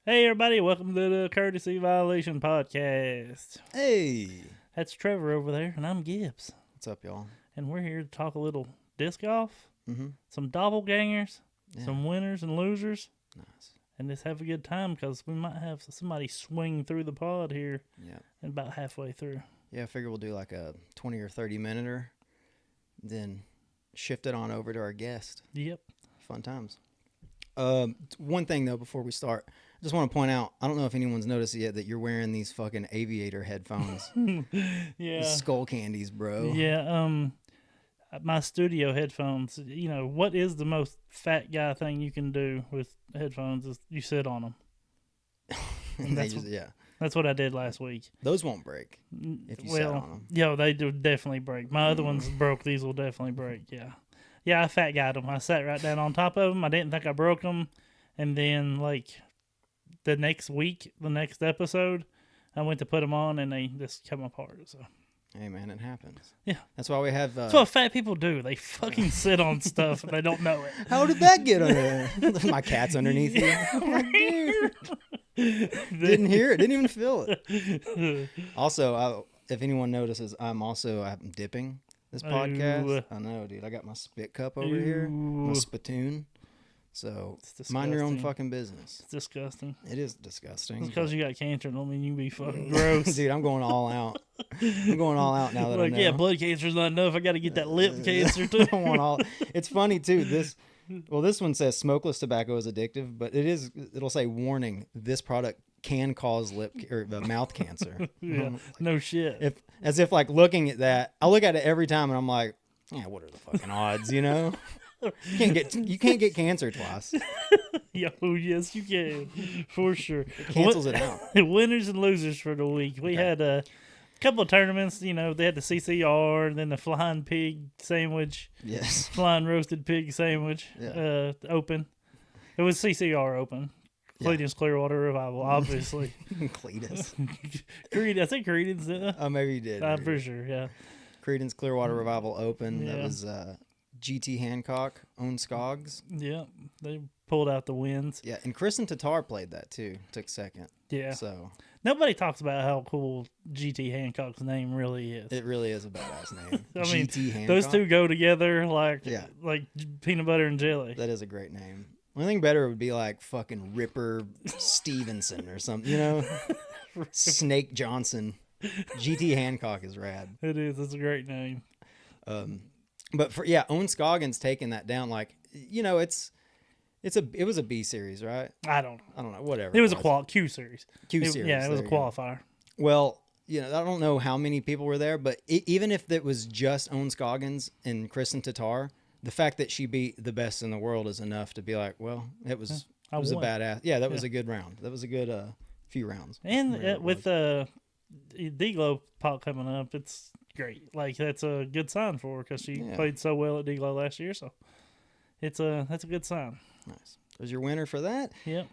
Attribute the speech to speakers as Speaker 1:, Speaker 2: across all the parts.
Speaker 1: Hey, everybody, welcome to the Courtesy Violation Podcast.
Speaker 2: Hey,
Speaker 1: That's Trevor over there, and I'm Gibbs.
Speaker 2: what's up, y'all?
Speaker 1: And we're here to talk a little disc golf,
Speaker 2: Mm-hmm.
Speaker 1: some doppelgangers,
Speaker 2: Yeah.
Speaker 1: some winners and losers,
Speaker 2: Nice.
Speaker 1: and just have a good time because we might have somebody swing through the pod here
Speaker 2: Yeah.
Speaker 1: about halfway through.
Speaker 2: Yeah, I figure we'll do like a 20 or 30 minute, then shift it on over to our guest.
Speaker 1: Yep.
Speaker 2: Fun times. One thing though, before we start, I just want to point out, I don't know if anyone's noticed yet that you're wearing these fucking aviator headphones.
Speaker 1: Yeah.
Speaker 2: Skull candies, bro.
Speaker 1: Yeah, my studio headphones, what is the most fat guy thing you can do with headphones is you sit on them. That's what I did last week.
Speaker 2: Those won't break if you sat on them.
Speaker 1: Yeah, they do definitely break. My other ones broke. These will definitely break, yeah. Yeah, I fat guyed them. I sat right down on top of them. I didn't think I broke them. And then, the next week, the next episode, I went to put them on, and they just come apart, so...
Speaker 2: Hey, man, it happens.
Speaker 1: Yeah.
Speaker 2: That's why we have...
Speaker 1: That's what fat people do. They fucking sit on stuff, and they don't know it.
Speaker 2: How did that get under there? My cat's underneath you. I'm like, dude. Didn't hear it. Didn't even feel it. Also, if anyone notices, I'm dipping this podcast. I know, dude. I got my spit cup over here, my spittoon. So mind your own fucking business.
Speaker 1: It's disgusting.
Speaker 2: It is disgusting.
Speaker 1: It's because you got cancer. Don't mean you be fucking gross.
Speaker 2: Dude, I'm going all out. I'm going all out now that I know.
Speaker 1: Yeah, blood cancer's not enough. I got to get that lip cancer too.
Speaker 2: I want all. It's funny too. This one says smokeless tobacco is addictive, but it'll say warning: this product can cause mouth cancer.
Speaker 1: Yeah, no shit.
Speaker 2: As if looking at that, I look at it every time and I'm like, yeah, what are the fucking odds, You can't get cancer twice.
Speaker 1: Yo, yes, you can, for sure.
Speaker 2: It cancels it out.
Speaker 1: Winners and losers for the week. We had a couple of tournaments. They had the CCR, and then the flying pig sandwich.
Speaker 2: Yes.
Speaker 1: Flying roasted pig sandwich.
Speaker 2: Yeah.
Speaker 1: Open. It was CCR open. Cletus Clearwater Revival, obviously.
Speaker 2: Cletus.
Speaker 1: I think Credence.
Speaker 2: Oh, maybe you did.
Speaker 1: I'm pretty sure, yeah.
Speaker 2: Credence Clearwater Revival Open.
Speaker 1: Yeah.
Speaker 2: That was GT Hancock, own Scogs.
Speaker 1: Yeah, they pulled out the wins.
Speaker 2: Yeah, and Chris and Tatar played that too. Took second.
Speaker 1: Yeah.
Speaker 2: So
Speaker 1: nobody talks about how cool GT Hancock's name really is.
Speaker 2: it really is a badass name.
Speaker 1: I mean,
Speaker 2: GT Hancock.
Speaker 1: those two go together like peanut butter and jelly.
Speaker 2: That is a great name. One thing better would be like fucking Ripper Stevenson or something, Snake Johnson. GT Hancock is rad.
Speaker 1: It is. It's a great name.
Speaker 2: But Owen Scoggins taking that down, it was a B series, right?
Speaker 1: I don't
Speaker 2: know, whatever.
Speaker 1: It was a Q series.
Speaker 2: Q series.
Speaker 1: Yeah, it was a qualifier.
Speaker 2: Well, I don't know how many people were there, but even if it was just Owen Scoggins and Kristen Tatar, the fact that she beat the best in the world is enough to be like, well, it was a badass. Yeah, that was a good round. That was a good few rounds.
Speaker 1: And with D-Glow pop coming up, it's great. That's a good sign for her because she played so well at D-Glow last year. So that's a good sign.
Speaker 2: Nice. There's your winner for that.
Speaker 1: Yep.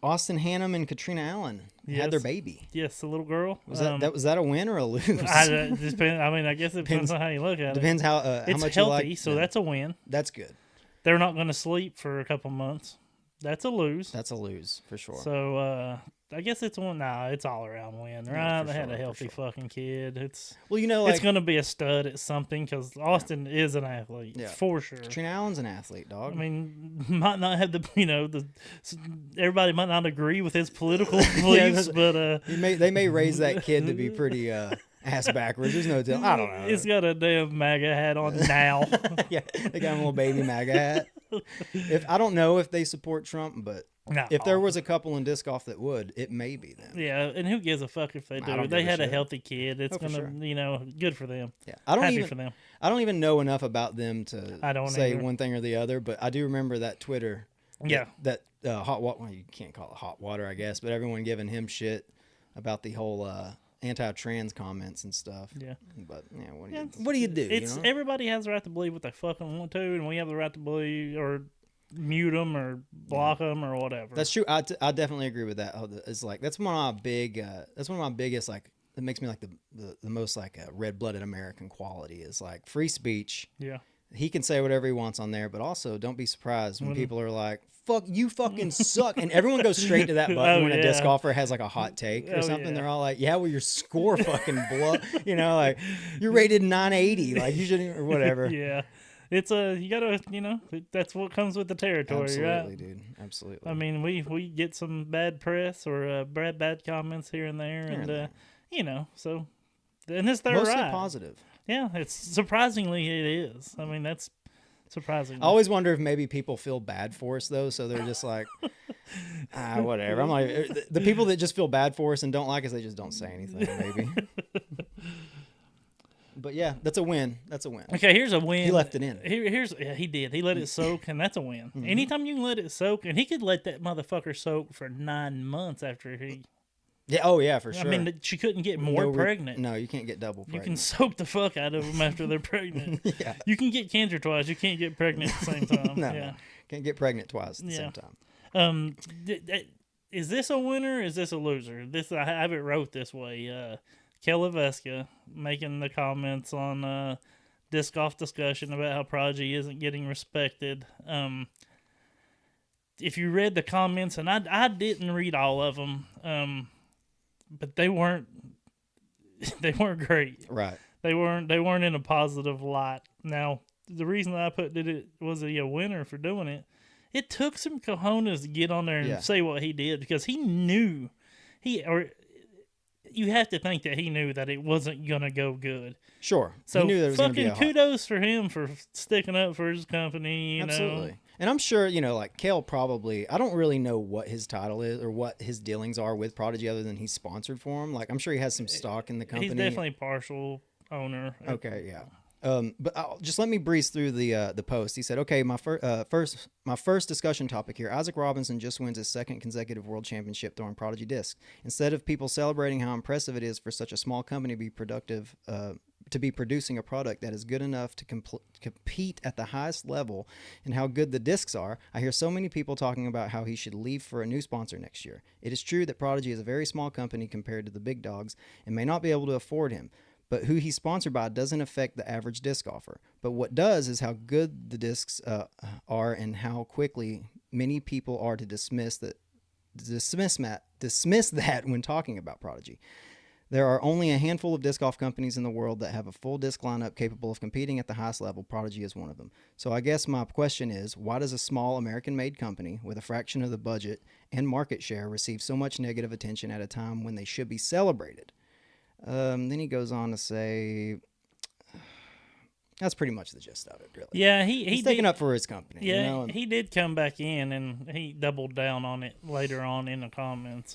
Speaker 2: Austin Hannum and Katrina Allen had their baby.
Speaker 1: Yes, the little girl.
Speaker 2: Was that a win or a lose?
Speaker 1: I guess it depends on how you look at it.
Speaker 2: Depends how
Speaker 1: it's
Speaker 2: much
Speaker 1: healthy,
Speaker 2: you like.
Speaker 1: so that's a win.
Speaker 2: That's good.
Speaker 1: They're not going to sleep for a couple months. That's a lose.
Speaker 2: That's a lose for sure.
Speaker 1: So I guess it's one. Nah, it's all around win, right? They had a healthy fucking kid. It's it's going to be a stud at something because Austin is an athlete for sure.
Speaker 2: Katrina Allen's an athlete, dog.
Speaker 1: I mean, might not have everybody might not agree with his political beliefs, but
Speaker 2: they may raise that kid to be pretty ass backwards. There's no telling. I don't know.
Speaker 1: It's got a damn MAGA hat on now.
Speaker 2: Yeah, they got a little baby MAGA hat. I don't know if they support Trump, but if there was a couple in disc golf that would, it may be them.
Speaker 1: Yeah, and who gives a fuck if they do? They had a healthy kid. It's good for them.
Speaker 2: Yeah,
Speaker 1: for them.
Speaker 2: I don't even know enough about them to say
Speaker 1: either.
Speaker 2: One thing or the other, but I do remember that Twitter.
Speaker 1: Yeah,
Speaker 2: that hot water. Well, you can't call it hot water, I guess, but everyone giving him shit about the whole anti-trans comments and stuff.
Speaker 1: Yeah,
Speaker 2: but what do you do?
Speaker 1: Everybody has the right to believe what they fucking want to, and we have the right to believe or mute them or block them or whatever.
Speaker 2: That's true. I definitely agree with that. It's that's one of my biggest it makes me the most red-blooded American quality is free speech.
Speaker 1: Yeah.
Speaker 2: He can say whatever he wants on there, but also don't be surprised when people are like, you fucking suck. And everyone goes straight to that button when a disc
Speaker 1: yeah.
Speaker 2: golfer has like a hot take or something.
Speaker 1: Yeah.
Speaker 2: They're all like, yeah, well, your score fucking blow, like you're rated 980. Like you shouldn't, or whatever.
Speaker 1: Yeah. It's you gotta, that's what comes with the territory,
Speaker 2: Absolutely,
Speaker 1: right?
Speaker 2: dude. Absolutely.
Speaker 1: I mean, we get some bad press or bad comments here and there, so, and it's their
Speaker 2: Mostly
Speaker 1: right.
Speaker 2: positive.
Speaker 1: Yeah, it's surprisingly it is. I mean, that's surprising.
Speaker 2: I always wonder if maybe people feel bad for us though, so they're just like, whatever. I'm like, the people that just feel bad for us and don't like us, they just don't say anything. Maybe. But yeah, that's a win. That's a win.
Speaker 1: Okay, here's a win.
Speaker 2: He left it in.
Speaker 1: He did. He let it soak, and that's a win.
Speaker 2: Mm-hmm.
Speaker 1: Anytime you can let it soak, and he could let that motherfucker soak for 9 months after he.
Speaker 2: Yeah. Oh yeah, for sure.
Speaker 1: I mean, she couldn't get more pregnant.
Speaker 2: No, you can't get double pregnant.
Speaker 1: You can soak the fuck out of them after they're pregnant.
Speaker 2: Yeah.
Speaker 1: You can get cancer twice. You can't get pregnant at the same time.
Speaker 2: No,
Speaker 1: yeah.
Speaker 2: Can't get pregnant twice at the same time.
Speaker 1: Is this a winner or is this a loser? I have it wrote this way. Kelly Veska making the comments on disc golf discussion about how Prodigy isn't getting respected. If you read the comments, and I didn't read all of them, but they weren't great.
Speaker 2: Right.
Speaker 1: They weren't in a positive light. Now, the reason I put it was a winner for doing it. It took some cojones to get on there and say what he did because he knew you have to think that he knew that it wasn't gonna go good.
Speaker 2: Sure.
Speaker 1: So
Speaker 2: he knew there was gonna be
Speaker 1: kudos for him for sticking up for his company.
Speaker 2: Absolutely.
Speaker 1: Know.
Speaker 2: And I'm sure, like Kale probably, I don't really know what his title is or what his dealings are with Prodigy other than he's sponsored for him. Like I'm sure he has some stock in the company.
Speaker 1: He's definitely partial owner.
Speaker 2: Okay, yeah. But just let me breeze through the post. He said, "Okay, my first discussion topic here. Isaac Robinson just wins his second consecutive world championship throwing Prodigy discs. Instead of people celebrating how impressive it is for such a small company to be producing a product that is good enough to compete at the highest level and how good the discs are, I hear so many people talking about how he should leave for a new sponsor next year. It is true that Prodigy is a very small company compared to the big dogs and may not be able to afford him. But who he's sponsored by doesn't affect the average disc golfer. But what does is how good the discs are and how quickly many people are to dismiss that when talking about Prodigy. There are only a handful of disc golf companies in the world that have a full disc lineup capable of competing at the highest level. Prodigy is one of them. So I guess my question is, why does a small American-made company with a fraction of the budget and market share receive so much negative attention at a time when they should be celebrated?" Then he goes on to say, that's pretty much the gist of it, really.
Speaker 1: Yeah,
Speaker 2: he's taking up for his company.
Speaker 1: Yeah, he did come back in and he doubled down on it later on in the comments.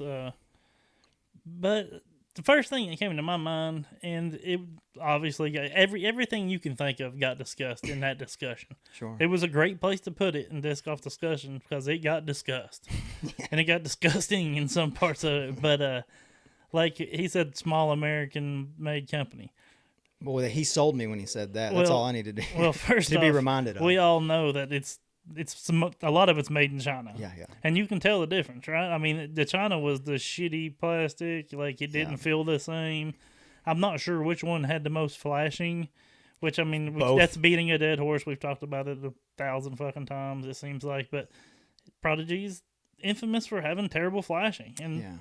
Speaker 1: But the first thing that came to my mind, and it obviously got everything you can think of got discussed in that discussion.
Speaker 2: Sure.
Speaker 1: It was a great place to put it in disc golf discussion because it got discussed, and it got disgusting in some parts of it. But like he said, small American-made company.
Speaker 2: Well, he sold me when he said that. That's all I need to do.
Speaker 1: Well, first
Speaker 2: to
Speaker 1: off,
Speaker 2: be reminded of.
Speaker 1: We all know that a lot of it's made in China.
Speaker 2: Yeah.
Speaker 1: And you can tell the difference, right? I mean, the China was the shitty plastic, like it didn't feel the same. I'm not sure which one had the most flashing, which I mean, that's beating a dead horse. We've talked about it 1,000 fucking times, it seems like. But Prodigy's infamous for having terrible flashing, and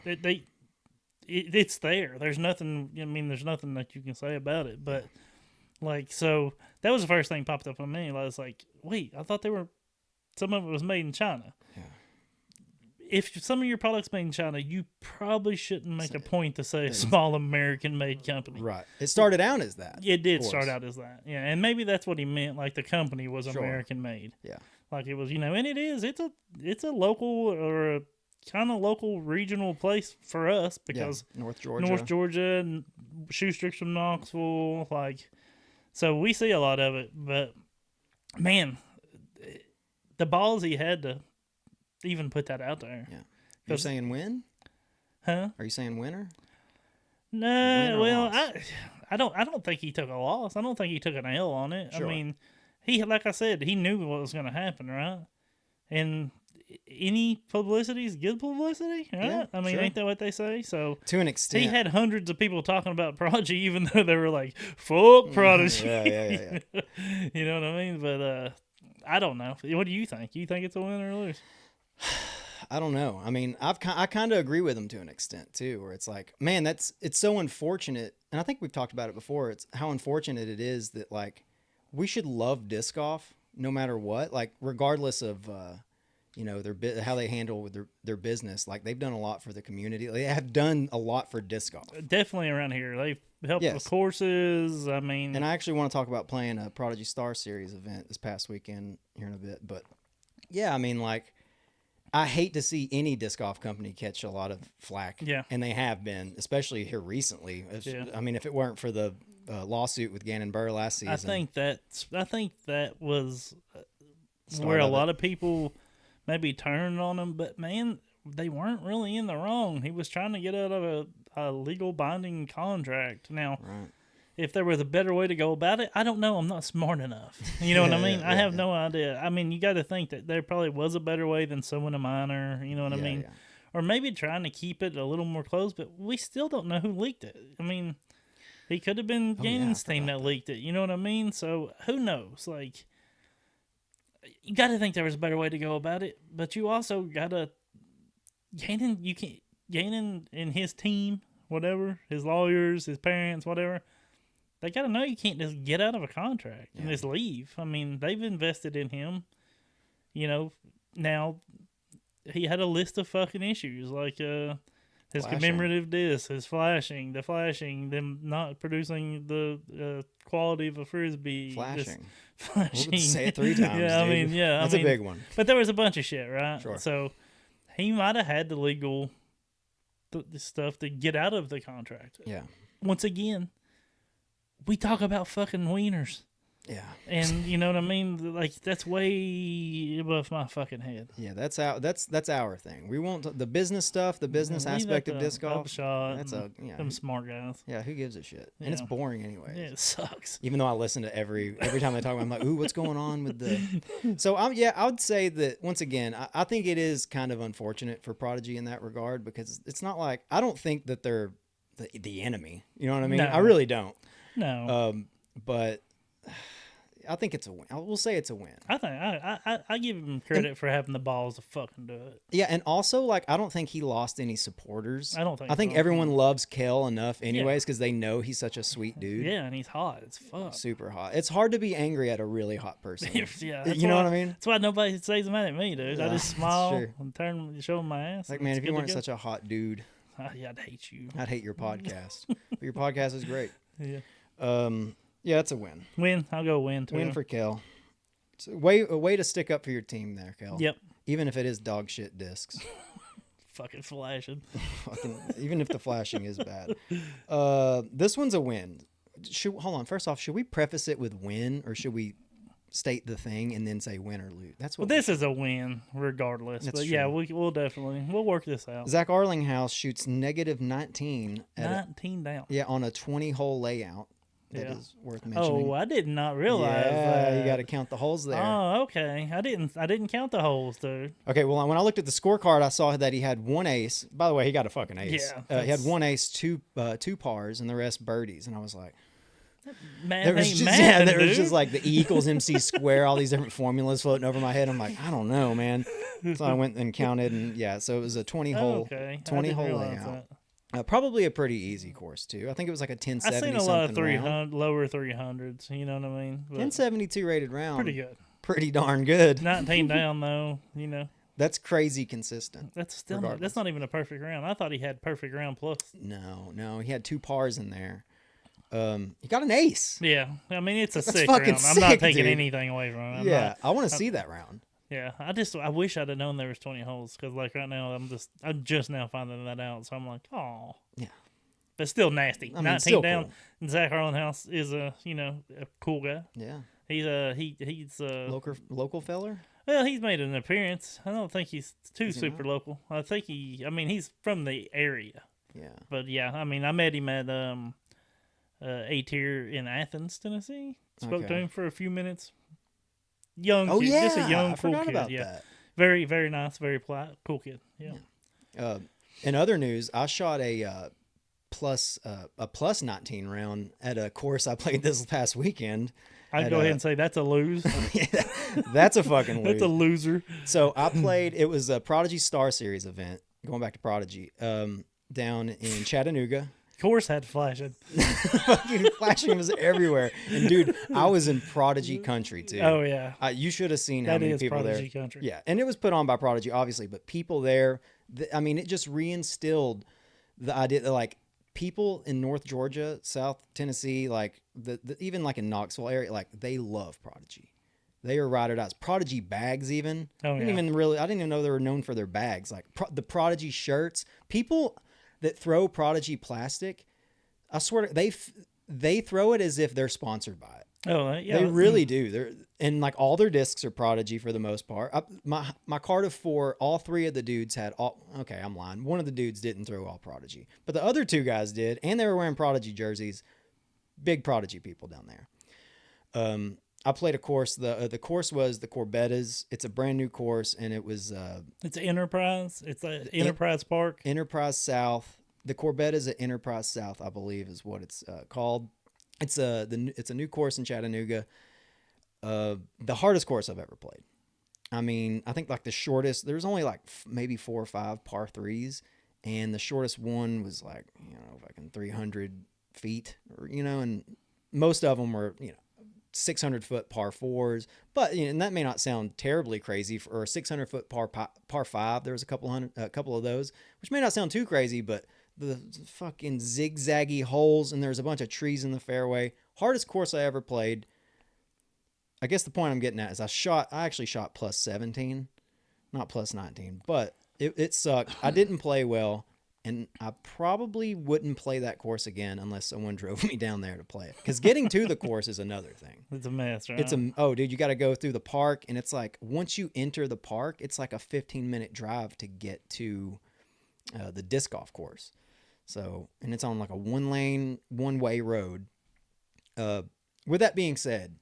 Speaker 1: it's there. There's nothing. I mean, there's nothing that you can say about it. But so that was the first thing popped up on me. I was like, wait, I thought some of it was made in China.
Speaker 2: Yeah.
Speaker 1: If some of your products made in China, you probably shouldn't make a point to say a small American-made company.
Speaker 2: Right. It started out as that.
Speaker 1: It did start out as that. Yeah, and maybe that's what he meant. Like the company was American-made.
Speaker 2: Yeah.
Speaker 1: Like it was, and it is. It's a local or a kind of local regional place for us because
Speaker 2: North
Speaker 1: Georgia, and Schuster's from Knoxville, so we see a lot of it. But man, the balls he had to even put that out there.
Speaker 2: Yeah, you're saying win?
Speaker 1: Huh?
Speaker 2: Are you saying winner?
Speaker 1: No, well, I don't think he took a loss. I don't think he took an L on it. Sure. I mean, like I said, he knew what was going to happen, right? And any publicity is good publicity, right?
Speaker 2: Yeah,
Speaker 1: I mean, ain't that what they say? So
Speaker 2: to an extent,
Speaker 1: he had hundreds of people talking about Prodigy, even though they were like, "Fuck Prodigy."
Speaker 2: Yeah.
Speaker 1: You know what I mean? But I don't know. What do you think? You think it's a win or a lose?
Speaker 2: I don't know. I mean, I kind of agree with him to an extent too, where it's like, man, it's so unfortunate. And I think we've talked about it before. It's how unfortunate it is that like we should love disc golf no matter what, like regardless of, how they handle with their business. Like they've done a lot for the community. They have done a lot for disc golf.
Speaker 1: Definitely around here. They've helped
Speaker 2: Yes.
Speaker 1: with courses. I mean,
Speaker 2: And I actually want to talk about playing a Prodigy Star Series event this past weekend here in a bit. But yeah, I mean, like, I hate to see any disc golf company catch a lot of flack.
Speaker 1: Yeah.
Speaker 2: And they have been, especially here recently.
Speaker 1: Yeah.
Speaker 2: I mean, if it weren't for the lawsuit with Gannon Burr last season.
Speaker 1: I think that was
Speaker 2: Start
Speaker 1: where a
Speaker 2: of it.
Speaker 1: lot of people maybe turned on him, but man, they weren't really in the wrong. He was trying to get out of a legal binding contract. Now,
Speaker 2: Right.
Speaker 1: if there was a better way to go about it, I don't know. I'm not smart enough. You know what I
Speaker 2: Yeah,
Speaker 1: mean?
Speaker 2: yeah,
Speaker 1: I have
Speaker 2: yeah.
Speaker 1: no idea. I mean, you got to think that there probably was a better way than suing a minor. You know what I
Speaker 2: Yeah,
Speaker 1: mean?
Speaker 2: yeah.
Speaker 1: Or maybe trying to keep it a little more close, but we still don't know who leaked it. I mean, he could have been
Speaker 2: Oh, yeah, I
Speaker 1: Gannon's team
Speaker 2: forgot
Speaker 1: that leaked it. You know what I mean? So who knows? Like, you got to think there was a better way to go about it, but you also got to Gannon and his team, whatever, his lawyers, his parents, whatever. They got to know you can't just get out of a contract and
Speaker 2: Yeah.
Speaker 1: just leave. I mean, they've invested in him. You know, now he had a list of fucking issues like his
Speaker 2: Flashing.
Speaker 1: commemorative disc, his the flashing, them not producing the quality of a frisbee, just
Speaker 2: Flashing. We'll say it 3 times.
Speaker 1: yeah,
Speaker 2: dude.
Speaker 1: I mean, yeah,
Speaker 2: That's
Speaker 1: I mean,
Speaker 2: a big one.
Speaker 1: But there was a bunch of shit, right?
Speaker 2: Sure.
Speaker 1: So he might have had the legal the stuff to get out of the contract.
Speaker 2: Yeah.
Speaker 1: Once again, we talk about fucking wieners.
Speaker 2: Yeah.
Speaker 1: And you know what I mean? Like that's way above my fucking head.
Speaker 2: Yeah, that's our thing. We want the business stuff, the business
Speaker 1: Leave
Speaker 2: aspect
Speaker 1: that
Speaker 2: of
Speaker 1: to
Speaker 2: disc golf.
Speaker 1: Upshot
Speaker 2: That's
Speaker 1: and
Speaker 2: a
Speaker 1: them smart guys.
Speaker 2: yeah. Who gives a shit? And it's
Speaker 1: Yeah.
Speaker 2: boring anyway.
Speaker 1: Yeah, it sucks.
Speaker 2: Even though I listen to every time they talk about, it, I'm like, ooh, what's going on with the? So I would say that once again, I think it is kind of unfortunate for Prodigy in that regard because it's not like I don't think that they're the enemy. You know what I mean?
Speaker 1: No.
Speaker 2: I really don't.
Speaker 1: No,
Speaker 2: But I think it's a win. I will say it's a win.
Speaker 1: I think I give him credit for having the balls to fucking do it.
Speaker 2: Yeah, and also like I don't think he lost any supporters.
Speaker 1: I don't think
Speaker 2: I think
Speaker 1: so.
Speaker 2: everyone loves Kel enough anyways because they know he's such a sweet dude.
Speaker 1: Yeah, and he's hot as fuck.
Speaker 2: Super hot. It's hard to be angry at a really hot person.
Speaker 1: Yeah, that's
Speaker 2: You know
Speaker 1: why-
Speaker 2: what I mean?
Speaker 1: That's why nobody says mad at me, dude. I
Speaker 2: Yeah,
Speaker 1: just
Speaker 2: that's
Speaker 1: smile
Speaker 2: true.
Speaker 1: and show them my ass.
Speaker 2: Like,
Speaker 1: and
Speaker 2: man,
Speaker 1: it's
Speaker 2: if you
Speaker 1: good to
Speaker 2: weren't
Speaker 1: go.
Speaker 2: such a hot dude,
Speaker 1: Yeah, I'd hate you.
Speaker 2: I'd hate your podcast. But your podcast is great.
Speaker 1: Yeah,
Speaker 2: Yeah, it's a win.
Speaker 1: win. I'll go win too.
Speaker 2: Win for Kel. It's a way to stick up for your team there, Kel.
Speaker 1: Yep.
Speaker 2: Even if it is dog shit discs.
Speaker 1: Fucking flashing.
Speaker 2: Even if the flashing is bad. This one's a win. Hold on. First off, should we preface it with win or should we state the thing and then say win or lose? That's
Speaker 1: Well,
Speaker 2: what
Speaker 1: this is a win regardless.
Speaker 2: That's
Speaker 1: but yeah,
Speaker 2: true.
Speaker 1: we'll definitely work this out.
Speaker 2: Zach Arlinghouse shoots negative 19 at
Speaker 1: 19 down.
Speaker 2: on a 20-hole layout. That
Speaker 1: Yeah.
Speaker 2: is worth mentioning.
Speaker 1: Oh, I did not realize
Speaker 2: yeah,
Speaker 1: that.
Speaker 2: you got to count the holes there.
Speaker 1: Oh, okay. I didn't count the holes, dude.
Speaker 2: Okay, well, when I looked at the scorecard, I saw that he had one ace. By the way, he got a fucking ace.
Speaker 1: Yeah,
Speaker 2: He had
Speaker 1: that's-
Speaker 2: one ace, two pars, and the rest birdies. And I was like,
Speaker 1: Math
Speaker 2: there was
Speaker 1: ain't
Speaker 2: just,
Speaker 1: math,
Speaker 2: yeah, there was
Speaker 1: dude.
Speaker 2: just like the E equals MC square, all these different formulas floating over my head. I'm like, I don't know, man. So I went and counted, and yeah, so it was a 20-hole,
Speaker 1: Okay. I
Speaker 2: 20
Speaker 1: didn't
Speaker 2: hole
Speaker 1: realize
Speaker 2: layout.
Speaker 1: that.
Speaker 2: Probably a pretty easy course too. I think it was like a 1070.
Speaker 1: I've seen a lot of
Speaker 2: something round.
Speaker 1: 300, lower 300s. You know what I mean? But
Speaker 2: 1072 rated round.
Speaker 1: pretty good.
Speaker 2: Pretty darn good.
Speaker 1: 19 down though. You know,
Speaker 2: That's crazy consistent.
Speaker 1: that's still
Speaker 2: Regardless.
Speaker 1: that's not even a perfect round. I thought he had perfect round plus.
Speaker 2: No, he had two pars in there. He got an ace.
Speaker 1: Yeah, I mean it's a
Speaker 2: That's
Speaker 1: sick
Speaker 2: fucking
Speaker 1: round. I'm not
Speaker 2: sick,
Speaker 1: taking
Speaker 2: dude.
Speaker 1: anything away from it. I'm
Speaker 2: Yeah,
Speaker 1: not-
Speaker 2: I want to see that round.
Speaker 1: yeah. I wish I'd have known there was 20 holes because like right now I'm just now finding that out. So I'm like, oh
Speaker 2: Yeah.
Speaker 1: but still nasty.
Speaker 2: I mean,
Speaker 1: 19
Speaker 2: still
Speaker 1: down.
Speaker 2: cool.
Speaker 1: And Zach Harlanhouse is a cool guy.
Speaker 2: Yeah,
Speaker 1: He's
Speaker 2: local feller.
Speaker 1: well, he's made an appearance. I don't think he's too
Speaker 2: Is he
Speaker 1: super local. I think he's from the area.
Speaker 2: Yeah,
Speaker 1: But yeah, I mean, I met him at A tier in Athens, Tennessee. Spoke to
Speaker 2: Okay.
Speaker 1: him for a few minutes. Young
Speaker 2: Oh
Speaker 1: kid,
Speaker 2: yeah,
Speaker 1: just a young
Speaker 2: I
Speaker 1: cool
Speaker 2: forgot
Speaker 1: kid.
Speaker 2: about
Speaker 1: Yeah,
Speaker 2: that.
Speaker 1: very very nice, very polite, cool kid. Yeah.
Speaker 2: In other news, I shot a plus 19 round at a course I played this past weekend,
Speaker 1: I'd go ahead and say that's a lose.
Speaker 2: That's a fucking lose.
Speaker 1: That's a loser.
Speaker 2: So I played. It was a Prodigy Star Series event. Going back to Prodigy, down in Chattanooga.
Speaker 1: Course had flashing.
Speaker 2: Fucking flashing was everywhere. And dude, I was in Prodigy country too.
Speaker 1: Oh yeah.
Speaker 2: You should have seen how many people
Speaker 1: Prodigy
Speaker 2: there.
Speaker 1: country.
Speaker 2: Yeah, and it was put on by Prodigy, obviously, but people there. I mean, it just reinstilled the idea that like people in North Georgia, South Tennessee, like even like in Knoxville area, like they love Prodigy. They are ride or dies. Prodigy bags, even.
Speaker 1: Oh,
Speaker 2: I didn't even know they were known for their bags. Like the Prodigy shirts. People that throw Prodigy plastic, I swear they throw it as if they're sponsored by it.
Speaker 1: Oh yeah,
Speaker 2: They really do. And like all their discs are Prodigy for the most part. My card of 4, all 3 of the dudes had all. Okay, I'm lying. One of the dudes didn't throw all Prodigy, but the other 2 guys did, and they were wearing Prodigy jerseys. Big Prodigy people down there. I played a course. The course was the Corbettas. It's a brand new course, and it was
Speaker 1: it's Enterprise. It's a Enterprise Park.
Speaker 2: Enterprise South. The Corbettas at Enterprise South, I believe, is what it's called. It's a new course in Chattanooga. The hardest course I've ever played. I mean, I think like the shortest. There's only like maybe 4 or 5 par 3s, and the shortest one was like fucking 300 feet, or and most of them were 600-foot par 4s, but and that may not sound terribly crazy for a 600-foot par 5. There was a couple of those, which may not sound too crazy, but the fucking zigzaggy holes, and there's a bunch of trees in the fairway. Hardest course I ever played. I guess the point I'm getting at is I actually shot plus 17, not plus 19, but it sucked. I didn't play well. And I probably wouldn't play that course again unless someone drove me down there to play it. Because getting to the course is another thing.
Speaker 1: It's a mess, right?
Speaker 2: Dude, you got to go through the park, and it's like once you enter the park, it's like a 15-minute drive to get to the disc golf course. So, and it's on like a one-way road. With that being said,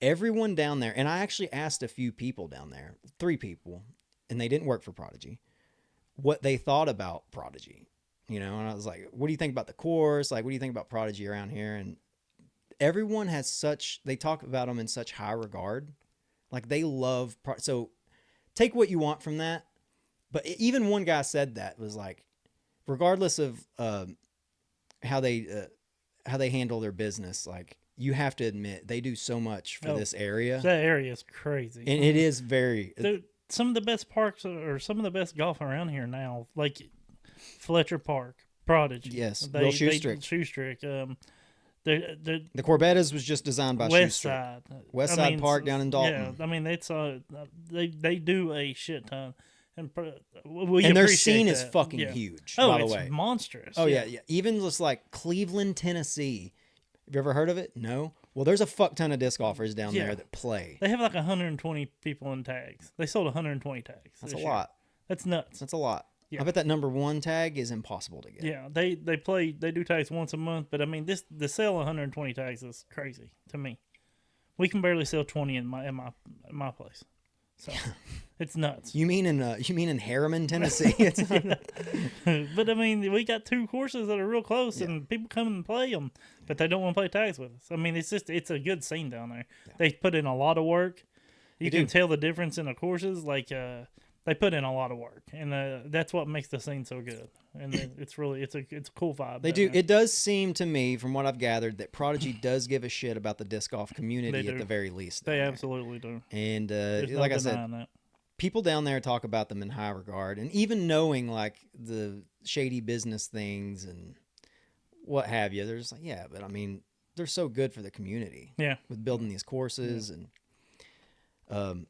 Speaker 2: everyone down there, and I actually asked a few people down there, 3 people, and they didn't work for Prodigy, what they thought about Prodigy, and I was like, what do you think about the course? Like, what do you think about Prodigy around here? And everyone they talk about them in such high regard. Like they love, so take what you want from that. But even one guy said that was like, regardless of how they handle their business, like you have to admit they do so much for this area.
Speaker 1: That area is crazy.
Speaker 2: And it is very...
Speaker 1: Some of the best parks or some of the best golf around here now, like Fletcher Park, Prodigy.
Speaker 2: Yes, Bill Shoestrick. The Corbettas was just designed by
Speaker 1: Westside.
Speaker 2: Westside Park down in Dalton.
Speaker 1: Yeah, I mean they do a shit ton, and
Speaker 2: their scene is fucking huge.
Speaker 1: Oh,
Speaker 2: by the
Speaker 1: it's
Speaker 2: way,
Speaker 1: monstrous.
Speaker 2: Oh yeah. Even just like Cleveland, Tennessee. Have you ever heard of it? No. Well, there's a fuck ton of disc golfers down there that play.
Speaker 1: They have like 120 people in tags. They sold 120 tags.
Speaker 2: That's a lot.
Speaker 1: That's nuts.
Speaker 2: That's a lot.
Speaker 1: Yeah.
Speaker 2: I bet that number 1 tag is impossible to get.
Speaker 1: Yeah, they do tags once a month, but I mean the sell 120 tags is crazy to me. We can barely sell 20 in my place. So it's nuts.
Speaker 2: You mean in Harriman, Tennessee?
Speaker 1: But I mean, we got 2 courses that are real close, and people come and play them, but they don't want to play tags with us. I mean, it's a good scene down there. Yeah. They put in a lot of work. You can tell the difference in the courses. Like they put in a lot of work, and that's what makes the scene so good. And it's a cool vibe.
Speaker 2: They do. It does seem to me, from what I've gathered, that Prodigy does give a shit about the disc golf community at the very least.
Speaker 1: They absolutely do.
Speaker 2: And like I said, people down there talk about them in high regard, and even knowing like the shady business things and what have you, they're just like, yeah, but I mean, they're so good for the community.
Speaker 1: Yeah,
Speaker 2: with building these courses and.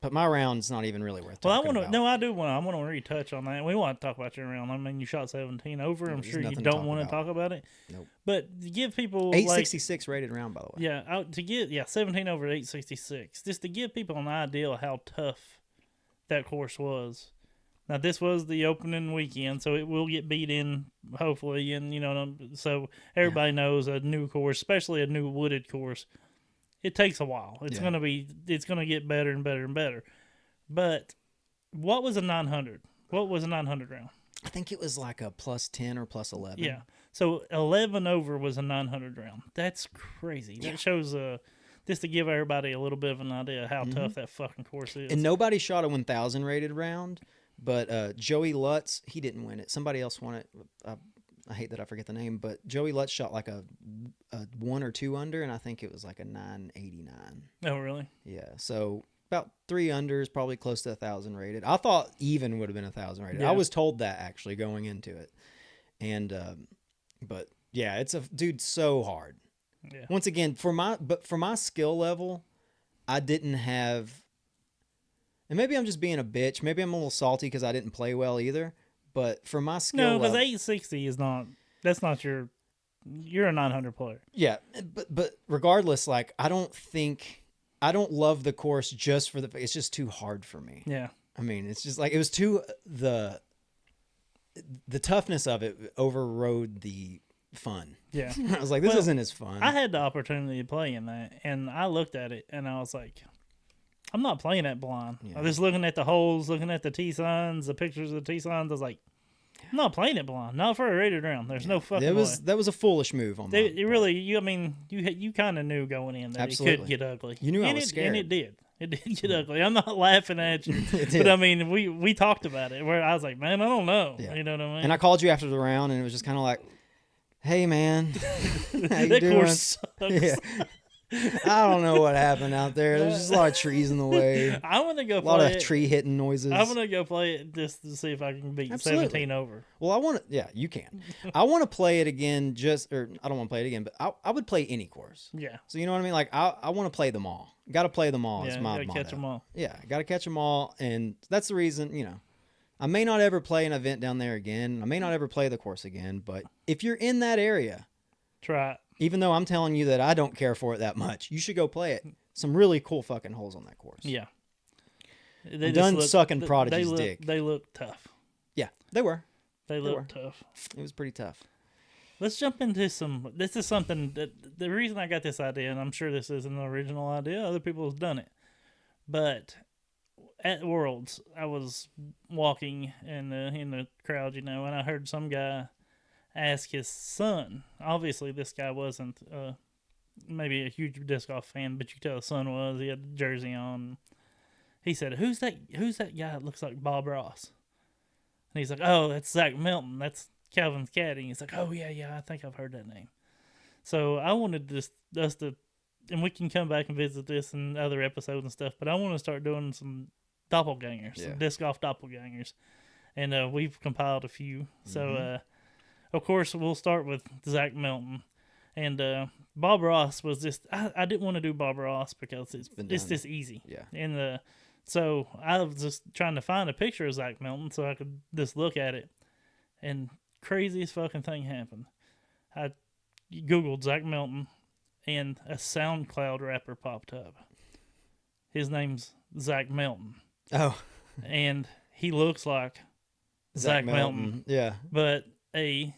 Speaker 2: But my round's not even really worth talking about.
Speaker 1: I want to retouch on that. We want to talk about your round. I mean, you shot 17 over. I'm sure you don't want to talk about it.
Speaker 2: Nope.
Speaker 1: But to give people
Speaker 2: 866 rated round, by the way.
Speaker 1: Yeah, 17 over 866. Just to give people an idea of how tough that course was. Now, this was the opening weekend, so it will get beat in, hopefully. And, so everybody knows a new course, especially a new wooded course, it takes a while. It's gonna get better and better and better. But what was a 900? What was a 900 round?
Speaker 2: I think it was like a plus 10 or plus 11.
Speaker 1: Yeah. So 11 over was a 900 round. That's crazy. That shows just to give everybody a little bit of an idea of how tough that fucking course is.
Speaker 2: And nobody shot a 1,000 rated round, but Joey Lutz, he didn't win it. Somebody else won it. I hate that I forget the name, but Joey Lutz shot like a 1 or 2 under, and I think it was like a 989.
Speaker 1: Oh, really?
Speaker 2: Yeah, so about 3 unders, probably close to 1,000 rated. I thought even would have been 1,000 rated.
Speaker 1: Yeah.
Speaker 2: I was told that actually going into it, and but yeah, it's dude so hard.
Speaker 1: Yeah.
Speaker 2: Once again, for my skill level, I didn't have, and maybe I'm just being a bitch. Maybe I'm a little salty because I didn't play well either. But for my skill
Speaker 1: No,
Speaker 2: level,
Speaker 1: because 860 is not. That's not your. You're a 900 player.
Speaker 2: yeah, but regardless, like I don't love the course just for it's just too hard for me.
Speaker 1: Yeah.
Speaker 2: I mean, it's just like it was too the toughness of it overrode the fun.
Speaker 1: Yeah.
Speaker 2: I was like, this isn't as fun.
Speaker 1: I had the opportunity to play in that, and I looked at it, and I was like, I'm not playing that blind.
Speaker 2: Yeah.
Speaker 1: I was looking at the holes, looking at the tee signs, the pictures of the tee signs. I was like, I'm not playing it blind. Not for a rated round. There's no fucking way.
Speaker 2: That was a foolish move on my part.
Speaker 1: Really, you kind of knew going in that
Speaker 2: Absolutely.
Speaker 1: it could get ugly.
Speaker 2: You knew I was scared.
Speaker 1: And it did. It did get ugly. I'm not laughing at you.
Speaker 2: It did.
Speaker 1: But I mean, we talked about it where I was like, man, I don't know.
Speaker 2: Yeah.
Speaker 1: You know what I mean?
Speaker 2: And I called you after the round, and it was just kind of like, hey, man, how you
Speaker 1: that
Speaker 2: doing?
Speaker 1: course sucks.
Speaker 2: Yeah. I don't know what happened out there. There's just a lot of trees in the way.
Speaker 1: I want to go
Speaker 2: A
Speaker 1: play
Speaker 2: lot
Speaker 1: it.
Speaker 2: of tree hitting noises.
Speaker 1: I'm gonna go play it just to see if I can beat
Speaker 2: Absolutely.
Speaker 1: 17 over.
Speaker 2: Well, I want to. Yeah, you can. I want to play it again. I don't want to play it again, but I would play any course.
Speaker 1: Yeah.
Speaker 2: So you know what I mean? Like I want to play them all. Got to play them all.
Speaker 1: Yeah,
Speaker 2: Is my
Speaker 1: gotta
Speaker 2: motto.
Speaker 1: catch them all.
Speaker 2: Yeah, got to catch them all, and that's the reason. I may not ever play an event down there again. I may not ever play the course again. But if you're in that area,
Speaker 1: Try it.
Speaker 2: even though I'm telling you that I don't care for it that much, you should go play it. Some really cool fucking holes on that course.
Speaker 1: Yeah.
Speaker 2: I'm done sucking Prodigy's dick.
Speaker 1: They look tough.
Speaker 2: Yeah, they were.
Speaker 1: They
Speaker 2: were.
Speaker 1: look tough.
Speaker 2: It was pretty tough.
Speaker 1: Let's jump into some. This is something that the reason I got this idea, and I'm sure this isn't an original idea. Other people have done it, but at Worlds, I was walking in the crowd, and I heard some guy ask his son. Obviously, this guy wasn't maybe a huge disc golf fan, but you could tell his son was. He had the jersey on. He said, "Who's that guy that looks like Bob Ross?" And he's like, "Oh, that's Zach Milton. That's Calvin's caddy." He's like, "Oh yeah, I think I've heard that name." So I wanted us to, and we can come back and visit this in other episodes and stuff. But I want to start doing some doppelgangers, some disc golf doppelgangers, and we've compiled a few. So of course we'll start with Zach Milton, and Bob Ross was just I didn't want to do Bob Ross because it's just easy.
Speaker 2: Yeah.
Speaker 1: And so I was just trying to find a picture of Zach Milton so I could just look at it, and craziest fucking thing happened. I Googled Zach Milton, and a SoundCloud rapper popped up. His name's Zach Milton.
Speaker 2: Oh.
Speaker 1: And he looks like Zach Milton.
Speaker 2: Yeah.
Speaker 1: But a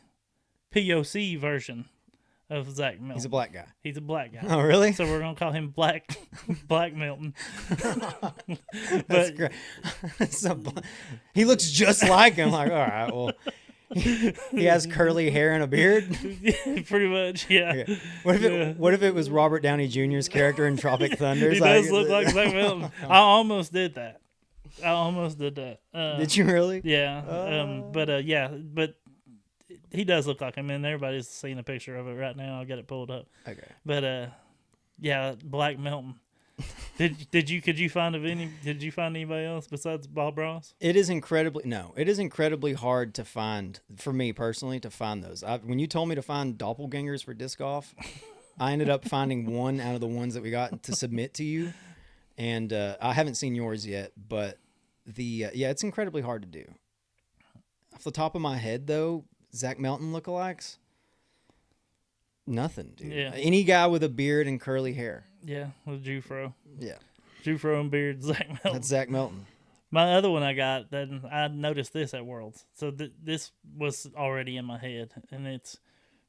Speaker 1: POC version of Zach Milton.
Speaker 2: He's a black guy.
Speaker 1: He's a black guy.
Speaker 2: Oh, really?
Speaker 1: So we're gonna call him Black Milton.
Speaker 2: That's great. He looks just like him. Like, all right, well, he has curly hair and a beard.
Speaker 1: Pretty much, yeah.
Speaker 2: Okay. What if it was Robert Downey Jr.'s character in Tropic Thunder?
Speaker 1: He does look like Zach Milton. I almost did that.
Speaker 2: Did you really?
Speaker 1: Yeah. But he does look like him, and everybody's seeing a picture of it right now. I got it pulled up.
Speaker 2: Okay.
Speaker 1: But yeah, Black Milton. Could you find anybody else besides Bob Ross?
Speaker 2: It is incredibly hard to find, for me personally, to find those. When you told me to find doppelgangers for disc golf, I ended up finding one out of the ones that we got to submit to you, and I haven't seen yours yet, but it's incredibly hard to do. Off the top of my head, though, Zach Melton lookalikes, nothing, dude.
Speaker 1: Yeah.
Speaker 2: Any guy with a beard and curly hair.
Speaker 1: Yeah, with Jufro.
Speaker 2: Yeah.
Speaker 1: Jufro and beard, Zach Melton.
Speaker 2: That's Zach Melton.
Speaker 1: My other one I got, then I noticed this at Worlds. So this was already in my head, and it's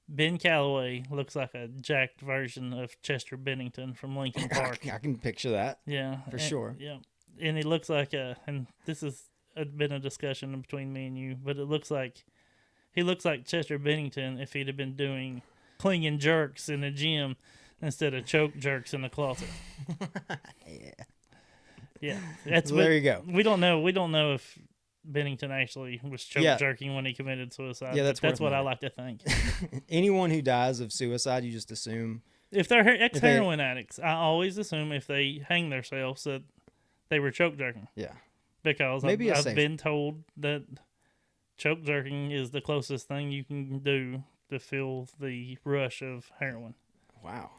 Speaker 1: Ben Calloway looks like a jacked version of Chester Bennington from Lincoln Park.
Speaker 2: I can picture that.
Speaker 1: Yeah.
Speaker 2: For sure.
Speaker 1: Yeah. And he looks like and this has been a discussion between me and you, but he looks like Chester Bennington if he'd have been doing clinging jerks in the gym. instead of choke jerks in the closet.
Speaker 2: Yeah.
Speaker 1: Yeah, that's
Speaker 2: So there you go.
Speaker 1: We don't know. We don't know if Bennington actually was choke jerking when he committed suicide.
Speaker 2: Yeah,
Speaker 1: that's what I like to think.
Speaker 2: Anyone who dies of suicide, you just assume
Speaker 1: If they're ex-heroin addicts, I always assume if they hang themselves that they were choke jerking.
Speaker 2: Yeah.
Speaker 1: Because
Speaker 2: Maybe
Speaker 1: I've been told that choke jerking is the closest thing you can do to feel the rush of heroin.
Speaker 2: Wow.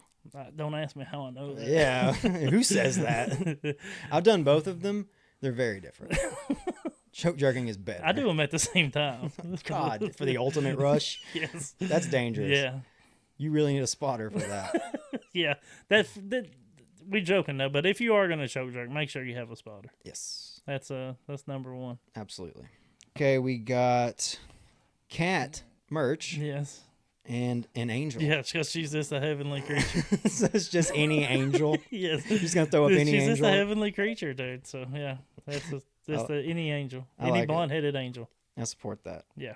Speaker 1: Don't ask me how I know that.
Speaker 2: Yeah. Who says that? I've done both of them. They're very different. Choke jerking is better.
Speaker 1: I do them at the same time.
Speaker 2: God, for the ultimate rush?
Speaker 1: Yes.
Speaker 2: That's dangerous.
Speaker 1: Yeah.
Speaker 2: You really need a spotter for that.
Speaker 1: Yeah. That we joking though, but if you are going to choke jerk, make sure you have a spotter.
Speaker 2: Yes.
Speaker 1: That's number one.
Speaker 2: Absolutely. Okay, we got cat merch.
Speaker 1: Yes.
Speaker 2: And an angel.
Speaker 1: Yeah, because she's just a heavenly creature.
Speaker 2: So it's just any angel.
Speaker 1: Yes.
Speaker 2: You're just going to throw up any angel.
Speaker 1: She's just a heavenly creature, dude. So, yeah, that's any angel. Any blonde-headed angel.
Speaker 2: I support that.
Speaker 1: Yeah.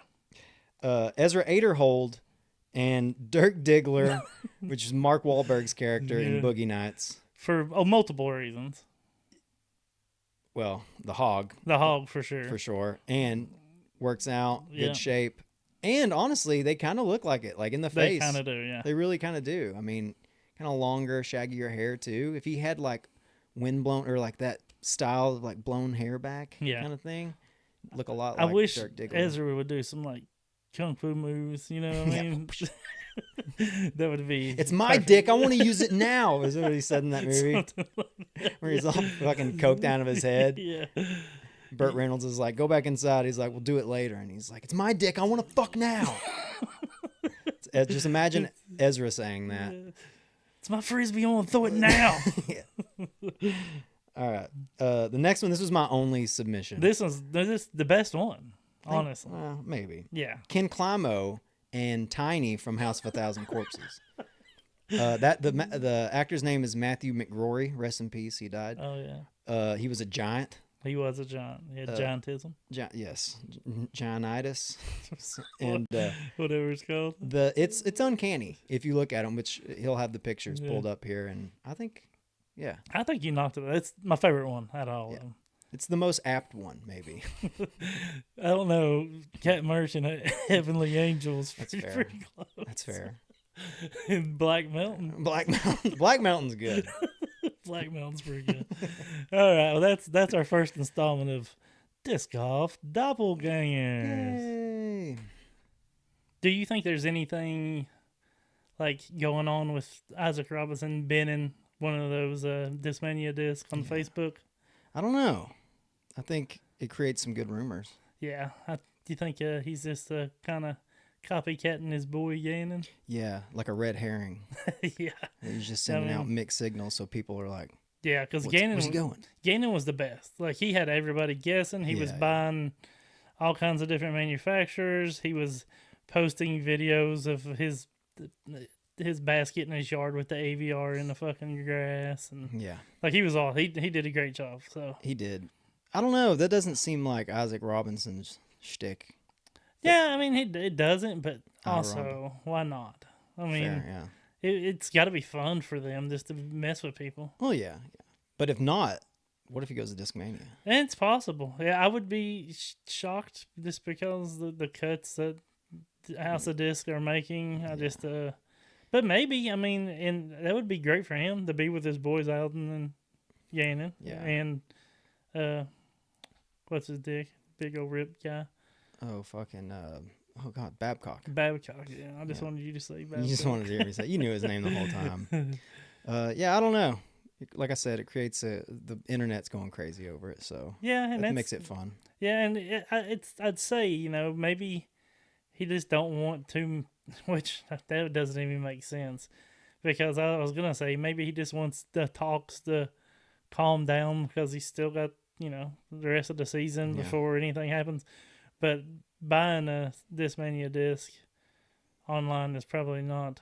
Speaker 2: Ezra Aderhold and Dirk Diggler, which is Mark Wahlberg's character in Boogie Nights.
Speaker 1: For multiple reasons.
Speaker 2: Well, the hog.
Speaker 1: The hog, for sure.
Speaker 2: For sure. And works out, good shape. And honestly, they kind of look like it, like in the face.
Speaker 1: They kind of do, yeah.
Speaker 2: They really kind of do. I mean, kind of longer, shaggier hair too. If he had like windblown or like that style of like blown hair back kind of thing, look a lot like
Speaker 1: I wish
Speaker 2: Dirk Diggler.
Speaker 1: Ezra would do some like kung fu moves, you know what I mean? That would be.
Speaker 2: It's my dick. I want to use it now. Is what he said in that movie, like that. Where he's all fucking coked out of his head.
Speaker 1: Yeah.
Speaker 2: Burt Reynolds is like, go back inside. He's like, we'll do it later. And he's like, it's my dick. I want to fuck now. Just imagine Ezra saying that.
Speaker 1: It's my frisbee. I want to throw it now.
Speaker 2: All right. The next one. This was my only submission.
Speaker 1: This is the best one, honestly.
Speaker 2: Maybe.
Speaker 1: Yeah.
Speaker 2: Ken Climo and Tiny from House of a Thousand Corpses. The actor's name is Matthew McRory. Rest in peace. He died.
Speaker 1: Oh yeah.
Speaker 2: He was a giant.
Speaker 1: He was a giant. He had giantism.
Speaker 2: Yes, giantitis, and
Speaker 1: whatever it's called.
Speaker 2: It's uncanny if you look at him, which he'll have the pictures pulled up here, and I think
Speaker 1: you knocked it. It's my favorite one out of all of them.
Speaker 2: It's the most apt one, maybe.
Speaker 1: I don't know. Cat Merch and Heavenly Angels.
Speaker 2: That's fair.
Speaker 1: Pretty close.
Speaker 2: That's fair.
Speaker 1: And Black Mountain.
Speaker 2: Black Mountain's good.
Speaker 1: Black Mountain's pretty good. All right, well that's our first installment of Disc Golf Doppelgangers.
Speaker 2: Yay.
Speaker 1: Do you think there's anything like going on with Isaac Robinson binning one of those Discmania discs on Facebook?
Speaker 2: I don't know. I think it creates some good rumors.
Speaker 1: Yeah. Do you think he's just kind of copycatting his boy Gannon?
Speaker 2: Yeah, like a red herring.
Speaker 1: Yeah.
Speaker 2: He's just sending out mixed signals so people are like,
Speaker 1: yeah, because
Speaker 2: where's he going?
Speaker 1: Gannon was the best. Like, he had everybody guessing. He was buying all kinds of different manufacturers. He was posting videos of his basket in his yard with the AVR in the fucking grass. And like, he was he did a great job. So
Speaker 2: he did. I don't know. That doesn't seem like Isaac Robinson's shtick.
Speaker 1: Yeah, I mean, it doesn't, but also, why not? I mean, it's got to be fun for them just to mess with people.
Speaker 2: Oh, yeah. But if not, what if he goes to Discmania?
Speaker 1: And it's possible. Yeah, I would be shocked just because the cuts that House of Disc are making. But maybe, I mean, and that would be great for him to be with his boys Alden and Gannon.
Speaker 2: Yeah.
Speaker 1: And, what's his dick? Big old ripped guy.
Speaker 2: Oh, fucking, Babcock.
Speaker 1: Babcock, yeah. I just wanted you to say Babcock.
Speaker 2: You just wanted to hear me say. You knew his name the whole time. Yeah, I don't know. Like I said, it creates the internet's going crazy over it, so
Speaker 1: and
Speaker 2: that makes it fun.
Speaker 1: Yeah, and I'd say, maybe he just don't want to, which that doesn't even make sense, because I was gonna say maybe he just wants the talks to calm down because he's still got the rest of the season before anything happens. But buying a Discmania disc online is probably not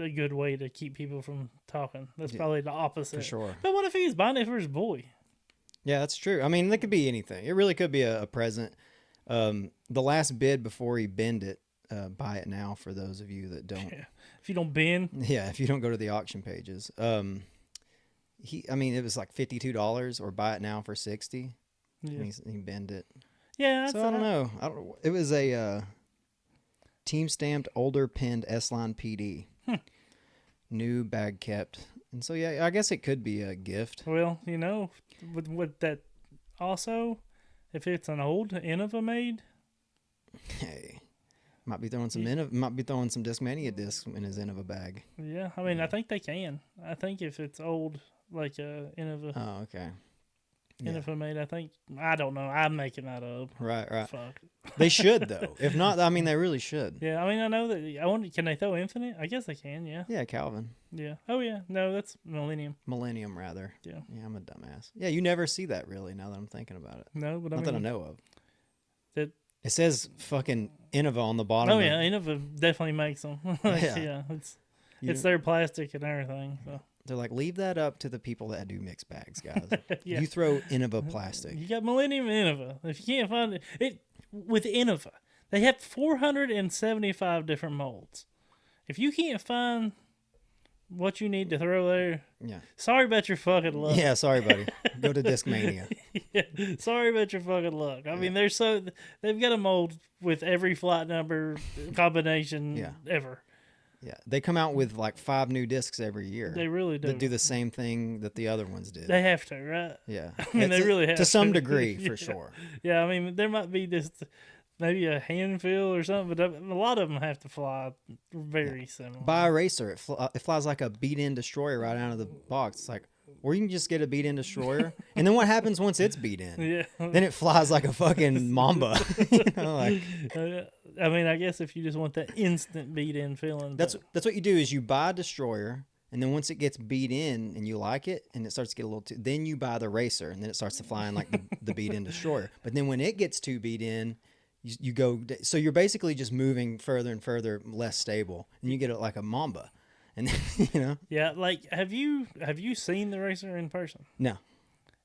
Speaker 1: a good way to keep people from talking. That's probably the opposite.
Speaker 2: For sure.
Speaker 1: But what if he's buying it for his boy?
Speaker 2: Yeah, that's true. I mean, it could be anything. It really could be a present. The last bid before he binned it, buy it now for those of you that don't.
Speaker 1: Yeah. If you don't bend.
Speaker 2: Yeah, if you don't go to the auction pages. I mean, it was like $52 or buy it now for 60.
Speaker 1: Yeah.
Speaker 2: And he bend it.
Speaker 1: Yeah.
Speaker 2: So I don't know. It was a team stamped older pinned S-Line PD. New bag kept. And so, yeah, I guess it could be a gift.
Speaker 1: Well, with that also, if it's an old Innova made.
Speaker 2: Hey. Might be throwing some Discmania discs in his Innova bag.
Speaker 1: Yeah, I mean, I think they can. I think if it's old, like Innova.
Speaker 2: Oh, okay.
Speaker 1: Innova made, I don't know. I'm making that up.
Speaker 2: Right.
Speaker 1: Fuck.
Speaker 2: They should though. If not, I mean, they really should.
Speaker 1: Yeah, I mean, I know that. I wonder, can they throw Infinite? I guess they can. Yeah.
Speaker 2: Yeah, Calvin.
Speaker 1: Yeah. Oh yeah. No, that's Millennium.
Speaker 2: Millennium, rather.
Speaker 1: Yeah.
Speaker 2: Yeah, I'm a dumbass. Yeah, you never see that really. Now that I'm thinking about it.
Speaker 1: No, but
Speaker 2: not that I know of.
Speaker 1: That.
Speaker 2: It says fucking Innova on the bottom.
Speaker 1: Oh yeah, Innova definitely makes them. Yeah, it's their plastic and everything. So.
Speaker 2: They're like, leave that up to the people that do mixed bags, guys.
Speaker 1: Yeah.
Speaker 2: You throw Innova plastic.
Speaker 1: You got Millennium and Innova. If you can't find it with Innova, they have 475 different molds. If you can't find what you need to throw there,
Speaker 2: yeah.
Speaker 1: Sorry about your fucking luck.
Speaker 2: Yeah, sorry, buddy. Go to Discmania.
Speaker 1: Yeah, sorry about your fucking luck. I mean, they've got a mold with every flight number combination ever.
Speaker 2: Yeah, they come out with like 5 new discs every year.
Speaker 1: They really do.
Speaker 2: They do the same thing that the other ones did.
Speaker 1: They have to, right?
Speaker 2: Yeah.
Speaker 1: I mean, they really have
Speaker 2: to some degree, for sure.
Speaker 1: Yeah, I mean, there might be just maybe a handful or something, but a lot of them have to fly very similar.
Speaker 2: Buy a racer. It flies like a beat-in destroyer right out of the box. It's like, or you can just get a beat-in destroyer, and then what happens once it's beat in?
Speaker 1: Yeah.
Speaker 2: Then it flies like a fucking mamba.
Speaker 1: I mean, I guess if you just want that instant beat-in feeling.
Speaker 2: That's what you do is you buy a destroyer, and then once it gets beat in and you like it, and it starts to get a little too, then you buy the racer, and then it starts to fly in like the beat-in destroyer. But then when it gets too beat in, you go, so you're basically just moving further and further, less stable, and you get it like a mamba. And
Speaker 1: Yeah, like have you seen the racer in person?
Speaker 2: No.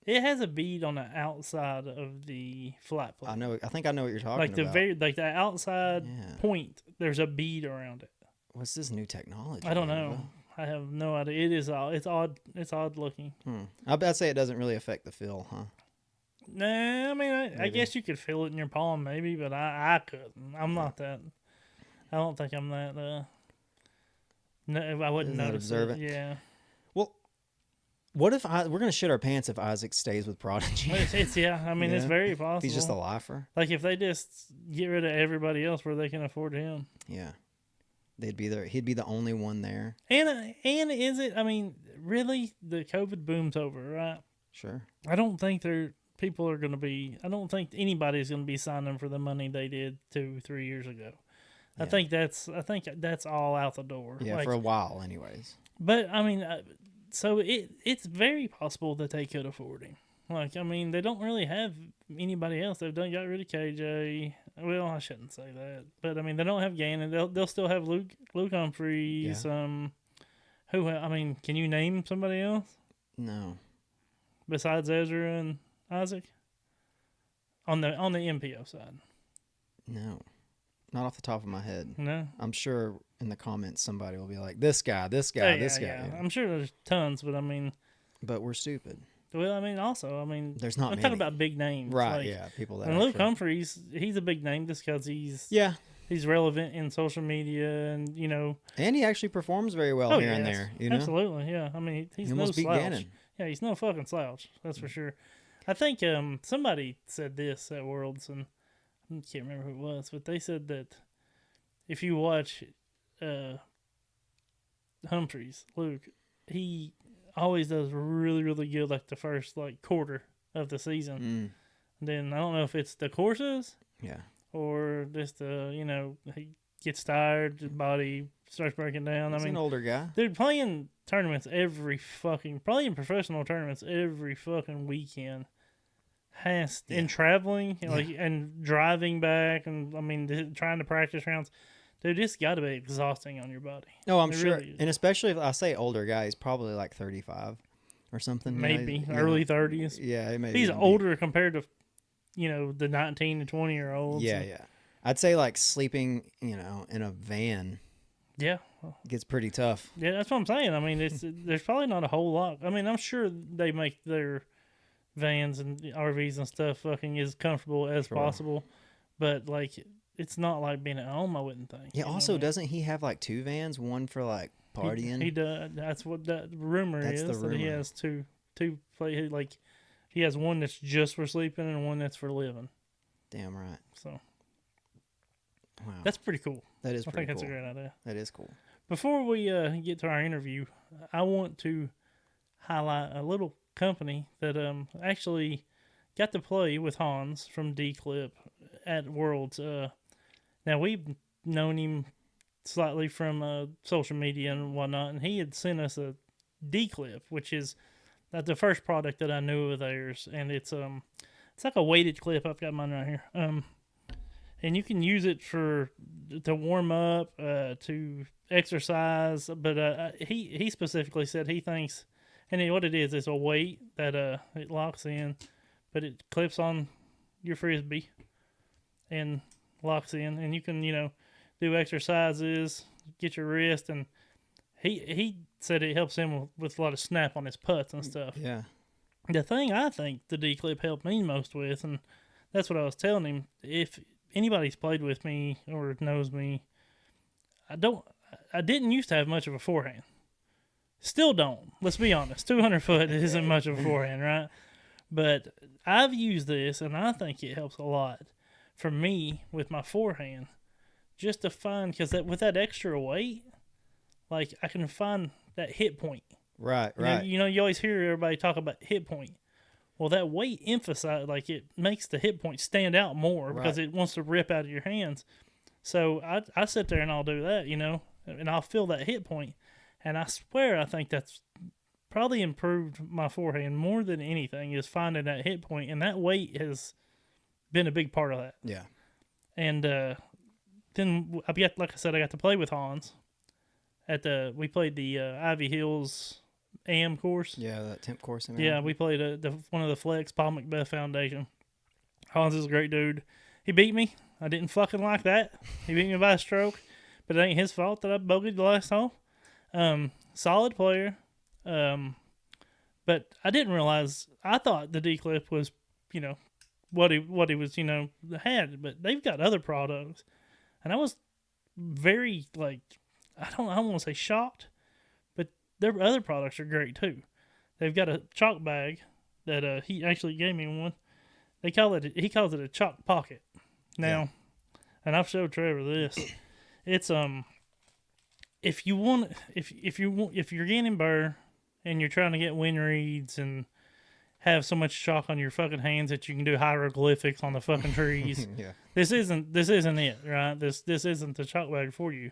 Speaker 1: It has a bead on the outside of the flight plate.
Speaker 2: I know. I think I know what you're talking about.
Speaker 1: Like the outside point. There's a bead around it.
Speaker 2: What's this new technology?
Speaker 1: I don't know. I have no idea. It is odd. It's odd. It's odd looking.
Speaker 2: I'd say it doesn't really affect the feel, huh?
Speaker 1: Nah, I mean, I guess you could feel it in your palm, maybe, but I couldn't. I'm not that. I don't think I'm that. No, I wouldn't notice
Speaker 2: observant.
Speaker 1: it. Yeah.
Speaker 2: Well, what if we're gonna shit our pants if Isaac stays with Prodigy?
Speaker 1: I mean, it's very possible.
Speaker 2: He's just a lifer.
Speaker 1: Like if they just get rid of everybody else where they can afford him.
Speaker 2: Yeah. They'd be there. He'd be the only one there.
Speaker 1: And is it? I mean, really, the COVID boom's over, right?
Speaker 2: Sure.
Speaker 1: I don't think people are going to be. I don't think anybody's going to be signing for the money they did 2-3 years ago. Yeah. I think that's all out the door.
Speaker 2: Yeah, for a while, anyways.
Speaker 1: But I mean, so it's very possible that they could afford him. Like, I mean, they don't really have anybody else. They've got rid of KJ. Well, I shouldn't say that, but I mean, they don't have Gannon. They'll still have Luke Humphreys.
Speaker 2: Yeah.
Speaker 1: Who? I mean, can you name somebody else?
Speaker 2: No.
Speaker 1: Besides Ezra and Isaac, on the MPO side.
Speaker 2: No. Not off the top of my head.
Speaker 1: No.
Speaker 2: I'm sure in the comments somebody will be like, this guy, this guy, this guy.
Speaker 1: Yeah. I'm sure there's tons, but I mean.
Speaker 2: But we're stupid.
Speaker 1: Well, I mean, also,
Speaker 2: there's not
Speaker 1: I'm
Speaker 2: many.
Speaker 1: talking about big names.
Speaker 2: Right,
Speaker 1: like,
Speaker 2: yeah. People that
Speaker 1: and Luke Humphreys, he's a big name just because he's relevant in social media and,
Speaker 2: And he actually performs very well here and there,
Speaker 1: Absolutely, yeah. I mean, he's no slouch.
Speaker 2: Gannon.
Speaker 1: Yeah, he's no fucking slouch. That's for sure. I think somebody said this at Worlds, and I can't remember who it was, but they said that if you watch Humphreys, Luke, he always does really, really good like the first quarter of the season. Then I don't know if it's the courses or just he gets tired, his body starts breaking down.
Speaker 2: He's an older guy.
Speaker 1: They're playing tournaments playing professional tournaments every fucking weekend. And traveling and driving back and I mean trying to practice rounds. Dude, it's got to be exhausting on your body.
Speaker 2: Oh, I'm sure. Really, and especially if I say older guy, he's probably like 35 or something.
Speaker 1: Maybe early 30s.
Speaker 2: Yeah,
Speaker 1: he's older compared to, the 19 to 20-year-olds.
Speaker 2: Yeah, yeah. I'd say like sleeping, in a van
Speaker 1: Yeah.
Speaker 2: gets pretty tough.
Speaker 1: Yeah, that's what I'm saying. I mean, there's probably not a whole lot. I mean, I'm sure they make their vans and RVs and stuff fucking as comfortable as
Speaker 2: Sure.
Speaker 1: possible, but like it's not like being at home. I wouldn't think.
Speaker 2: Yeah.
Speaker 1: You know
Speaker 2: Also,
Speaker 1: what I mean?
Speaker 2: doesn't he have like 2 vans? One for like partying.
Speaker 1: He does. That's what that rumor
Speaker 2: That's
Speaker 1: is.
Speaker 2: the
Speaker 1: That he
Speaker 2: rumor.
Speaker 1: has two play like he has one that's just for sleeping and one that's for living.
Speaker 2: Damn right.
Speaker 1: So
Speaker 2: Wow.
Speaker 1: that's pretty cool.
Speaker 2: That is
Speaker 1: I
Speaker 2: pretty
Speaker 1: think that's
Speaker 2: cool.
Speaker 1: a great idea.
Speaker 2: That is cool.
Speaker 1: Before we get to our interview, I want to highlight a little company that actually got to play with Hans from D-Clip at Worlds. Now, we've known him slightly from social media and whatnot, and he had sent us a D-Clip, which is the first product that I knew of theirs, and it's like a weighted clip. I've got mine right here. And you can use it to warm up, to exercise. But he specifically said he thinks, and what it is a weight that it locks in, but it clips on your frisbee and locks in, and you can do exercises, get your wrist, and he said it helps him with a lot of snap on his putts and stuff.
Speaker 2: Yeah.
Speaker 1: The thing I think the D clip helped me most with, and that's what I was telling him, if anybody's played with me or knows me, I didn't used to have much of a forehand. Still don't. Let's be honest. 200 foot isn't much of a forehand, right? But I've used this, and I think it helps a lot for me with my forehand, just to find, because with that extra weight, like I can find that hit point.
Speaker 2: Right. Right.
Speaker 1: You always hear everybody talk about hit point. Well, that weight it makes the hit point stand out more because it wants to rip out of your hands. So I sit there and I'll do that, and I'll feel that hit point. And I swear I think that's probably improved my forehand more than anything, is finding that hit point. And that weight has been a big part of that.
Speaker 2: Yeah.
Speaker 1: And then, like I said, I got to play with Hans. We played the Ivy Hills AM course.
Speaker 2: Yeah, that temp course.
Speaker 1: Yeah, we played one of the Flex, Paul Macbeth Foundation. Hans is a great dude. He beat me. I didn't fucking like that. He beat me by a stroke, but it ain't his fault that I bogeyed the last hole. Solid player. But I didn't realize, I thought the D-Clip was, what he was, had, but they've got other products. And I was very, I don't want to say shocked, but their other products are great too. They've got a chalk bag that he actually gave me one. He calls it a chalk pocket. Now, and I've showed Trevor this. It's if you're getting burr and you're trying to get wind reads and have so much chalk on your fucking hands that you can do hieroglyphics on the fucking trees.
Speaker 2: Yeah.
Speaker 1: This isn't it, right? This isn't the chalk bag for you.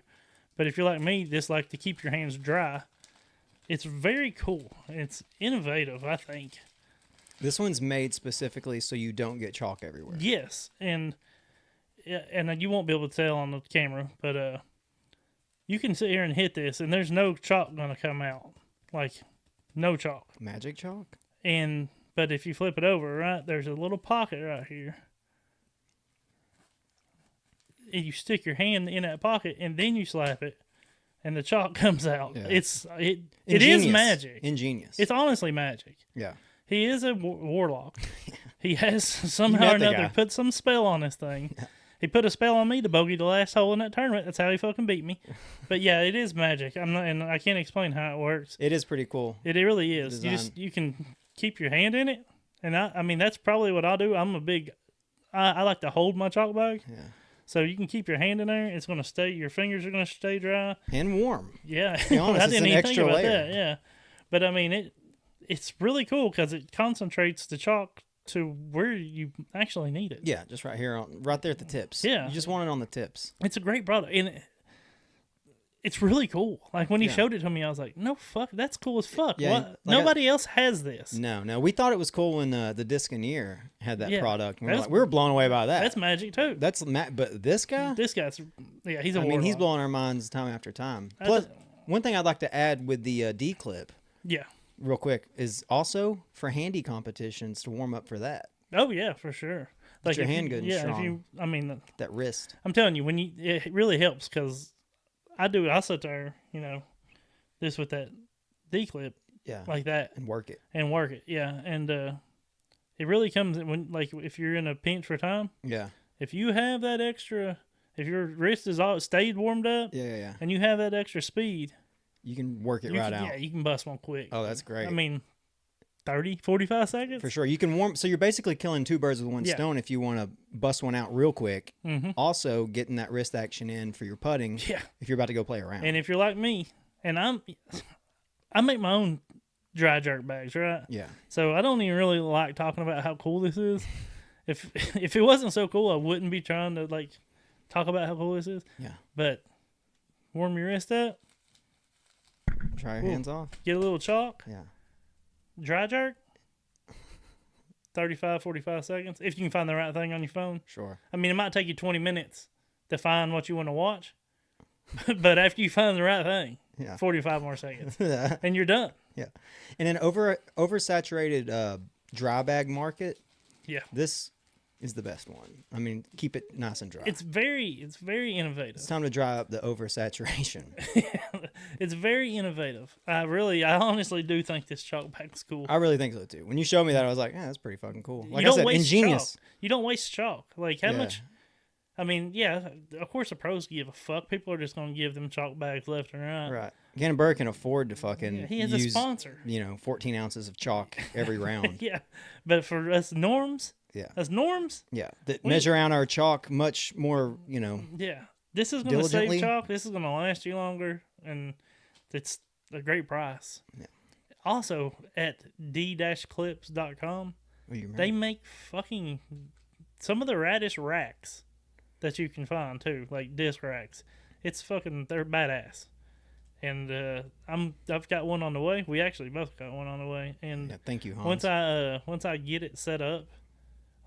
Speaker 1: But if you're like me, just like to keep your hands dry, it's very cool. It's innovative, I think.
Speaker 2: This one's made specifically so you don't get chalk everywhere.
Speaker 1: Yes, and you won't be able to tell on the camera, but you can sit here and hit this, and there's no chalk gonna come out, no chalk.
Speaker 2: Magic chalk.
Speaker 1: But if you flip it over, right, there's a little pocket right here. And you stick your hand in that pocket, and then you slap it, and the chalk comes out. Yeah. It is magic.
Speaker 2: Ingenious.
Speaker 1: It's honestly magic.
Speaker 2: Yeah.
Speaker 1: He is a warlock. He has somehow or another put some spell on this thing. Yeah. He put a spell on me to bogey the last hole in that tournament. That's how he fucking beat me. But yeah, it is magic. And I can't explain how it works.
Speaker 2: It is pretty cool.
Speaker 1: It really is. You can keep your hand in it, and I mean that's probably what I'll do. I like to hold my chalk bag.
Speaker 2: Yeah.
Speaker 1: So you can keep your hand in there. It's going to stay. Your fingers are going to stay dry
Speaker 2: and warm.
Speaker 1: Yeah,
Speaker 2: to be honest,
Speaker 1: I didn't even think about
Speaker 2: layer.
Speaker 1: that. Yeah, but I mean it's really cool because it concentrates the chalk to where you actually need it.
Speaker 2: Yeah, just right here, right there at the tips.
Speaker 1: Yeah,
Speaker 2: you just want it on the tips.
Speaker 1: It's a great product, and it's really cool. Like when he showed it to me, I was like, "No fuck, that's cool as fuck." Yeah, nobody else has this.
Speaker 2: No, we thought it was cool when the Disconeer had that product. We were blown away by that.
Speaker 1: That's magic too.
Speaker 2: But this guy,
Speaker 1: he's a.
Speaker 2: He's blowing our minds time after time. Plus, one thing I'd like to add with the D clip.
Speaker 1: Yeah.
Speaker 2: Real quick is also for handy competitions to warm up for that.
Speaker 1: Oh yeah, for sure.
Speaker 2: Get your hand good and
Speaker 1: yeah,
Speaker 2: strong.
Speaker 1: I mean,
Speaker 2: That wrist.
Speaker 1: I'm telling you, it really helps because I sit there, this with that D clip
Speaker 2: Yeah.
Speaker 1: like that
Speaker 2: And work it.
Speaker 1: and work it. Yeah. And, it really comes when, like, if you're in a pinch for time,
Speaker 2: Yeah.
Speaker 1: if you have that extra, if your wrist is all stayed warmed up
Speaker 2: Yeah.
Speaker 1: and you have that extra speed,
Speaker 2: You can work it right out.
Speaker 1: Yeah, you can bust one quick.
Speaker 2: Oh, that's great.
Speaker 1: I mean, 30, 45 seconds?
Speaker 2: For sure. You can warm. So you're basically killing two birds with one stone if you want to bust one out real quick.
Speaker 1: Mm-hmm.
Speaker 2: Also, getting that wrist action in for your putting.
Speaker 1: Yeah.
Speaker 2: If you're about to go play around.
Speaker 1: And if you're like me, and I make my own dry jerk bags, right?
Speaker 2: Yeah.
Speaker 1: So I don't even really like talking about how cool this is. If it wasn't so cool, I wouldn't be trying to like talk about how cool this is.
Speaker 2: Yeah.
Speaker 1: But warm your wrist up.
Speaker 2: Try your hands off.
Speaker 1: Get a little chalk.
Speaker 2: Yeah.
Speaker 1: Dry jerk. 35, 45 seconds. If you can find the right thing on your phone.
Speaker 2: Sure.
Speaker 1: I mean, it might take you 20 minutes to find what you want to watch. But after you find the right thing, 45 more seconds. And you're done.
Speaker 2: Yeah. And an oversaturated dry bag market.
Speaker 1: Yeah.
Speaker 2: This is the best one. I mean, keep it nice and dry.
Speaker 1: It's very innovative.
Speaker 2: It's time to dry up the oversaturation.
Speaker 1: It's very innovative. I honestly do think this chalk bag's cool.
Speaker 2: I really think so too. When you showed me that, I was like, that's pretty fucking cool. Like
Speaker 1: you
Speaker 2: I
Speaker 1: don't
Speaker 2: said,
Speaker 1: waste
Speaker 2: ingenious.
Speaker 1: Chalk. You don't waste chalk. Like how much? I mean, yeah, of course the pros give a fuck. People are just going to give them chalk bags left and right.
Speaker 2: Right. Gannon Burr can afford to fucking
Speaker 1: he has
Speaker 2: use,
Speaker 1: a sponsor.
Speaker 2: 14 ounces of chalk every round.
Speaker 1: Yeah. But for us norms,
Speaker 2: that measure out our chalk much more,
Speaker 1: Yeah. This is going to save chalk. This is going to last you longer. And it's a great price.
Speaker 2: Yeah.
Speaker 1: Also, at d-clips.com, they make fucking some of the raddest racks that you can find too, like disc racks. They're badass. And I've got one on the way. We actually both got one on the way. And
Speaker 2: thank you, Hans.
Speaker 1: Once I get it set up,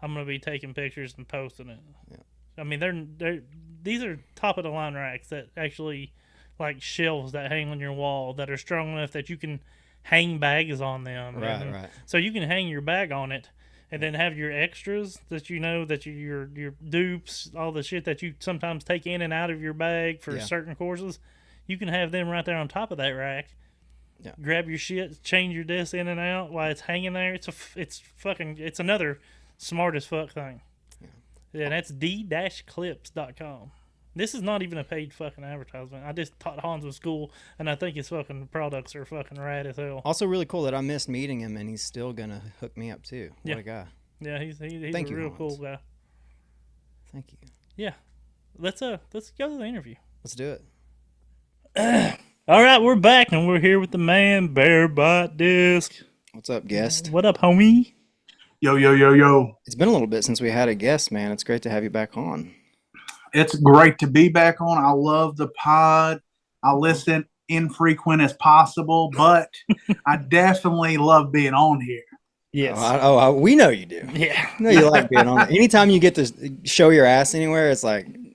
Speaker 1: I'm gonna be taking pictures and posting it.
Speaker 2: Yeah.
Speaker 1: I mean, these are top of the line racks that actually like shelves that hang on your wall that are strong enough that you can hang bags on them.
Speaker 2: Right.
Speaker 1: So you can hang your bag on it. And then have your extras that your dupes, all the shit that you sometimes take in and out of your bag for certain courses. You can have them right there on top of that rack.
Speaker 2: Yeah.
Speaker 1: Grab your shit, change your disc in and out while it's hanging there. It's another smart as fuck thing. Yeah, and that's d-clips.com. This is not even a paid fucking advertisement. I just taught Hans in school, and I think his fucking products are fucking rad as hell.
Speaker 2: Also, really cool that I missed meeting him, and he's still gonna hook me up too. What a guy!
Speaker 1: Yeah, he's a real cool guy.
Speaker 2: Thank you.
Speaker 1: Yeah, let's go to the interview.
Speaker 2: Let's do it.
Speaker 1: All right, we're back, and we're here with the man, Bear Bot Disc.
Speaker 2: What's up, guest?
Speaker 1: What up, homie?
Speaker 3: Yo, yo, yo, yo.
Speaker 2: It's been a little bit since we had a guest, man. It's great to have you back on.
Speaker 3: It's great to be back on. I love the pod. I listen infrequent as possible, but I definitely love being on here.
Speaker 1: Yes.
Speaker 2: We know you do.
Speaker 1: Yeah.
Speaker 2: No, you like being on. Anytime you get to show your ass anywhere, it's like,
Speaker 1: you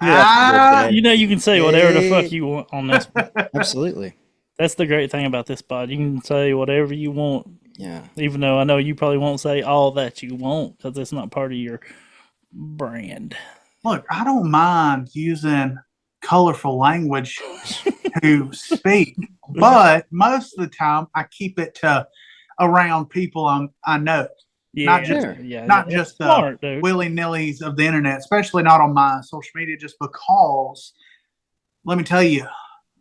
Speaker 1: can say whatever the fuck you want on this.
Speaker 2: Absolutely.
Speaker 1: That's the great thing about this pod. You can say whatever you want.
Speaker 2: Yeah.
Speaker 1: Even though I know you probably won't say all that you want because it's not part of your brand.
Speaker 3: Look, I don't mind using colorful language to speak, but most of the time I keep it to around people I know.
Speaker 1: Yeah,
Speaker 3: not just the willy-nillys of the internet, especially not on my social media, just because, let me tell you,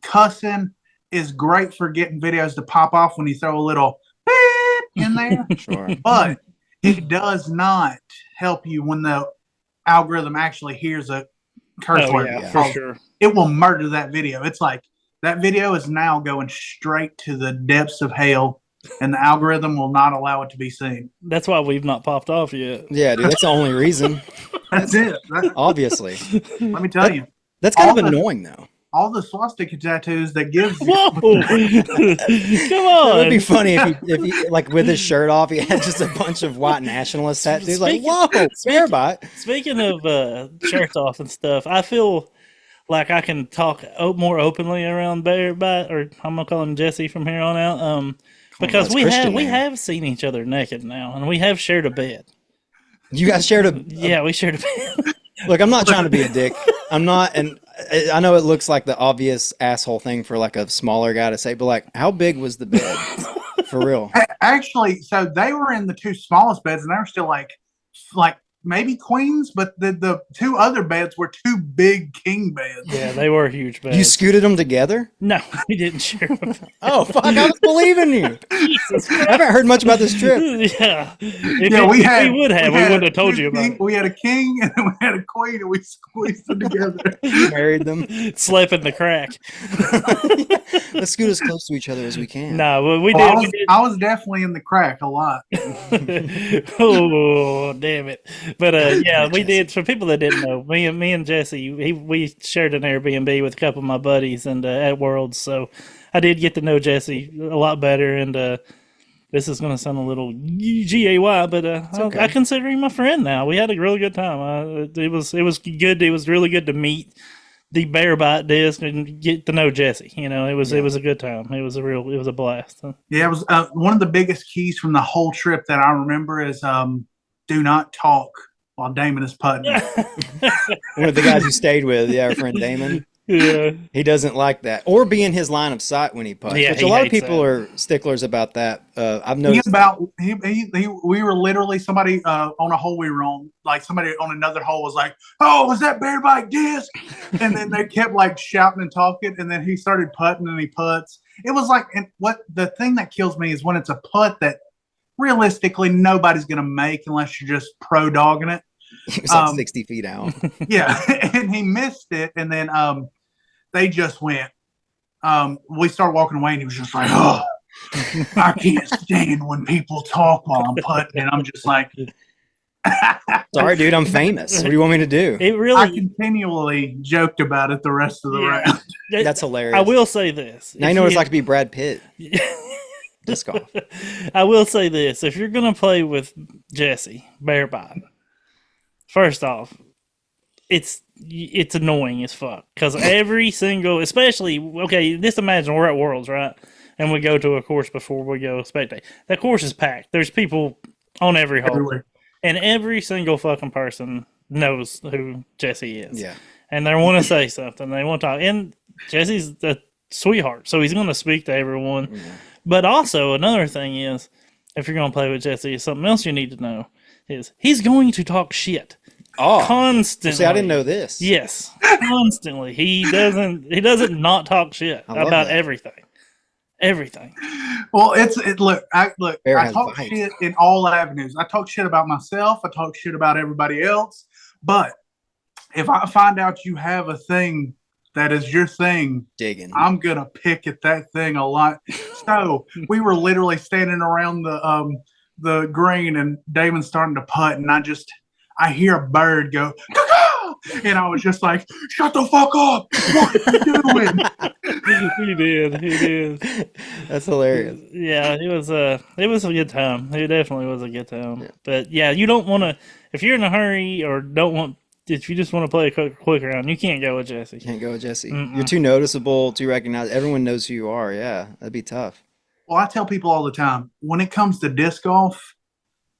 Speaker 3: cussing is great for getting videos to pop off when you throw a little beep in there.
Speaker 2: Sure.
Speaker 3: But it does not help you when the algorithm actually hears a curse word.
Speaker 1: Yeah, for sure.
Speaker 3: It will murder that video. It's like that video is now going straight to the depths of hell, and the algorithm will not allow it to be seen.
Speaker 1: That's why we've not popped off yet.
Speaker 2: Yeah, dude, that's the only reason.
Speaker 3: That's it.
Speaker 2: Obviously.
Speaker 3: Let me tell you.
Speaker 2: That's kind of annoying, though.
Speaker 3: All the swastika tattoos that gives.
Speaker 1: Whoa! Come on.
Speaker 2: It would be funny if he, like, with his shirt off, he had just a bunch of white nationalist tattoos. Like, whoa, Bearbot.
Speaker 1: Speaking of shirts off and stuff, I feel like I can talk more openly around Bearbot, or I'm gonna call him Jesse from here on out. Because we have seen each other naked now, and we have shared a bed.
Speaker 2: You guys shared a
Speaker 1: Yeah, we shared a bed.
Speaker 2: Look, I'm not trying to be a dick. I'm not, and I know it looks like the obvious asshole thing for like a smaller guy to say, but like, how big was the bed? For real.
Speaker 3: Actually, so they were in the two smallest beds, and they were still like maybe queens, but the two other beds were two big king beds.
Speaker 1: Yeah, they were huge beds.
Speaker 2: You scooted them together?
Speaker 1: No, we didn't share a bed.
Speaker 2: Oh, fuck, I was believing you. I haven't heard much about this trip.
Speaker 1: Yeah. If
Speaker 3: Yeah,
Speaker 1: we
Speaker 3: we
Speaker 1: wouldn't have told you about it.
Speaker 3: We had a king and then we had a queen, and we squeezed them together.
Speaker 2: Married them.
Speaker 1: Slept in the crack.
Speaker 2: Let's scoot as close to each other as we can.
Speaker 1: No, well, we
Speaker 3: Well,
Speaker 1: did.
Speaker 3: I was definitely in the crack a lot.
Speaker 1: Oh, damn it. But yeah, we did. For people that didn't know, me and Jesse, we shared an Airbnb with a couple of my buddies and at Worlds, so I did get to know Jesse a lot better. And this is going to sound a little gay, but
Speaker 2: okay.
Speaker 1: I consider him my friend now. We had a really good time. It was good. It was really good to meet the Bear Bite disc and get to know Jesse. You know, it was a good time. It was a blast.
Speaker 3: Yeah, it was one of the biggest keys from the whole trip that I remember is do not talk while Damon is putting.
Speaker 2: One of the guys you stayed with, our friend Damon.
Speaker 1: Yeah,
Speaker 2: he doesn't like that, or be in his line of sight when he puts.
Speaker 1: Yeah,
Speaker 2: which a lot of people are sticklers about that. I've noticed.
Speaker 3: We were literally somebody on a hole we were on, like somebody on another hole was like, "Oh, was that Bear Bite disc?" And then they kept like shouting and talking, and then he started putting and he puts. It was like, and what the thing that kills me is when it's a putt that realistically nobody's gonna make unless you're just pro dogging it.
Speaker 2: He was like 60 feet out.
Speaker 3: Yeah, and he missed it, and then they just went. We started walking away, and he was just like, "Oh, I can't stand when people talk while I'm putting," and I'm just like,
Speaker 2: "Sorry, dude, I'm famous. What do you want me to do?"
Speaker 3: I continually joked about it the rest of the round.
Speaker 2: That's hilarious.
Speaker 1: I will say this.
Speaker 2: Now you know what it's like to be Brad Pitt. Disc golf.
Speaker 1: I will say this: if you're gonna play with Jesse Bear Bite, first off, it's annoying as fuck because every single, especially just imagine we're at Worlds, right, and we go to a course before we go spectate. That course is packed. There's people on every hole,
Speaker 3: Everywhere.
Speaker 1: And every single fucking person knows who Jesse is.
Speaker 2: Yeah,
Speaker 1: and they want to say something. They want to talk, and Jesse's a sweetheart, so he's going to speak to everyone. Yeah. But also another thing is, if you're going to play with Jesse, something else you need to know is he's going to talk shit.
Speaker 2: Oh,
Speaker 1: constantly.
Speaker 2: See, I didn't know this.
Speaker 1: Yes, constantly. He doesn't not talk shit about everything. Everything.
Speaker 3: Well, look. I talk shit in all avenues. I talk shit about myself. I talk shit about everybody else. But if I find out you have a thing that is your thing,
Speaker 2: digging,
Speaker 3: I'm gonna pick at that thing a lot. So we were literally standing around the green, and Damon's starting to putt, and I hear a bird go, "Caw-caw!" And I was just like, "Shut the fuck up! What are you doing?"
Speaker 1: He did.
Speaker 2: That's hilarious.
Speaker 1: Yeah, it was a good time. It definitely was a good time. Yeah. But yeah, you don't want to, if you're in a hurry or if you just want to play a quick round, you can't go with Jesse.
Speaker 2: Can't go with Jesse. Mm-mm. You're too noticeable, too recognized. Everyone knows who you are. Yeah, that'd be tough.
Speaker 3: Well, I tell people all the time, when it comes to disc golf,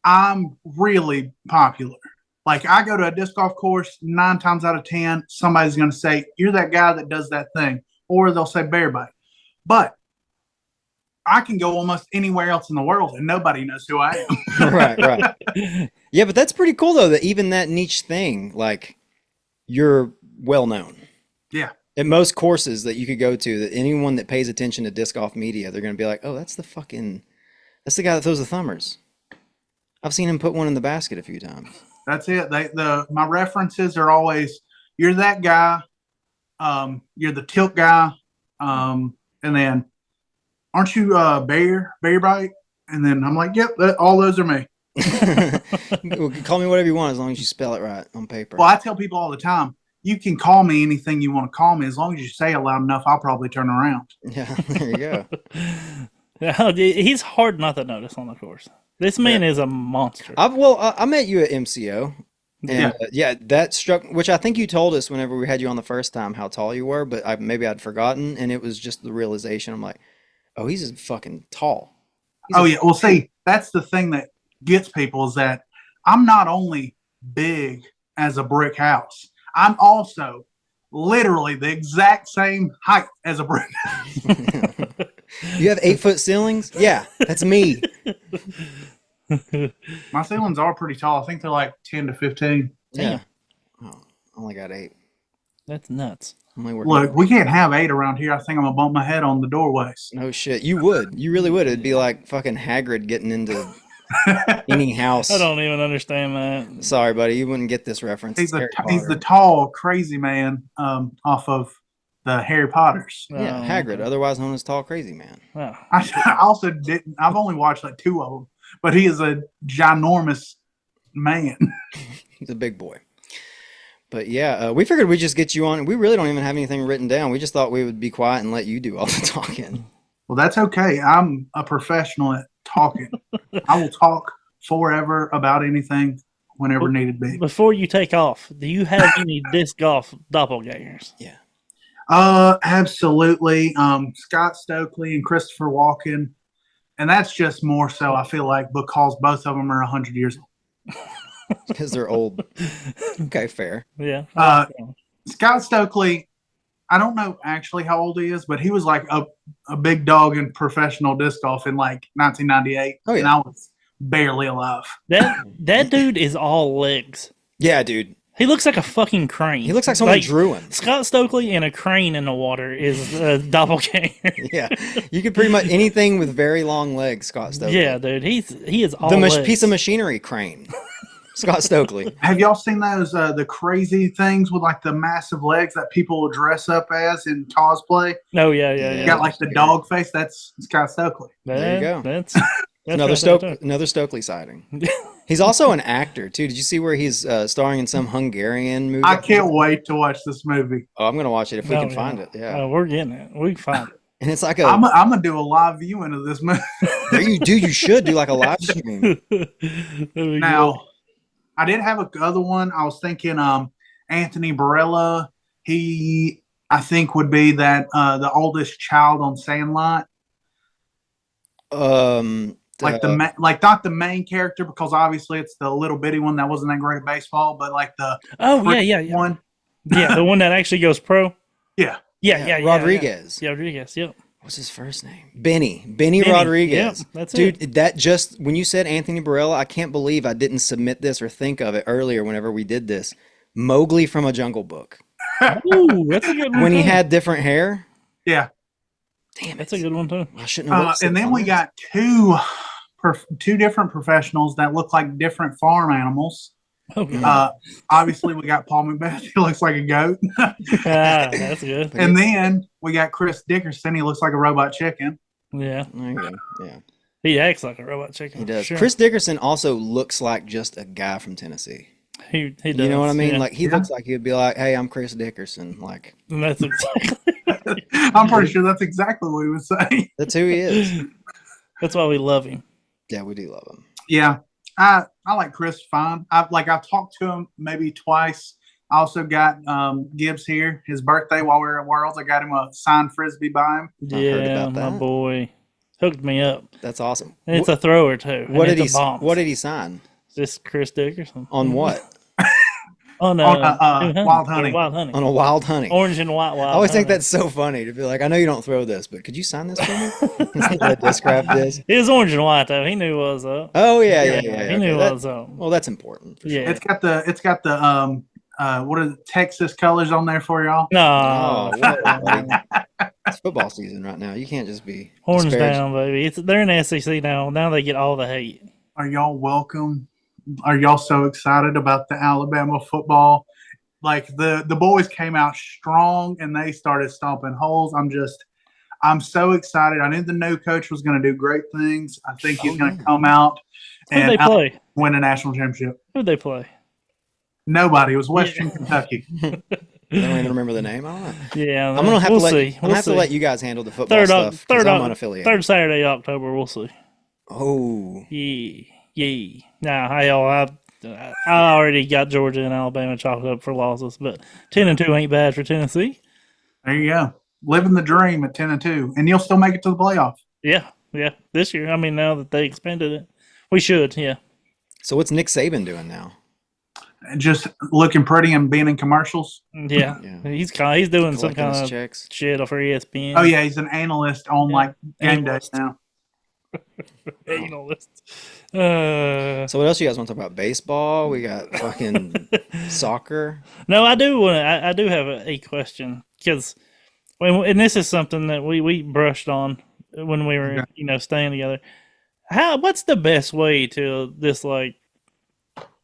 Speaker 3: I'm really popular. Like, I go to a disc golf course, 9 times out of 10, somebody's going to say, "You're that guy that does that thing." Or they'll say Bear Bite. But I can go almost anywhere else in the world, and nobody knows who I am.
Speaker 2: Right. Yeah, but that's pretty cool, though, that even that niche thing, like, you're well known.
Speaker 3: Yeah.
Speaker 2: At most courses that you could go to, that anyone that pays attention to disc golf media, they're going to be like, "Oh, that's the guy that throws the thumbers. I've seen him put one in the basket a few times."
Speaker 3: That's it. My references are always, "You're that guy. You're the tilt guy. And then, aren't you Bear Bite?" And then I'm like, "Yep, all those are me."
Speaker 2: Call me whatever you want as long as you spell it right on paper.
Speaker 3: Well, I tell people all the time, you can call me anything you want to call me. As long as you say it loud enough, I'll probably turn around.
Speaker 2: Yeah, there you go.
Speaker 1: Yeah, he's hard not to notice on the course. This man is a monster.
Speaker 2: I met you at MCO. And that struck, which I think you told us whenever we had you on the first time how tall you were, but maybe I'd forgotten, and it was just the realization. I'm like, oh, he's fucking tall.
Speaker 3: Yeah. Well, see, that's the thing that gets people is that I'm not only big as a brick house, I'm also literally the exact same height as a brick house.
Speaker 2: You have 8-foot ceilings? Yeah, that's me.
Speaker 3: My ceilings are pretty tall. I think they're like 10 to 15.
Speaker 2: Yeah. Oh, I only got 8.
Speaker 1: That's nuts.
Speaker 3: Look, we can't have 8 around here. I think I'm going to bump my head on the doorways.
Speaker 2: No shit. You would. You really would. It'd be like fucking Hagrid getting into any house.
Speaker 1: I don't even understand that.
Speaker 2: Sorry, buddy. You wouldn't get this reference.
Speaker 3: He's the tall, crazy man off of the Harry Potters.
Speaker 2: Yeah, Hagrid, otherwise known as Tall Crazy Man.
Speaker 1: Oh.
Speaker 3: I also didn't. I've only watched like 2 of them, but he is a ginormous man.
Speaker 2: He's a big boy. But yeah, we figured we'd just get you on. We really don't even have anything written down. We just thought we would be quiet and let you do all the talking.
Speaker 3: Well, that's okay. I'm a professional at talking. I will talk forever about anything whenever needed be.
Speaker 1: Before you take off, do you have any disc golf doppelgangers?
Speaker 2: Yeah.
Speaker 3: Absolutely. Scott Stokely and Christopher Walken. And that's just more so, I feel like, because both of them are 100 years old.
Speaker 2: Because they're old. Okay, fair.
Speaker 1: Yeah.
Speaker 3: Scott Stokely, I don't know actually how old he is, but he was like a big dog in professional disc golf in like 1998.
Speaker 2: Oh, yeah.
Speaker 3: And I was barely alive.
Speaker 1: That dude is all legs.
Speaker 2: Yeah, dude.
Speaker 1: He looks like a fucking crane.
Speaker 2: He looks like someone drew him.
Speaker 1: Scott Stokely and a crane in the water is a doppelganger.
Speaker 2: Yeah. You could pretty much anything with very long legs, Scott Stokely.
Speaker 1: Yeah, dude. He is all legs.
Speaker 2: Piece of machinery crane. Scott Stokely.
Speaker 3: Have y'all seen those the crazy things with like the massive legs that people will dress up as in cosplay?
Speaker 1: Oh yeah.
Speaker 3: You got like the dog face. That's Scott Stokely.
Speaker 2: There you go.
Speaker 1: That's
Speaker 2: another Stokely sighting. He's also an actor too. Did you see where he's starring in some Hungarian movie?
Speaker 3: I can't wait to watch this movie.
Speaker 2: Oh, I'm gonna watch it if we can find it. Yeah,
Speaker 1: oh, we're getting it. We can find it.
Speaker 2: And it's like
Speaker 3: I'm gonna do a live viewing of this movie.
Speaker 2: There you do. You should do like a live stream.
Speaker 3: Now, I did have another one. I was thinking, Anthony Barella. He, I think, would be that the oldest child on Sandlot. Like not the main character, because obviously it's the little bitty one that wasn't that great at baseball, but like the
Speaker 1: one. Yeah, the one that actually goes pro.
Speaker 3: Yeah.
Speaker 2: Rodriguez.
Speaker 1: Yeah, Rodriguez. Yep.
Speaker 2: What's his first name? Benny Rodriguez.
Speaker 1: Yep, that's
Speaker 2: dude,
Speaker 1: it.
Speaker 2: That just when you said Anthony Barella, I can't believe I didn't submit this or think of it earlier whenever we did this. Mowgli from A Jungle Book.
Speaker 1: Ooh, that's a good one.
Speaker 2: When he had different hair.
Speaker 3: Yeah.
Speaker 2: Damn,
Speaker 1: that's a good one too.
Speaker 2: I shouldn't have.
Speaker 3: And then we got two different professionals that look like different farm animals. Obviously, we got Paul Macbeth. He looks like a goat.
Speaker 1: That's good.
Speaker 3: And then we got Chris Dickerson. He looks like a robot chicken.
Speaker 1: Yeah.
Speaker 2: There you go. Yeah.
Speaker 1: He acts like a robot chicken.
Speaker 2: He does.
Speaker 1: Sure.
Speaker 2: Chris Dickerson also looks like just a guy from Tennessee.
Speaker 1: He does.
Speaker 2: You know what I mean?
Speaker 1: Yeah.
Speaker 2: Like he looks like he'd be like, "Hey, I'm Chris Dickerson." Like
Speaker 1: and that's exactly.
Speaker 3: I'm pretty sure that's exactly what he would say.
Speaker 2: That's who he is.
Speaker 1: That's why we love him.
Speaker 2: Yeah, we do love him.
Speaker 3: Yeah. I like Chris fine. I've talked to him maybe twice. I also got Gibbs here. His birthday while we were at Worlds. I got him a signed frisbee by him.
Speaker 1: Yeah, my boy hooked me up.
Speaker 2: That's awesome.
Speaker 1: And it's a thrower too.
Speaker 2: What did he sign?
Speaker 1: Just Chris Dickerson.
Speaker 2: On what?
Speaker 1: On
Speaker 3: Wild Honey.
Speaker 1: Wild Honey.
Speaker 2: On a Wild Honey.
Speaker 1: Orange and white wild.
Speaker 2: I always
Speaker 1: honey.
Speaker 2: think that's so funny to be like, I know you don't throw this, but could you sign this for me? Instead of disc grab this.
Speaker 1: It was orange and white though. He knew what was up.
Speaker 2: Oh yeah.
Speaker 1: He knew what was up.
Speaker 2: Well, that's important.
Speaker 1: Yeah.
Speaker 3: It's got the what are the Texas colors on there for y'all?
Speaker 1: No.
Speaker 2: It's football season right now. You can't just be
Speaker 1: horns down, baby. They're in the SEC now. Now they get all the hate.
Speaker 3: Are y'all welcome? Are y'all so excited about the Alabama football? Like the boys came out strong and they started stomping holes. I'm so excited. I knew the new coach was going to do great things. I think he's going to come out and win a national championship.
Speaker 1: Who'd they play?
Speaker 3: Nobody. It was Western Kentucky.
Speaker 2: I don't even remember the name. I don't know.
Speaker 1: Yeah,
Speaker 2: I'm gonna have to let you guys handle the football stuff. I'm unaffiliated.
Speaker 1: Third Saturday of October. We'll see.
Speaker 2: Oh.
Speaker 1: Yeah. Now, I already got Georgia and Alabama chalked up for losses, but 10-2 ain't bad for Tennessee.
Speaker 3: There you go. Living the dream at 10-2, and you'll still make it to the playoff.
Speaker 1: Yeah. This year. I mean, now that they expanded it, we should. Yeah.
Speaker 2: So what's Nick Saban doing now?
Speaker 3: Just looking pretty and being in commercials.
Speaker 1: Yeah, he's doing some kind of
Speaker 2: checks.
Speaker 1: shit for ESPN.
Speaker 3: Oh yeah, he's an analyst on like game day now.
Speaker 1: Analyst.
Speaker 2: So what else you guys want to talk about? Baseball? We got fucking soccer.
Speaker 1: No, I do want. I do have a question because, and this is something that we brushed on when we were staying together. What's the best way to just like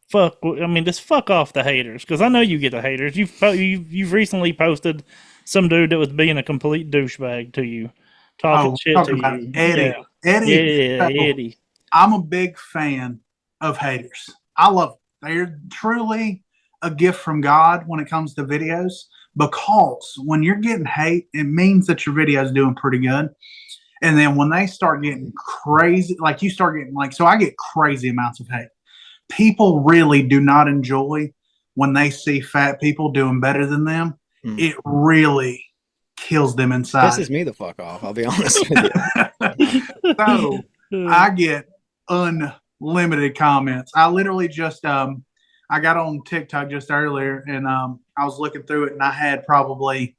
Speaker 1: fuck? I mean, just fuck off the haters, because I know you get the haters. You've recently posted some dude that was being a complete douchebag to you, talking shit to you. Eddie.
Speaker 3: I'm a big fan of haters. I love them. They're truly a gift from God when it comes to videos, because when you're getting hate, it means that your video is doing pretty good. And then when they start getting crazy, like you start getting so I get crazy amounts of hate. People really do not enjoy when they see fat people doing better than them. It really kills them inside.
Speaker 2: Pisses me the fuck off, I'll be honest with you.
Speaker 3: So I get unlimited comments. I literally just I got on TikTok just earlier, and I was looking through it, and I had probably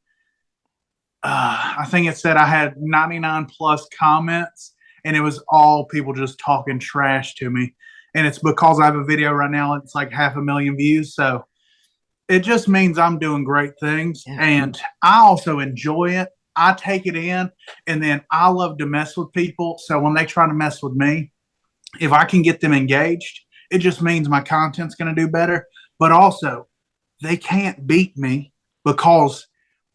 Speaker 3: I think it said I had 99 plus comments, and it was all people just talking trash to me. And it's because I have a video right now, it's like 500,000 views. So it just means I'm doing great things. Yeah. And I also enjoy it. I take it in, and then I love to mess with people. So when they try to mess with me, if I can get them engaged, it just means my content's going to do better. But also, they can't beat me, because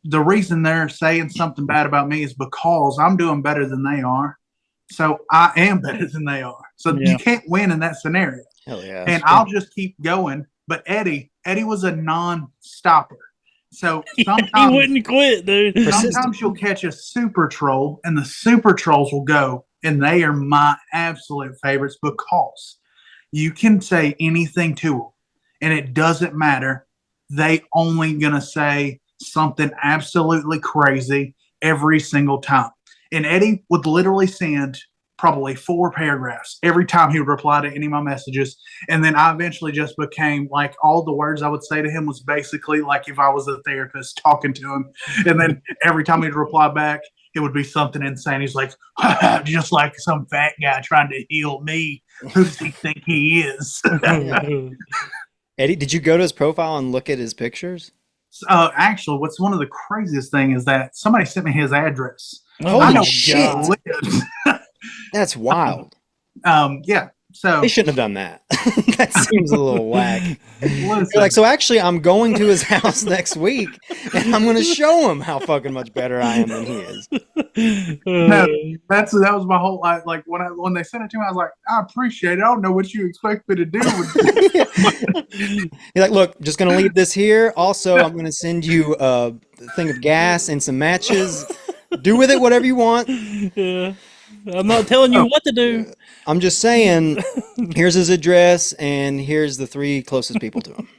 Speaker 3: the reason they're saying something bad about me is because I'm doing better than they are. So I am better than they are. So you can't win in that scenario.
Speaker 2: Hell yeah.
Speaker 3: And I'll just keep going. But Eddie was a non-stopper. So sometimes
Speaker 1: he wouldn't quit, dude.
Speaker 3: Sometimes you'll catch a super troll, and the super trolls will go, and they are my absolute favorites, because you can say anything to them, and it doesn't matter. They only gonna say something absolutely crazy every single time. And Eddie would literally send probably 4 paragraphs every time he would reply to any of my messages. And then I eventually just became like, all the words I would say to him was basically like if I was a therapist talking to him. And then every time he'd reply back, it would be something insane. He's like, just like some fat guy trying to heal me. Who does he think he is?
Speaker 2: Eddie, did you go to his profile and look at his pictures?
Speaker 3: Actually, what's one of the craziest things is that somebody sent me his address.
Speaker 2: Holy shit. That's wild.
Speaker 3: Yeah. So
Speaker 2: they shouldn't have done that. That seems a little whack. Like, so actually, I'm going to his house next week, and I'm going to show him how fucking much better I am than he is.
Speaker 3: No, that was my whole like when they sent it to me, I was like, I appreciate it. I don't know what you expect me to do.
Speaker 2: You're like, look, just going to leave this here. Also, I'm going to send you a thing of gas and some matches. Do with it whatever you want.
Speaker 1: Yeah. I'm not telling you what to do.
Speaker 2: I'm just saying, here's his address, and here's the 3 closest people to him.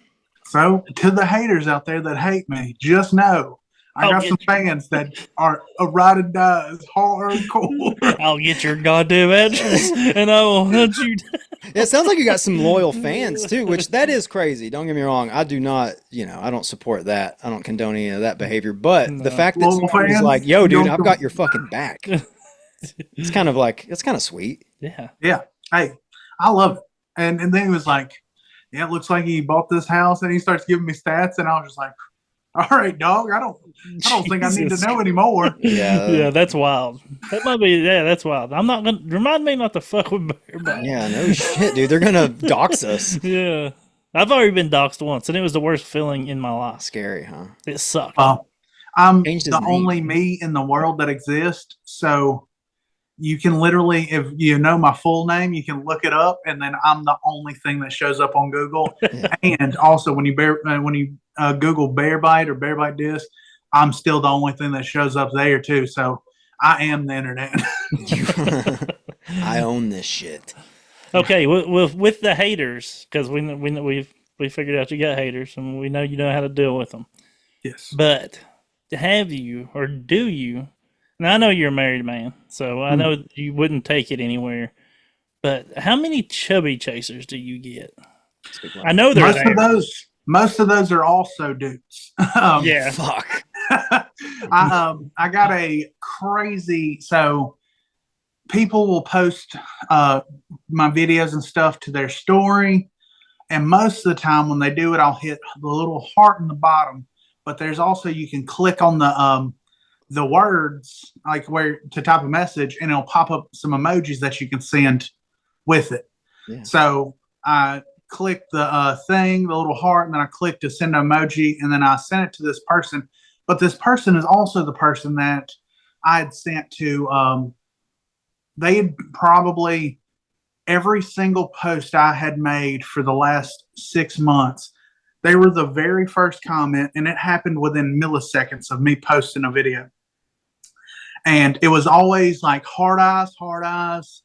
Speaker 3: So, to the haters out there that hate me, just know I got some fans that are a ride and die hardcore.
Speaker 1: I'll get your goddamn address, and I will hunt you down.
Speaker 2: Yeah, it sounds like you got some loyal fans, too, which that is crazy. Don't get me wrong. I do not, I don't support that. I don't condone any of that behavior. But the fact that somebody's like, yo, dude, I've got your fucking back. It's kind of sweet.
Speaker 1: Yeah.
Speaker 3: Yeah. Hey, I love it. And then he was like, yeah, it looks like he bought this house, and he starts giving me stats, and I was just like, all right, dog, I don't think I need to know anymore.
Speaker 2: Yeah.
Speaker 1: That's wild. That might be, that's wild. I'm not going to, remind me not to fuck with Bear Bite.
Speaker 2: Yeah, no shit, dude. They're going to dox us.
Speaker 1: Yeah. I've already been doxed once, and it was the worst feeling in my life.
Speaker 2: Scary, huh?
Speaker 1: It sucked.
Speaker 3: I'm the only me in the world that exists, so you can literally, if you know my full name, you can look it up, and then I'm the only thing that shows up on Google. And also, when you Google Bear Bite or Bear Bite Disc, I'm still the only thing that shows up there too. So I am the internet.
Speaker 2: I own this shit.
Speaker 1: Okay, with the haters, because we figured out you got haters, and we know you know how to deal with them.
Speaker 3: Yes.
Speaker 1: But have you, or do you? Now I know you're a married man, so I know you wouldn't take it anywhere. But how many chubby chasers do you get? I know they're
Speaker 3: most of those are also dudes.
Speaker 1: Yeah.
Speaker 2: Fuck.
Speaker 3: I got a crazy. So people will post my videos and stuff to their story, and most of the time when they do it, I'll hit the little heart in the bottom. But there's also, you can click on the words, like where to type a message, and it'll pop up some emojis that you can send with it. Yeah. So I click the thing, the little heart, and then I click to send an emoji, and then I sent it to this person. But this person is also the person that I had sent to. They had probably every single post I had made for the last 6 months. They were the very first comment, and it happened within milliseconds of me posting a video. And it was always like heart eyes,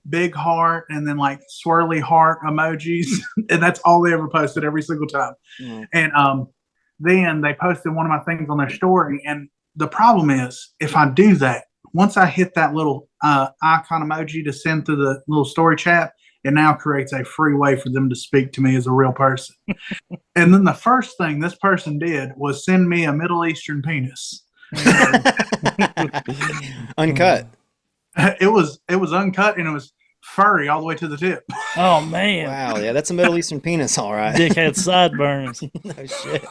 Speaker 3: big heart, and then like swirly heart emojis. And that's all they ever posted every single time. Mm. And then they posted one of my things on their story. And the problem is, if I do that, once I hit that little icon emoji to send to the little story chat, it now creates a free way for them to speak to me as a real person. And then the first thing this person did was send me a Middle Eastern penis.
Speaker 2: Uncut.
Speaker 3: It was uncut, and it was furry all the way to the tip.
Speaker 1: Oh man!
Speaker 2: Wow, yeah, that's a Middle Eastern penis, all right.
Speaker 1: Dick had sideburns.
Speaker 2: No shit.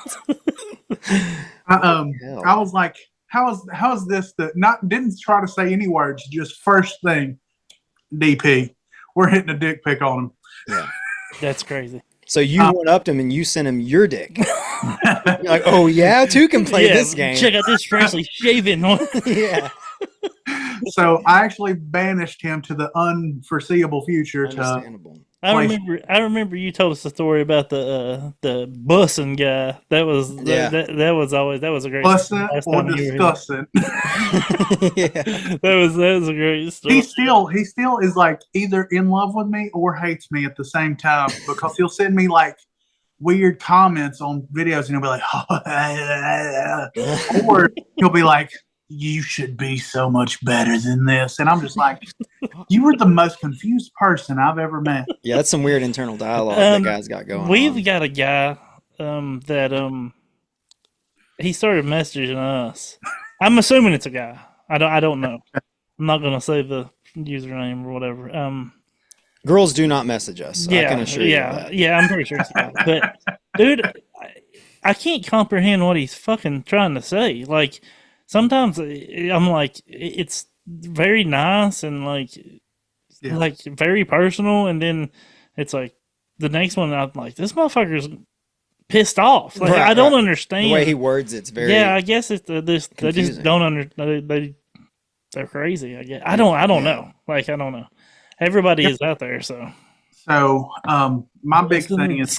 Speaker 3: I was like, how is this? Didn't try to say any words. Just first thing, DP, we're hitting a dick pic on him.
Speaker 2: Yeah,
Speaker 1: that's crazy.
Speaker 2: So you went up to him and you sent him your dick. You're like, oh yeah, two can play this game.
Speaker 1: Check out this freshly shaven one.
Speaker 2: Yeah.
Speaker 3: So I actually banished him to the unforeseeable future.
Speaker 2: Understandable.
Speaker 1: I remember you told us the story about the bussing guy. That was that was a great
Speaker 3: bussing or discussing.
Speaker 2: Yeah.
Speaker 1: That was a great story.
Speaker 3: He still is like either in love with me or hates me at the same time, because he'll send me like weird comments on videos, and he'll be like, or he'll be like, you should be so much better than this. And I'm just like, you were the most confused person I've ever met.
Speaker 2: Yeah, that's some weird internal dialogue that guy's got going
Speaker 1: We've got a guy that he started messaging us. I'm assuming it's a guy. I don't know. I'm not going to say the username or whatever.
Speaker 2: Girls do not message us. I can assure you that.
Speaker 1: Yeah, I'm pretty sure it's a guy. But, dude, I can't comprehend what he's fucking trying to say. Like, sometimes I'm like, it's very nice and like very personal, and then it's like the next one I'm like, this motherfucker's pissed off. Like, I don't understand
Speaker 2: the way he words it's very
Speaker 1: I guess it's they just don't they're crazy. I guess I don't know. Like, I don't know. Everybody is out there, so my big thing is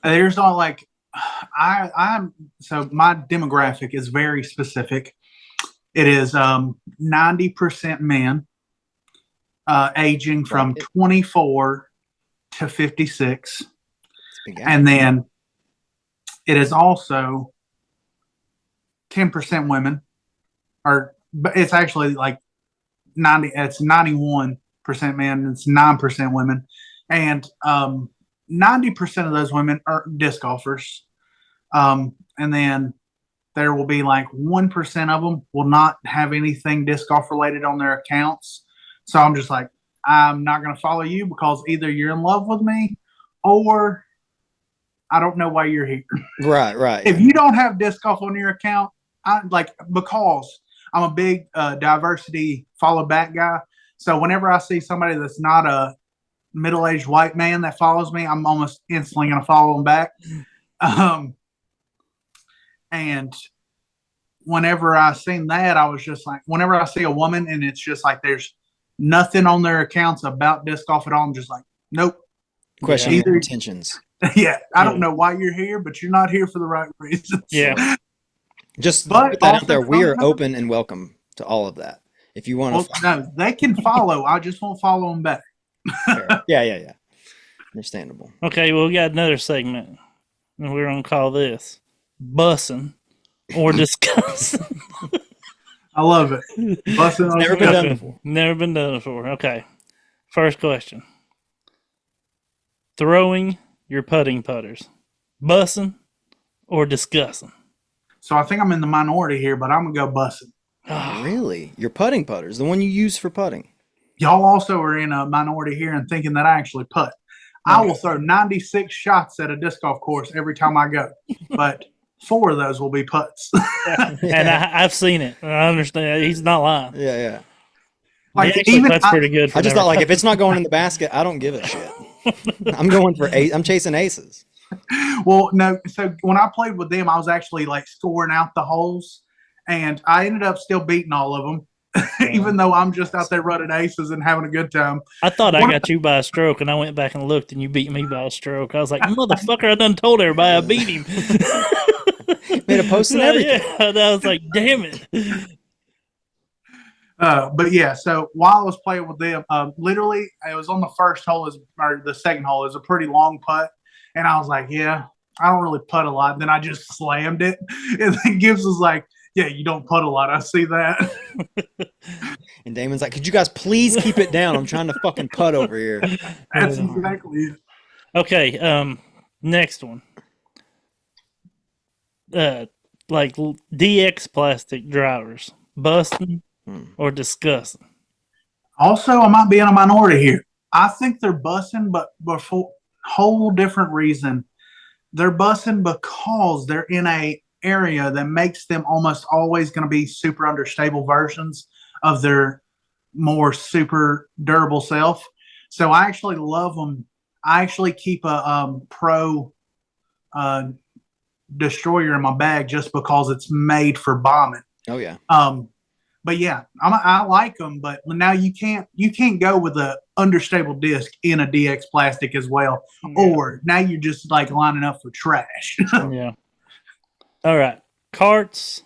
Speaker 1: there's not like. So my demographic is very specific. It is 90% men, aging from 24 to 56, and then it is also 10% women, but it's actually like 90. It's 91% men. It's 9% women, and 90% of those women are disc golfers. And then there will be like 1% of them will not have anything disc golf related on their accounts. So I'm just like, I'm not going to follow you because either you're in love with me or I don't know why you're here.
Speaker 2: Right.
Speaker 3: If you don't have disc golf on your account, because I'm a big diversity follow back guy. So whenever I see somebody that's not a middle-aged white man that follows me, I'm almost instantly going to follow them back. And whenever I seen that, I was just like, whenever I see a woman and it's just like there's nothing on their accounts about disc golf at all, I'm just like, nope.
Speaker 2: Question your intentions.
Speaker 3: Yeah, I don't know why you're here, but you're not here for the right reasons.
Speaker 1: Yeah.
Speaker 2: Just put that out there. We are open and welcome to all of that. If you want to,
Speaker 3: no, they can follow. I just won't follow them back.
Speaker 2: Yeah. Understandable.
Speaker 1: Okay, well, we got another segment, and we're gonna call this "Bussing" or "Discussing."
Speaker 3: I love it. Bussing.
Speaker 2: Never been done before.
Speaker 1: Never been done before. Okay, First question. Throwing your putting putters. Bussing or discussing?
Speaker 3: So I think I'm in the minority here, but I'm going to go bussing.
Speaker 2: Really? Your putting putters, the one you use for putting.
Speaker 3: Y'all also are in a minority here and thinking that I actually putt. I will throw 96 shots at a disc golf course every time I go, but 4 of those will be putts.
Speaker 1: Yeah. And I've seen it. I understand. He's not lying.
Speaker 2: Yeah.
Speaker 3: Like
Speaker 1: that's pretty good.
Speaker 2: I just thought, like, if it's not going in the basket, I don't give a shit. I'm going for I'm chasing aces.
Speaker 3: Well, no. So when I played with them, I was actually like scoring out the holes, and I ended up still beating all of them. Even though I'm just out there running aces and having a good time.
Speaker 1: I thought I got you by a stroke, and I went back and looked, and you beat me by a stroke. I was like, motherfucker, I done told everybody I beat him.
Speaker 2: Made a post and everything.
Speaker 1: Yeah, and I was like, damn it.
Speaker 3: But yeah, so while I was playing with them, literally, it was on the first hole, or the second hole. It was a pretty long putt. And I was like, yeah, I don't really putt a lot. And then I just slammed it. And then Gibbs was like, yeah, you don't putt a lot. I see that.
Speaker 2: And Damon's like, could you guys please keep it down? I'm trying to fucking putt over here.
Speaker 3: That's exactly it.
Speaker 1: Okay, next one. Like DX plastic drivers, busting or discussing?
Speaker 3: Also, I might be in a minority here. I think they're busting, but for a whole different reason. They're busting because they're in a area that makes them almost always going to be super understable versions of their more super durable self. So I actually love them. I actually keep a pro destroyer in my bag just because it's made for bombing.
Speaker 2: Oh yeah.
Speaker 3: But yeah, I like them. But now you can't go with a understable disc in a DX plastic as well, or now you're just like lining up for trash.
Speaker 1: Yeah. All right, carts,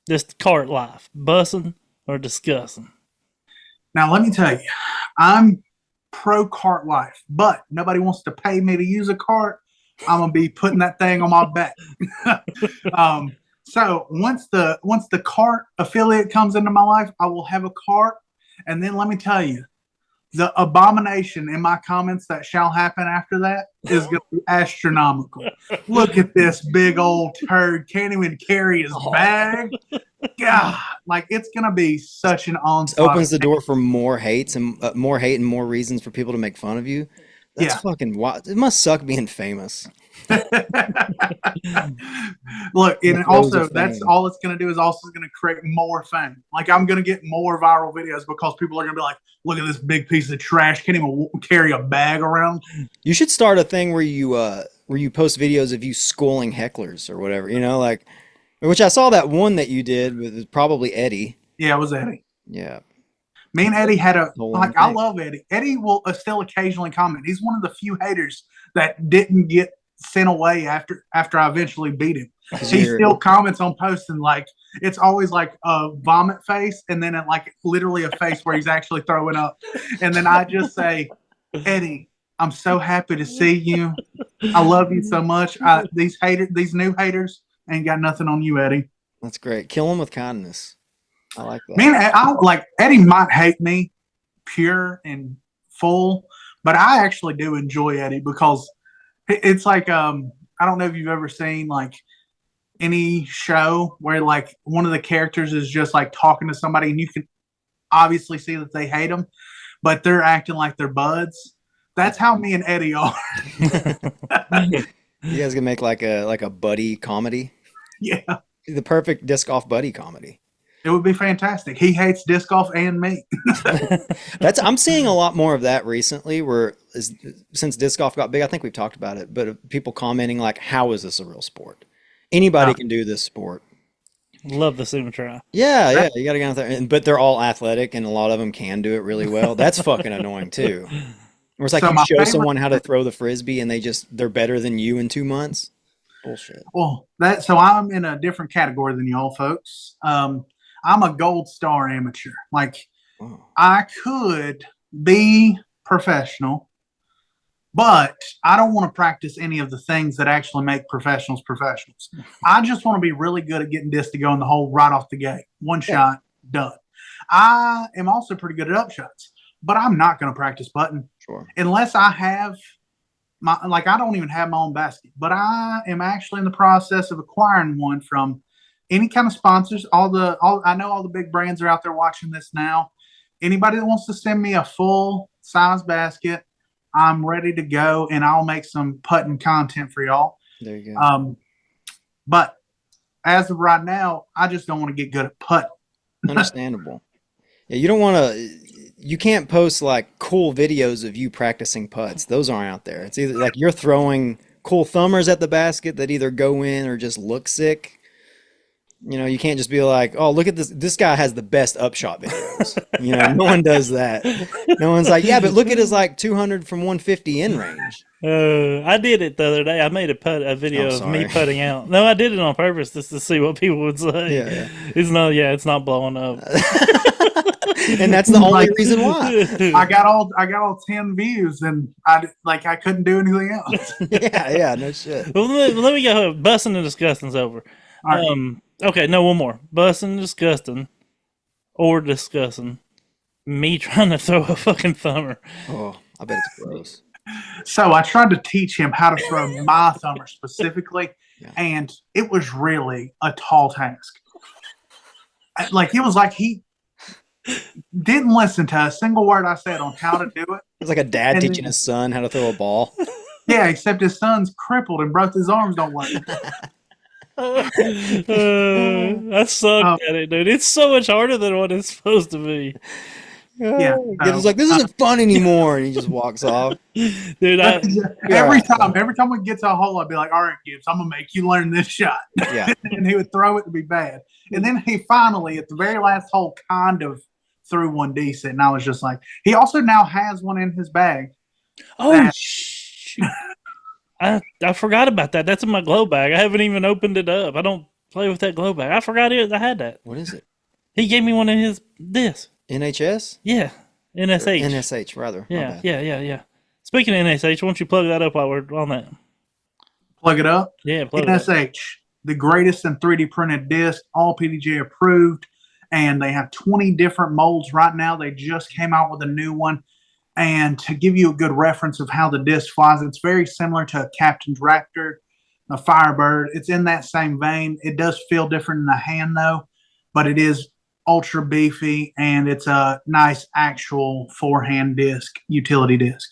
Speaker 1: just cart life, bussing or discussing?
Speaker 3: Now let me tell you, I'm pro cart life, but nobody wants to pay me to use a cart. I'm gonna be putting that thing on my back. So once the cart affiliate comes into my life, I will have a cart. And then let me tell you, the abomination in my comments that shall happen after that is going to be astronomical. Look at this big old turd. Can't even carry his bag. God, like it's going to be such an onslaught.
Speaker 2: Opens the door for more hates and more hate and more reasons for people to make fun of you. That's fucking wild. It must suck being famous.
Speaker 3: Look, and also that's all it's going to do is also going to create more fame. Like I'm going to get more viral videos because people are going to be like, look at this big piece of trash. Can't even carry a bag around.
Speaker 2: You should start a thing where you post videos of you schooling hecklers or whatever, like, which I saw that one that you did with probably Eddie.
Speaker 3: Yeah, it was Eddie.
Speaker 2: Yeah.
Speaker 3: Me and Eddie had I love Eddie. Eddie will still occasionally comment. He's one of the few haters that didn't get sent away after I eventually beat him. He still comments on posts and like it's always like a vomit face and then like literally a face where he's actually throwing up. And then I just say, Eddie, I'm so happy to see you. I love you so much. These new haters ain't got nothing on you, Eddie.
Speaker 2: That's great. Kill them with kindness. I like that.
Speaker 3: Man, I like Eddie might hate me pure and full, but I actually do enjoy Eddie because it's like I don't know if you've ever seen like any show where like one of the characters is just like talking to somebody and you can obviously see that they hate them, but they're acting like they're buds. That's how me and Eddie are.
Speaker 2: You guys can make like a buddy comedy.
Speaker 3: Yeah.
Speaker 2: The perfect disc golf buddy comedy.
Speaker 3: It would be fantastic. He hates disc golf and me.
Speaker 2: I'm seeing a lot more of that recently since disc golf got big. I think we've talked about it, but people commenting like, how is this a real sport? Anybody can do this sport.
Speaker 1: Love the Sumatra.
Speaker 2: Yeah. You got to get out there. But they're all athletic and a lot of them can do it really well. That's fucking annoying too. Where it's like you show someone how to throw the Frisbee and they're better than you in 2 months. Bullshit.
Speaker 3: Well, so I'm in a different category than y'all folks. I'm a gold star amateur. Like I could be professional, but I don't want to practice any of the things that actually make professionals professionals. I just want to be really good at getting disc to go in the hole right off the gate. One shot, done. I am also pretty good at upshots. but I'm not going to practice putting unless I have I don't even have my own basket, but I am actually in the process of acquiring one from any kind of sponsors. I know all the big brands are out there watching this now. Anybody that wants to send me a full size basket, I'm ready to go, and I'll make some putting content for y'all.
Speaker 2: There you go.
Speaker 3: But as of right now, I just don't want to get good at putting.
Speaker 2: Understandable. Yeah, you don't want to. You can't post like cool videos of you practicing putts. Those aren't out there. It's either like you're throwing cool thumbers at the basket that either go in or just look sick. You know, you can't just be like, oh, look at this. This guy has the best upshot videos. You know, no one does that. No one's like, yeah, but look at his like 200 from 150 in range.
Speaker 1: I did it the other day. I made a video of me putting out. No, I did it on purpose just to see what people would say.
Speaker 2: Yeah.
Speaker 1: It's not blowing up.
Speaker 2: And that's the only reason why.
Speaker 3: I got all 10 views, and I couldn't do anything else.
Speaker 2: Yeah, no shit.
Speaker 1: Well, let me go. Busting and disgusting's over. Right. Okay, no, one more. Busting and disgusting, or discussing me trying to throw a fucking thumber.
Speaker 2: Oh, I bet it's gross.
Speaker 3: So I tried to teach him how to throw my thumber specifically, and it was really a tall task. Like, it was like he didn't listen to a single word I said on how to do it.
Speaker 2: It's like a dad teaching his son how to throw a ball.
Speaker 3: Yeah, except his son's crippled and both his arms don't work.
Speaker 1: I suck at it, dude. It's so much harder than what it's supposed to be.
Speaker 3: Yeah,
Speaker 2: it's like, this isn't fun anymore, and he just walks off.
Speaker 3: Dude, every time we get to a hole, I'd be like, all right, Gibbs, I'm gonna make you learn this shot.
Speaker 2: Yeah.
Speaker 3: And he would throw it to be bad. And then he finally, at the very last hole, kind of threw one decent. And I was just like, he also now has one in his bag.
Speaker 1: Oh, shoot. I forgot about that. That's in my glow bag. I haven't even opened it up. I don't play with that glow bag. I forgot I had that.
Speaker 2: What is it?
Speaker 1: He gave me one of his discs.
Speaker 2: NHS?
Speaker 1: Yeah. NSH.
Speaker 2: Or NSH, rather.
Speaker 1: Yeah. Speaking of NSH, why don't you plug that up while we're on that?
Speaker 3: Plug it up?
Speaker 1: Yeah, plug
Speaker 3: NSH,
Speaker 1: it up.
Speaker 3: the greatest in 3D printed disc, all PDJ approved, and they have 20 different molds right now. They just came out with a new one. And to give you a good reference of how the disc flies, it's very similar to a Captain's Raptor, a Firebird. It's in that same vein. It does feel different in the hand, though, but it is ultra beefy, and it's a nice actual forehand disc, utility disc.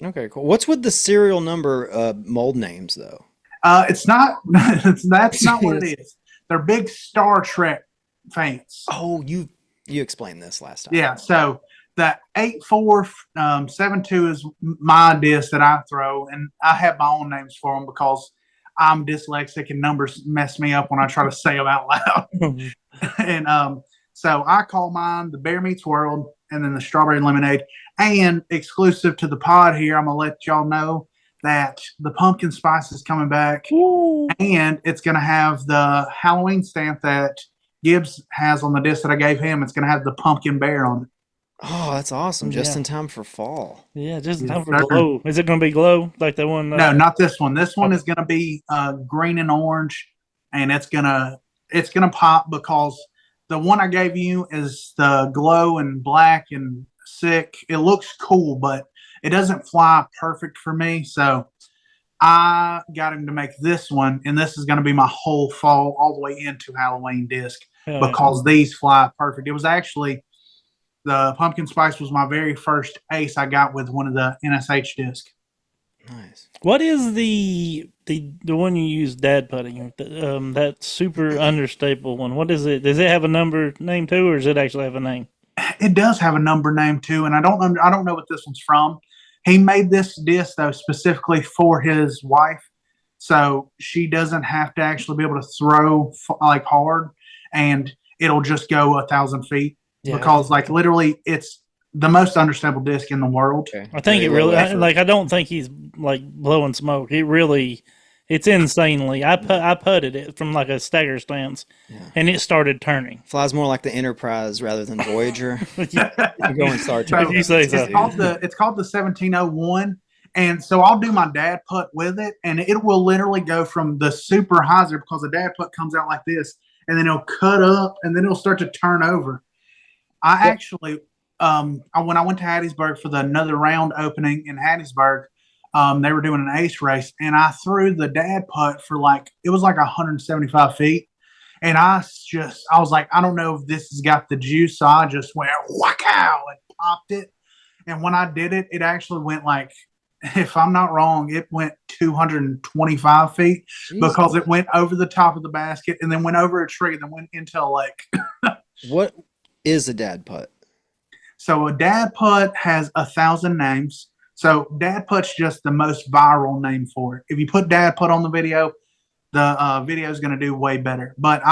Speaker 2: Okay, cool. What's with the serial number mold names, though?
Speaker 3: It's not. That's not what it is. They're big Star Trek fans.
Speaker 2: Oh, you explained this last time.
Speaker 3: Yeah, so the 8472 is my disc that I throw, and I have my own names for them because I'm dyslexic and numbers mess me up when I try to say them out loud. And so I call mine the Bear Meets World, and then the Strawberry Lemonade. And exclusive to the pod here, I'm gonna let y'all know that the pumpkin spice is coming back. Ooh. And it's gonna have the Halloween stamp that Gibbs has on the disc that I gave him. It's gonna have the pumpkin bear on it.
Speaker 2: Oh, that's awesome. Just in time for fall.
Speaker 1: Yeah, just in time for glow. Is it going to be glow like the one?
Speaker 3: No, not this one. This one is going to be green and orange, and it's gonna pop because the one I gave you is the glow and black and sick. It looks cool, but it doesn't fly perfect for me. So I got him to make this one, and this is going to be my whole fall all the way into Halloween disc because these fly perfect. It was actually... the pumpkin spice was my very first ace I got with one of the NSH discs.
Speaker 2: Nice.
Speaker 1: What is the one you use dad putting? That super understaple one. What is it? Does it have a number name too, or does it actually have a name?
Speaker 3: It does have a number name too, and I don't know what this one's from. He made this disc though specifically for his wife, so she doesn't have to actually be able to throw like hard, and it'll just go 1,000 feet. Yeah. Because like literally it's the most understable disc in the world.
Speaker 2: Okay.
Speaker 1: I think it really I don't think he's like blowing smoke. It's insanely. I putted it from like a stagger stance, and it started turning.
Speaker 2: Flies more like the Enterprise rather than Voyager. You're going Star Trek.
Speaker 1: If you say so.
Speaker 3: It's called the 1701, and so I'll do my dad putt with it, and it will literally go from the super hyzer because the dad putt comes out like this, and then it'll cut up, and then it'll start to turn over. I actually when I went to Hattiesburg for the another round opening in Hattiesburg, they were doing an ace race, and I threw the dad putt for it was like 175 feet. And I was like, I don't know if this has got the juice. So I just went whack-ow and popped it. And when I did it, it actually went if I'm not wrong, it went 225 feet because it went over the top of the basket and then went over a tree and then went into a lake.
Speaker 2: What is a dad putt?
Speaker 3: So a dad putt has 1,000 names. So dad putt's just the most viral name for it. If you put dad putt on the video, the video is going to do way better. But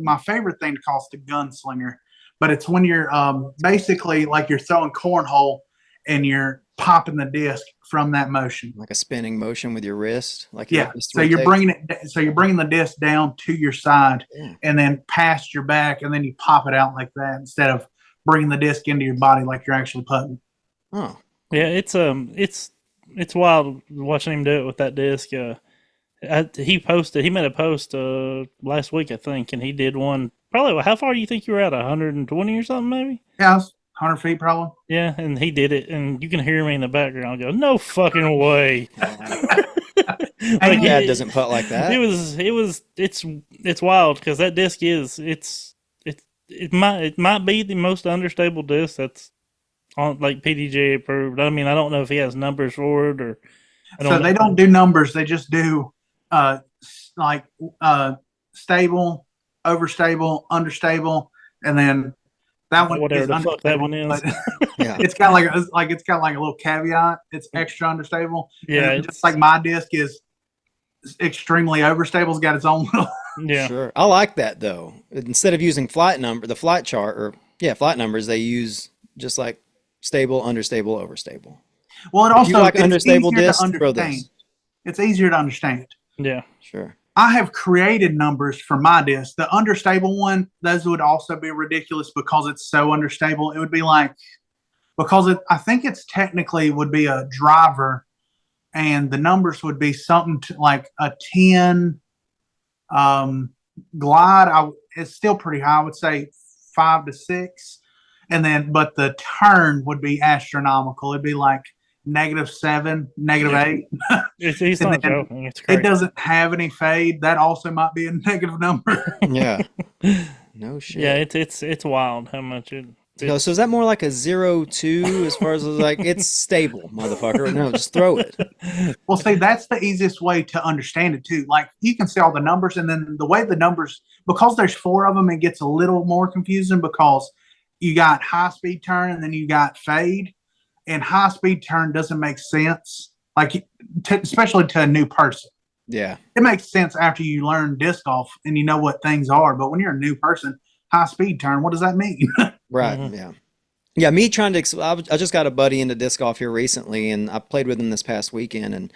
Speaker 3: my favorite thing to call is the gunslinger. But it's when you're basically like you're throwing cornhole and you're popping the disc from that motion,
Speaker 2: like a spinning motion with your wrist.
Speaker 3: So you're bringing the disc down to your side and then past your back, and then you pop it out like that instead of bringing the disc into your body like you're actually putting.
Speaker 2: Oh,
Speaker 1: yeah, it's wild watching him do it with that disc. He made a post last week, I think, and he did one. Probably, how far do you think you were at? 120 or something, maybe?
Speaker 3: Yeah, 100 feet probably.
Speaker 1: Yeah, and he did it, and you can hear me in the background go, "No fucking way!"
Speaker 2: Like, Dad doesn't putt like that.
Speaker 1: It's wild because that disc it might be the most unstable disc that's on PDGA approved. I mean, I don't know if he has numbers for it or.
Speaker 3: They don't do numbers; they just do stable, overstable, understable, and then that one
Speaker 1: whatever
Speaker 3: is
Speaker 1: the fuck that one is.
Speaker 3: Yeah. It's got a little caveat. It's extra understable.
Speaker 1: Yeah,
Speaker 3: just like my disc is extremely overstable. It's got its own little.
Speaker 1: Yeah,
Speaker 2: sure. I like that though. Instead of using flight numbers, they use just like stable, understable, overstable.
Speaker 3: Well, it also
Speaker 2: like understable disc. Throw this.
Speaker 3: It's easier to understand.
Speaker 1: Yeah,
Speaker 2: sure.
Speaker 3: I have created numbers for my disc. The understable one, those would also be ridiculous because it's so understable. It would be I think it's technically would be a driver, and the numbers would be something like a 10 glide. It's still pretty high. I would say 5 to 6, but the turn would be astronomical. It'd be like -7, -8.
Speaker 1: He's not joking. It's crazy.
Speaker 3: It doesn't have any fade. That also might be a negative number.
Speaker 2: Yeah. No shit.
Speaker 1: Yeah, it's wild how much it.
Speaker 2: So is that more like a 0-2 as far as it's stable, motherfucker? No, just throw it.
Speaker 3: Well, see, that's the easiest way to understand it too. Like you can see all the numbers, and then the way the numbers, because there's 4 of them, it gets a little more confusing because you got high speed turn and then you got fade. And high speed turn doesn't make sense, especially to a new person.
Speaker 2: Yeah.
Speaker 3: It makes sense after you learn disc golf and you know what things are. But when you're a new person, high speed turn, what does that mean?
Speaker 2: Right. Mm-hmm. Yeah. Yeah. Me trying to, I just got a buddy into disc golf here recently, and I played with him this past weekend. And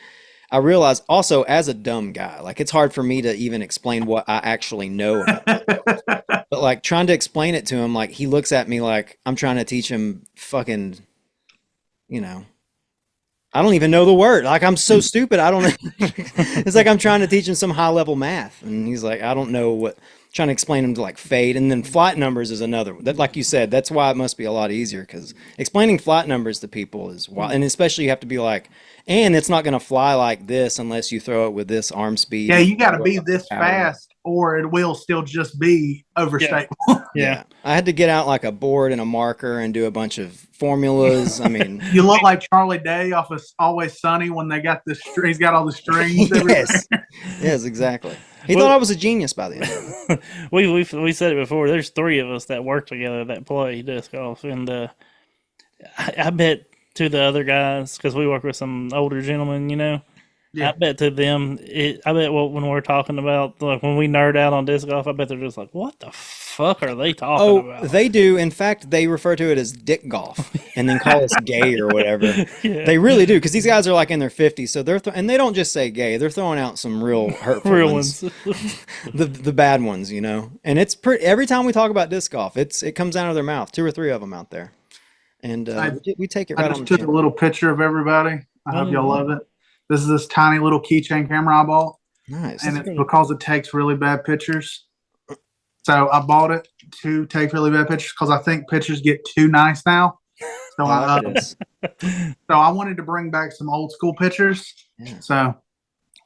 Speaker 2: I realized also, as a dumb guy, it's hard for me to even explain what I actually know about but trying to explain it to him, he looks at me like I'm trying to teach him fucking, I don't even know the word. I'm so stupid. I don't know. It's like I'm trying to teach him some high level math. And he's like, I don't know what, trying to explain him to fade. And then flight numbers is another. That, like you said, that's why it must be a lot easier, because explaining flight numbers to people is wild. And especially you have to be and it's not going to fly like this unless you throw it with this arm speed.
Speaker 3: Yeah, you got to be this fast, or it will still just be overstable.
Speaker 2: Yeah. I had to get out a board and a marker and do a bunch of formulas. I mean,
Speaker 3: you look like Charlie Day off of Always Sunny when they got he's got all the strings.
Speaker 2: Yes, exactly. He thought I was a genius by the end.
Speaker 1: We said it before. There's 3 of us that work together that play disc golf, and I bet to the other guys, because we work with some older gentlemen, Yeah. I bet to them, when we're talking about, when we nerd out on disc golf, I bet they're just like, what the fuck are they talking about?
Speaker 2: They do. In fact, they refer to it as dick golf and then call us gay or whatever. Yeah. They really do, because these guys are in their 50s, so and they don't just say gay, they're throwing out some real hurtful ones. the bad ones, And it's every time we talk about disc golf, it comes out of their mouth, 2 or 3 of them out there. And we take it right on the chin.
Speaker 3: I just took a little picture of everybody. I hope y'all love it. This is this tiny little keychain camera I bought.
Speaker 2: Nice.
Speaker 3: And it's because it takes really bad pictures. So I bought it to take really bad pictures because I think pictures get too nice now. So I wanted to bring back some old school pictures. Yeah. So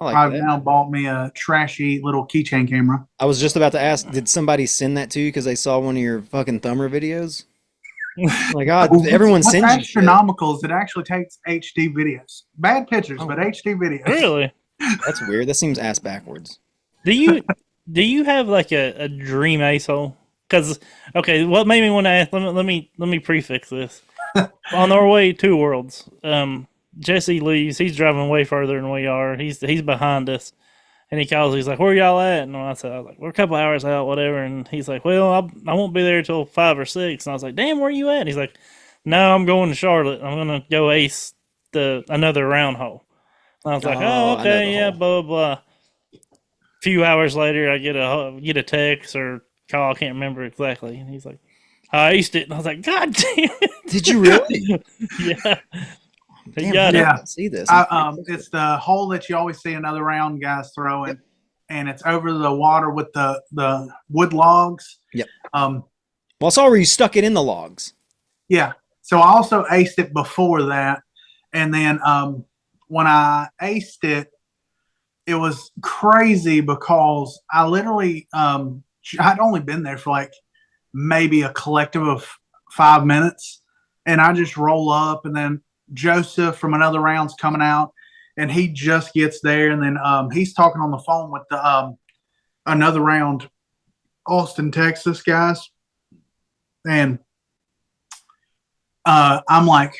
Speaker 3: I've now bought me a trashy little keychain camera.
Speaker 2: I was just about to ask, did somebody send that to you because they saw one of your fucking Thumber videos? My God, everyone sends you
Speaker 3: astronomical is it actually takes HD videos. Bad pictures, but HD videos.
Speaker 1: Really?
Speaker 2: That's weird. That seems ass backwards.
Speaker 1: Do you have like a dream asshole? Because what made me want to ask? Let me prefix this. On our way to Worlds, Jesse leaves. He's driving way further than we are. He's behind us. And he calls. He's like, "Where y'all at?" And I was like, "We're a couple hours out, whatever." And he's like, "Well, I won't be there till 5 or 6." And I was like, "Damn, where you at?" And he's like, "No, I'm going to Charlotte. I'm gonna go ace another round hole." And I was like, "Oh, okay, yeah, blah blah blah." A few hours later, I get a text or call. I can't remember exactly. And he's like, "I aced it." And I was like, "God damn it!"
Speaker 2: Did you really?
Speaker 1: Yeah.
Speaker 2: Damn, see this.
Speaker 3: It's the hole that you always see another round guys throwing, and it's over the water with the wood logs.
Speaker 2: Yep. Well, I saw where you stuck it in the logs.
Speaker 3: Yeah. So I also aced it before that, and then when I aced it, it was crazy because I literally I'd only been there for like maybe a collective of 5 minutes, and I just roll up, and then Joseph from another round's coming out, and he just gets there, and then he's talking on the phone with the another round Austin, Texas guys, and I'm like,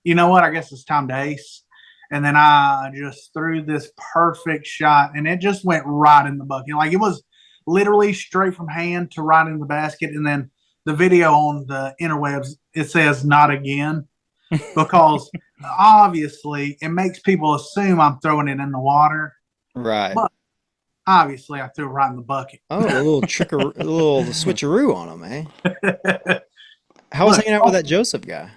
Speaker 3: you know what? I guess it's time to ace. And then I just threw this perfect shot, and it just went right in the bucket. Like it was literally straight from hand to right in the basket. And then the video on the interwebs, it says "not again." Because obviously it makes people assume I'm throwing it in the water.
Speaker 2: Right.
Speaker 3: But obviously I threw it right in the bucket.
Speaker 2: Oh, a little a little switcheroo on him, eh? How was hanging out with that Joseph guy?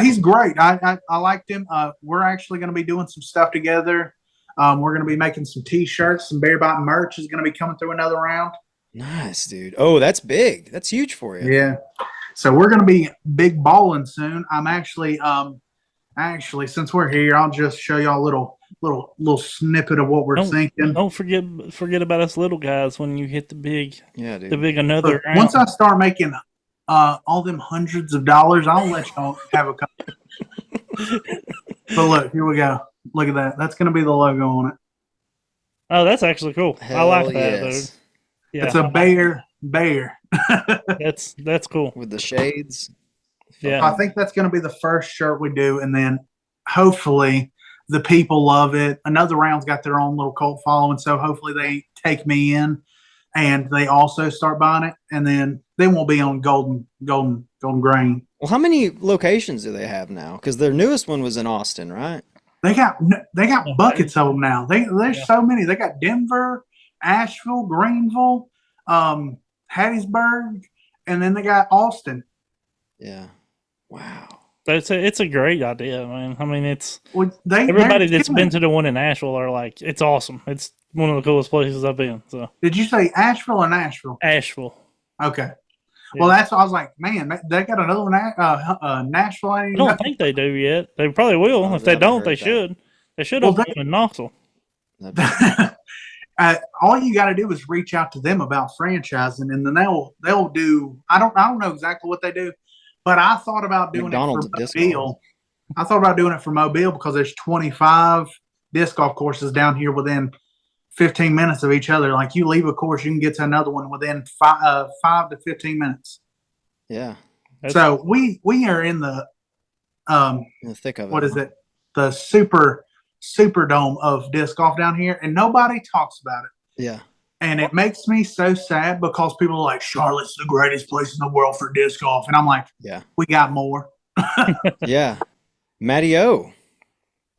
Speaker 3: He's great. I liked him. We're actually going to be doing some stuff together. We're going to be making some T-shirts. Some Bear Bite merch is going to be coming through another round.
Speaker 2: Nice, dude. Oh, that's big. That's huge for you.
Speaker 3: Yeah. So we're going to be big balling soon. I'm actually, since we're here, I'll just show y'all a little snippet of what we're thinking.
Speaker 1: Don't forget about us little guys when you hit the big,
Speaker 2: dude.
Speaker 1: the big another.
Speaker 3: Look, once I start making all them hundreds of dollars, I'll let y'all have a couple. But look, here we go. Look at that. That's going to be the logo on it.
Speaker 1: Oh, that's actually cool.
Speaker 2: Hell
Speaker 1: I like that,
Speaker 2: yes.
Speaker 1: dude. Yeah,
Speaker 3: it's a bear.
Speaker 1: That's cool
Speaker 2: with the shades.
Speaker 1: Yeah,
Speaker 3: I think that's going to be the first shirt we do, and then hopefully the people love it. Another round's got their own little cult following, so hopefully they take me in and they also start buying it, and then we'll be on golden grain.
Speaker 2: Well, how many locations do they have now? Because their newest one was in Austin, right?
Speaker 3: They got buckets of them now. There's so many. They got Denver, Asheville, Greenville, Hattiesburg, and then they got Austin.
Speaker 2: Yeah. Wow.
Speaker 1: It's a great idea, man. I mean, everybody that's been to the one in Asheville are like, it's awesome. It's one of the coolest places I've been. So.
Speaker 3: Did you say Asheville or Nashville?
Speaker 1: Asheville.
Speaker 3: Okay. Yeah. Well, that's what I was like, man, they got another one, Nashville.
Speaker 1: I don't think they do yet. They probably will. If they don't, they should. They should open in Knoxville.
Speaker 3: All you got to do is reach out to them about franchising, and then they'll do. I don't know exactly what they do, but I thought about doing
Speaker 2: McDonald's
Speaker 3: it for Mobile. I thought about doing it for Mobile because there's 25 disc golf courses down here within 15 minutes of each other. Like you leave a course, you can get to another one within 5 to 15 minutes.
Speaker 2: Yeah.
Speaker 3: So we are in the
Speaker 2: thick of it.
Speaker 3: What is it? The Superdome of disc golf down here, and nobody talks about it.
Speaker 2: Yeah.
Speaker 3: And it makes me so sad because people are like, Charlotte's the greatest place in the world for disc golf. And I'm like, yeah, we got more.
Speaker 2: Yeah. Matty O.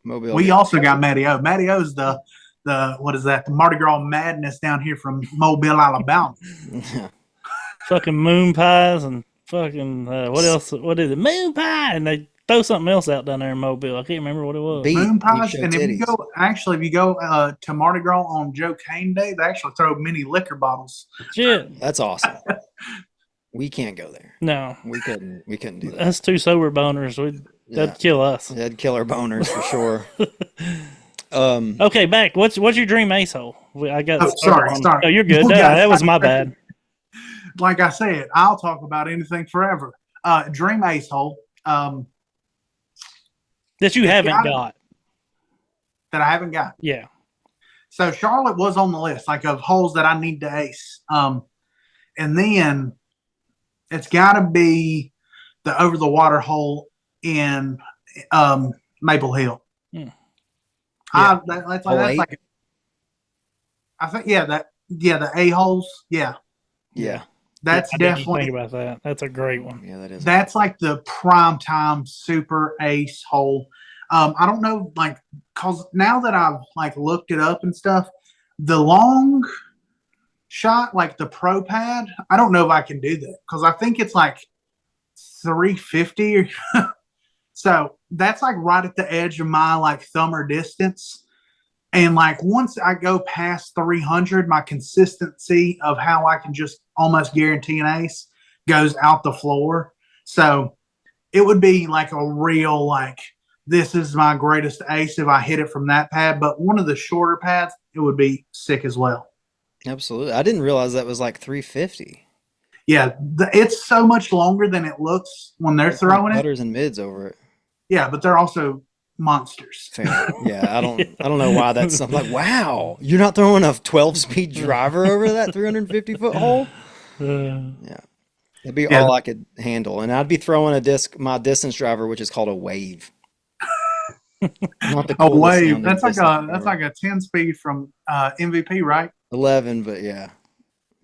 Speaker 2: Mobile.
Speaker 3: We also got Matty O. Matty O's the what is that? The Mardi Gras madness down here from Mobile, Alabama.
Speaker 1: Fucking moon pies and fucking what else? What is it? Moon pie, and they throw something else out down there in Mobile. I can't remember what it was.
Speaker 3: Moon pies, and if you go to Mardi Gras on Joe Cain Day, they actually throw mini liquor bottles.
Speaker 1: Shit,
Speaker 2: that's awesome. We can't go there.
Speaker 1: No,
Speaker 2: We couldn't do that.
Speaker 1: that's two sober boners. That'd kill us.
Speaker 2: That'd kill our boners for sure.
Speaker 1: Okay, back. What's your dream ace hole? I got.
Speaker 3: Oh, sorry.
Speaker 1: Oh, you're good. That was my bad.
Speaker 3: Like I said, I'll talk about anything forever. Dream ace hole.
Speaker 1: That you haven't got.
Speaker 3: That I haven't got.
Speaker 1: Yeah.
Speaker 3: So Charlotte was on the list, like of holes that I need to ace. And then it's got to be the over the water hole in Maple Hill.
Speaker 1: Yeah.
Speaker 3: That's like I think the A holes. Yeah. That's definitely
Speaker 1: think about that. That's a great one.
Speaker 2: Yeah, that is.
Speaker 3: That's like the prime time super ace hole. I don't know, like, cause now that I've like looked it up and stuff, the long shot, like the pro pad, I don't know if I can do that because I think it's like 350 or so that's like right at the edge of my like thumber distance. And like once I go past 300, my consistency of how I can just almost guarantee an ace goes out the floor. So it would be like a real like, this is my greatest ace if I hit it from that pad. But one of the shorter pads, it would be sick as well.
Speaker 2: Absolutely. I didn't realize that was like 350.
Speaker 3: Yeah, it's so much longer than it looks when they're throwing it.
Speaker 2: Putters and mids over it.
Speaker 3: Yeah, but they're also monsters.
Speaker 2: Fair. Yeah, I don't know why that's something like, wow, you're not throwing a 12-speed driver over that 350-foot hole? Yeah. It'd be all I could handle. And I'd be throwing my distance driver, which is called a wave. Not the
Speaker 3: a wave. That's like a 10-speed from MVP, right?
Speaker 2: 11, but yeah.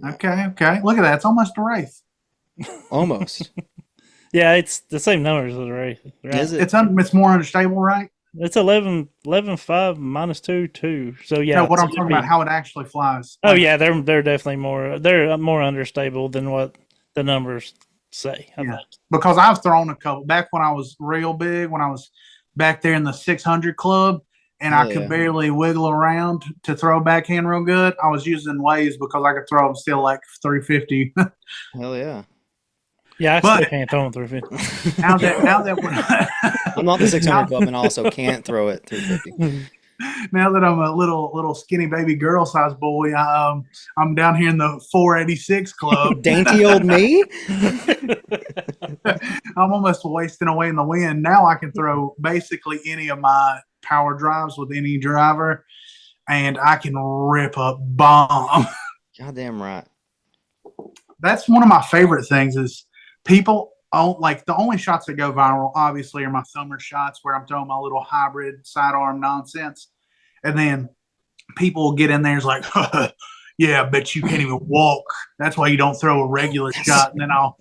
Speaker 3: Okay. Look at that. It's almost a Wraith.
Speaker 2: Almost.
Speaker 1: Yeah, it's the same numbers as the Wraith. Right?
Speaker 3: Is it? It's more unstable, right?
Speaker 1: It's 11.5 minus 2. So yeah.
Speaker 3: No, what I'm talking about, how it actually flies.
Speaker 1: Oh yeah, they're definitely more unstable than what the numbers say. I think.
Speaker 3: Because I've thrown a couple back when I was real big, when I was back there in the 600 club, and I could barely wiggle around to throw backhand real good. I was using waves because I could throw them still like 350.
Speaker 2: Hell yeah.
Speaker 1: Yeah, I still can't throw them 350.
Speaker 3: Now that
Speaker 2: I'm not the 600 club and also can't throw it 350.
Speaker 3: Now that I'm a little skinny baby girl size boy, I'm down here in the 486 club.
Speaker 2: Dainty old me.
Speaker 3: I'm almost wasting away in the wind. Now I can throw basically any of my power drives with any driver, and I can rip a bomb.
Speaker 2: Goddamn right.
Speaker 3: That's one of my favorite things is people like the only shots that go viral obviously are my thumber shots where I'm throwing my little hybrid sidearm nonsense. And then people will get in there and it's like, yeah, I bet you can't even walk. That's why you don't throw a regular shot. And then I'll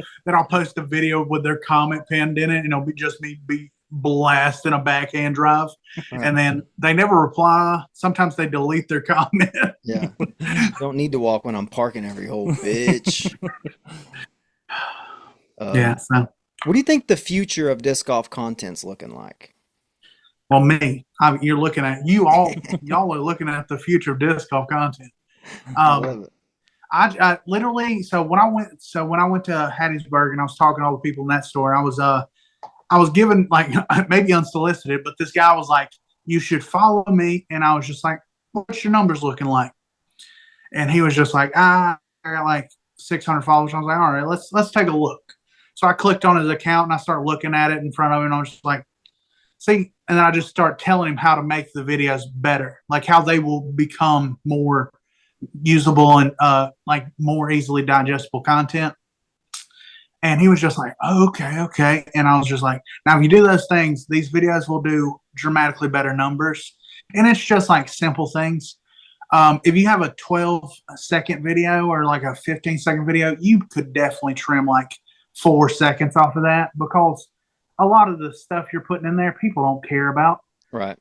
Speaker 3: post a video with their comment pinned in it, and it'll be just me blasting a backhand drive. And then they never reply. Sometimes they delete their comment.
Speaker 2: Yeah. Don't need to walk when I'm parking every hole, bitch.
Speaker 3: Yeah. So.
Speaker 2: What do you think the future of disc golf content's looking like?
Speaker 3: Well, you're looking at y'all are looking at the future of disc golf content. I literally when I went to Hattiesburg and I was talking to all the people in that store, I was given like maybe unsolicited, but this guy was like, "You should follow me," and I was just like, "What's your numbers looking like?" And he was just like, "I got like 600 followers." I was like, "All right, let's take a look." So I clicked on his account and I started looking at it in front of him, and I was just like, "See," and then I just start telling him how to make the videos better, like how they will become more usable and like more easily digestible content. And he was just like, oh, okay. And I was just like, now if you do those things, these videos will do dramatically better numbers. And it's just like simple things. If you have a 12-second video or like a 15-second video, you could definitely trim like 4 seconds off of that, because a lot of the stuff you're putting in there, people don't care about.
Speaker 2: Right.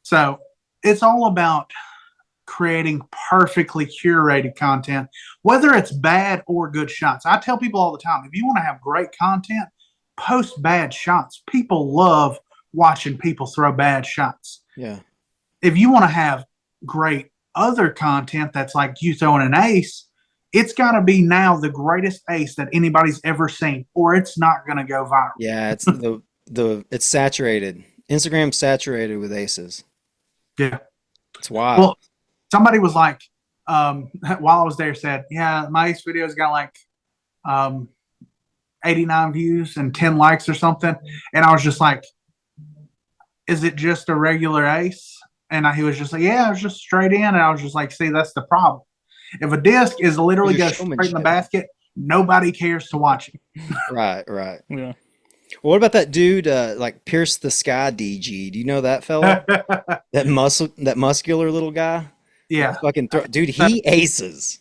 Speaker 3: So it's all about creating perfectly curated content, whether it's bad or good shots. I tell people all the time, if you want to have great content, post bad shots. People love watching people throw bad shots.
Speaker 2: Yeah.
Speaker 3: If you want to have great other content that's like you throwing an ace, it's got to be now the greatest ace that anybody's ever seen, or it's not going to go viral.
Speaker 2: Yeah, it's it's saturated. Instagram's saturated with aces.
Speaker 3: Yeah.
Speaker 2: It's wild.
Speaker 3: Well, somebody was like, while I was there, said, yeah, my ace video's got like 89 views and 10 likes or something. And I was just like, is it just a regular ace? And he was just like, yeah, it was just straight in. And I was just like, see, that's the problem. If a disc is literally goes straight in the basket, nobody cares to watch it.
Speaker 2: Right.
Speaker 1: Yeah.
Speaker 2: Well, what about that dude, like Pierce the Sky DG? Do you know that fella? that muscular little guy?
Speaker 3: Yeah.
Speaker 2: Dude, he aces.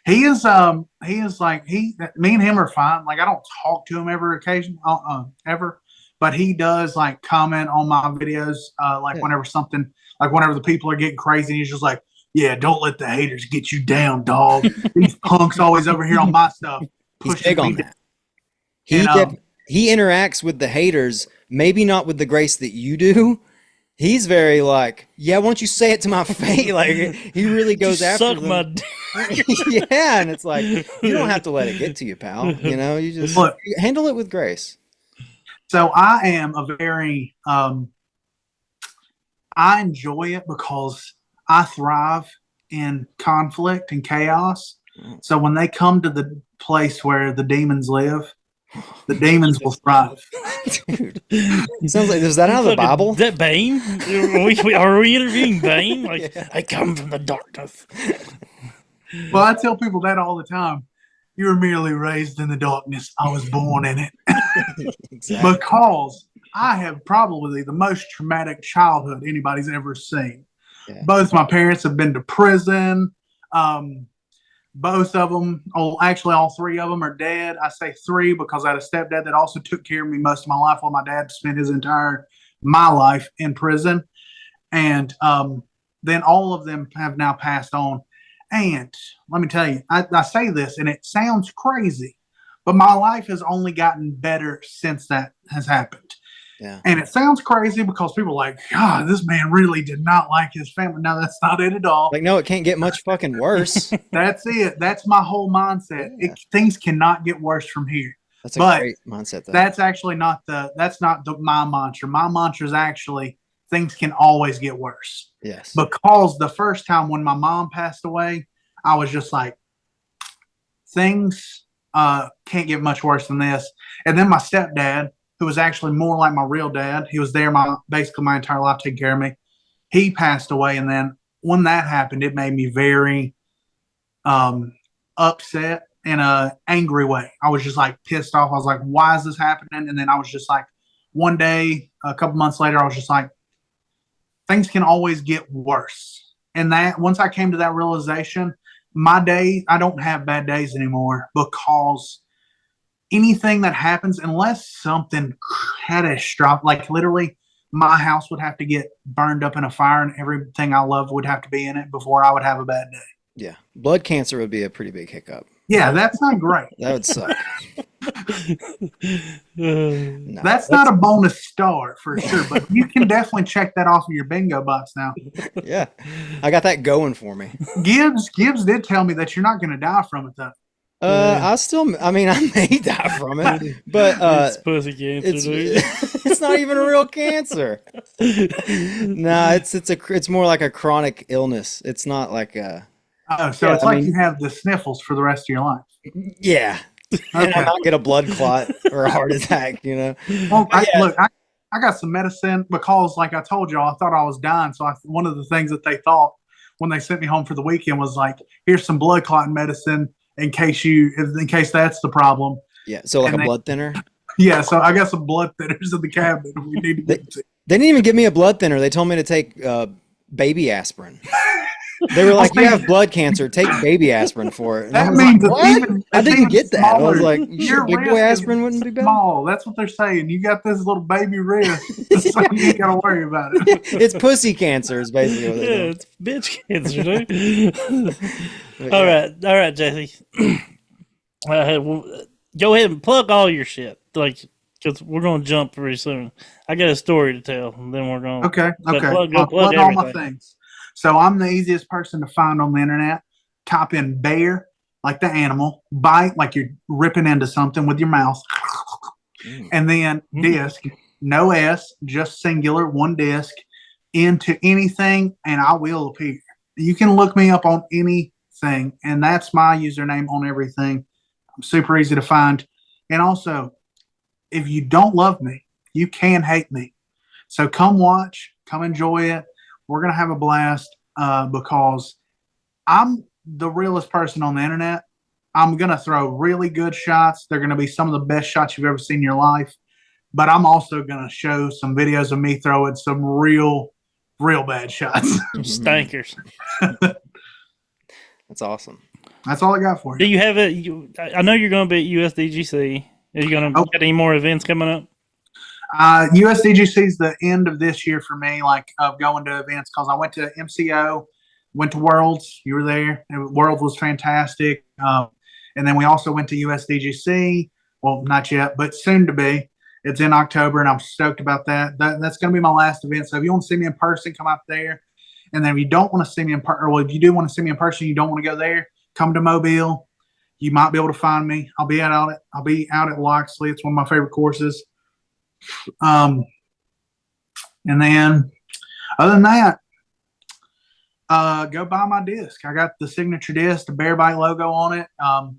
Speaker 3: He is like, me and him are fine. Like, I don't talk to him ever, but he does like comment on my videos, whenever something, like whenever the people are getting crazy, he's just like, yeah, don't let the haters get you down, dog. These punks always over here on my stuff.
Speaker 2: He's big on that. He interacts with the haters, maybe not with the grace that you do. He's very like, yeah, why don't you say it to my face? Like, he really goes after them.
Speaker 1: My
Speaker 2: yeah, and it's like, you don't have to let it get to you, pal. You know, you just handle it with grace.
Speaker 3: So I am a very, I enjoy it because I thrive in conflict and chaos. So when they come to the place where the demons live, the demons will thrive.
Speaker 2: Dude, sounds like, is that out of the Bible?
Speaker 1: Is that Bane? Are we interviewing Bane? Like, yeah. I come from the darkness.
Speaker 3: Well, I tell people that all the time. You were merely raised in the darkness. I was born in it. Exactly. Because I have probably the most traumatic childhood anybody's ever seen. Yeah. Both my parents have been to prison. Both of them, actually all three of them are dead. I say three because I had a stepdad that also took care of me most of my life while my dad spent my life in prison. And then all of them have now passed on. And let me tell you, I say this and it sounds crazy, but my life has only gotten better since that has happened.
Speaker 2: Yeah.
Speaker 3: And it sounds crazy because people are like, God, this man really did not like his family. No, that's not it at all.
Speaker 2: Like, no, it can't get much fucking worse.
Speaker 3: That's it. That's my whole mindset. Yeah. Things cannot get worse from here.
Speaker 2: That's a great mindset, though.
Speaker 3: That's actually not my mantra. My mantra is actually things can always get worse.
Speaker 2: Yes.
Speaker 3: Because the first time when my mom passed away, I was just like, things can't get much worse than this. And then my stepdad, who was actually more like my real dad, he was there basically my entire life taking care of me. He passed away, and then when that happened, it made me very upset in an angry way. I was just like pissed off. I was like, why is this happening? And then I was just like, one day, a couple months later, I was just like, things can always get worse. And that once I came to that realization, I don't have bad days anymore because anything that happens, unless something catastrophic, like literally my house would have to get burned up in a fire and everything I love would have to be in it before I would have a bad day.
Speaker 2: Yeah. Blood cancer would be a pretty big hiccup.
Speaker 3: Yeah, that's not great.
Speaker 2: That would suck.
Speaker 3: No, that's not a bonus star for sure, but you can definitely check that off of your bingo box now.
Speaker 2: Yeah, I got that going for me.
Speaker 3: Gibbs did tell me that you're not going to die from it, though.
Speaker 2: I may die from it, but
Speaker 1: it's pussy cancer, dude.
Speaker 2: It's not even a real cancer. No, it's more like a chronic illness. It's not like a.
Speaker 3: Oh, so it's like you have the sniffles for the rest of your life.
Speaker 2: Yeah. Okay. And I'll not get a blood clot or a heart attack, you know.
Speaker 3: Well, I got some medicine because, like I told y'all, I thought I was dying. So one of the things that they thought when they sent me home for the weekend was like, here's some blood clotting medicine in case that's the problem.
Speaker 2: Yeah. So like blood thinner.
Speaker 3: Yeah. So I got some blood thinners in the cabinet. We need to get to.
Speaker 2: They didn't even give me a blood thinner. They told me to take baby aspirin. They were like, you have blood cancer. Take baby aspirin for it. And
Speaker 3: that means
Speaker 2: like, I didn't get that.
Speaker 3: Smaller.
Speaker 2: I was like, you sure big boy aspirin wouldn't be better?
Speaker 3: Small. That's what they're saying. You got this little baby wrist, so you ain't got to worry about it.
Speaker 2: It's pussy cancer is basically what they're doing.
Speaker 1: It's bitch cancer, dude. All right, Jesse. Go ahead and plug all your shit, because we're going to jump pretty soon. I got a story to tell, and then we're going to...
Speaker 3: Okay.
Speaker 1: Plug
Speaker 3: all my things. So I'm the easiest person to find on the internet. Type in bear, like the animal, bite like you're ripping into something with your mouth, and then disc, no S, just singular, one disc, into anything, and I will appear. You can look me up on anything, and that's my username on everything. I'm super easy to find. And also, if you don't love me, you can hate me. So come watch, come enjoy it. We're going to have a blast because I'm the realest person on the internet. I'm going to throw really good shots. They're going to be some of the best shots you've ever seen in your life. But I'm also going to show some videos of me throwing some real bad shots.
Speaker 1: Stankers.
Speaker 2: That's awesome.
Speaker 3: That's all I got for you.
Speaker 1: Do you have it? I know you're going to be at USDGC. Are you going to get any more events coming up?
Speaker 3: USDGC is the end of this year for me, like of going to events, because I went to MCO, went to Worlds. You were there. Worlds was fantastic. And then we also went to USDGC. Well, not yet, but soon to be. It's in October, and I'm stoked about that. That's going to be my last event. So if you want to see me in person, come out there. And then if you don't want to see me in person, well, if you do want to see me in person, you don't want to go there, come to Mobile. You might be able to find me. I'll be out at Loxley. It's one of my favorite courses. And then other than that, go buy my disc. I got the signature disc, the Bear Bite logo on it.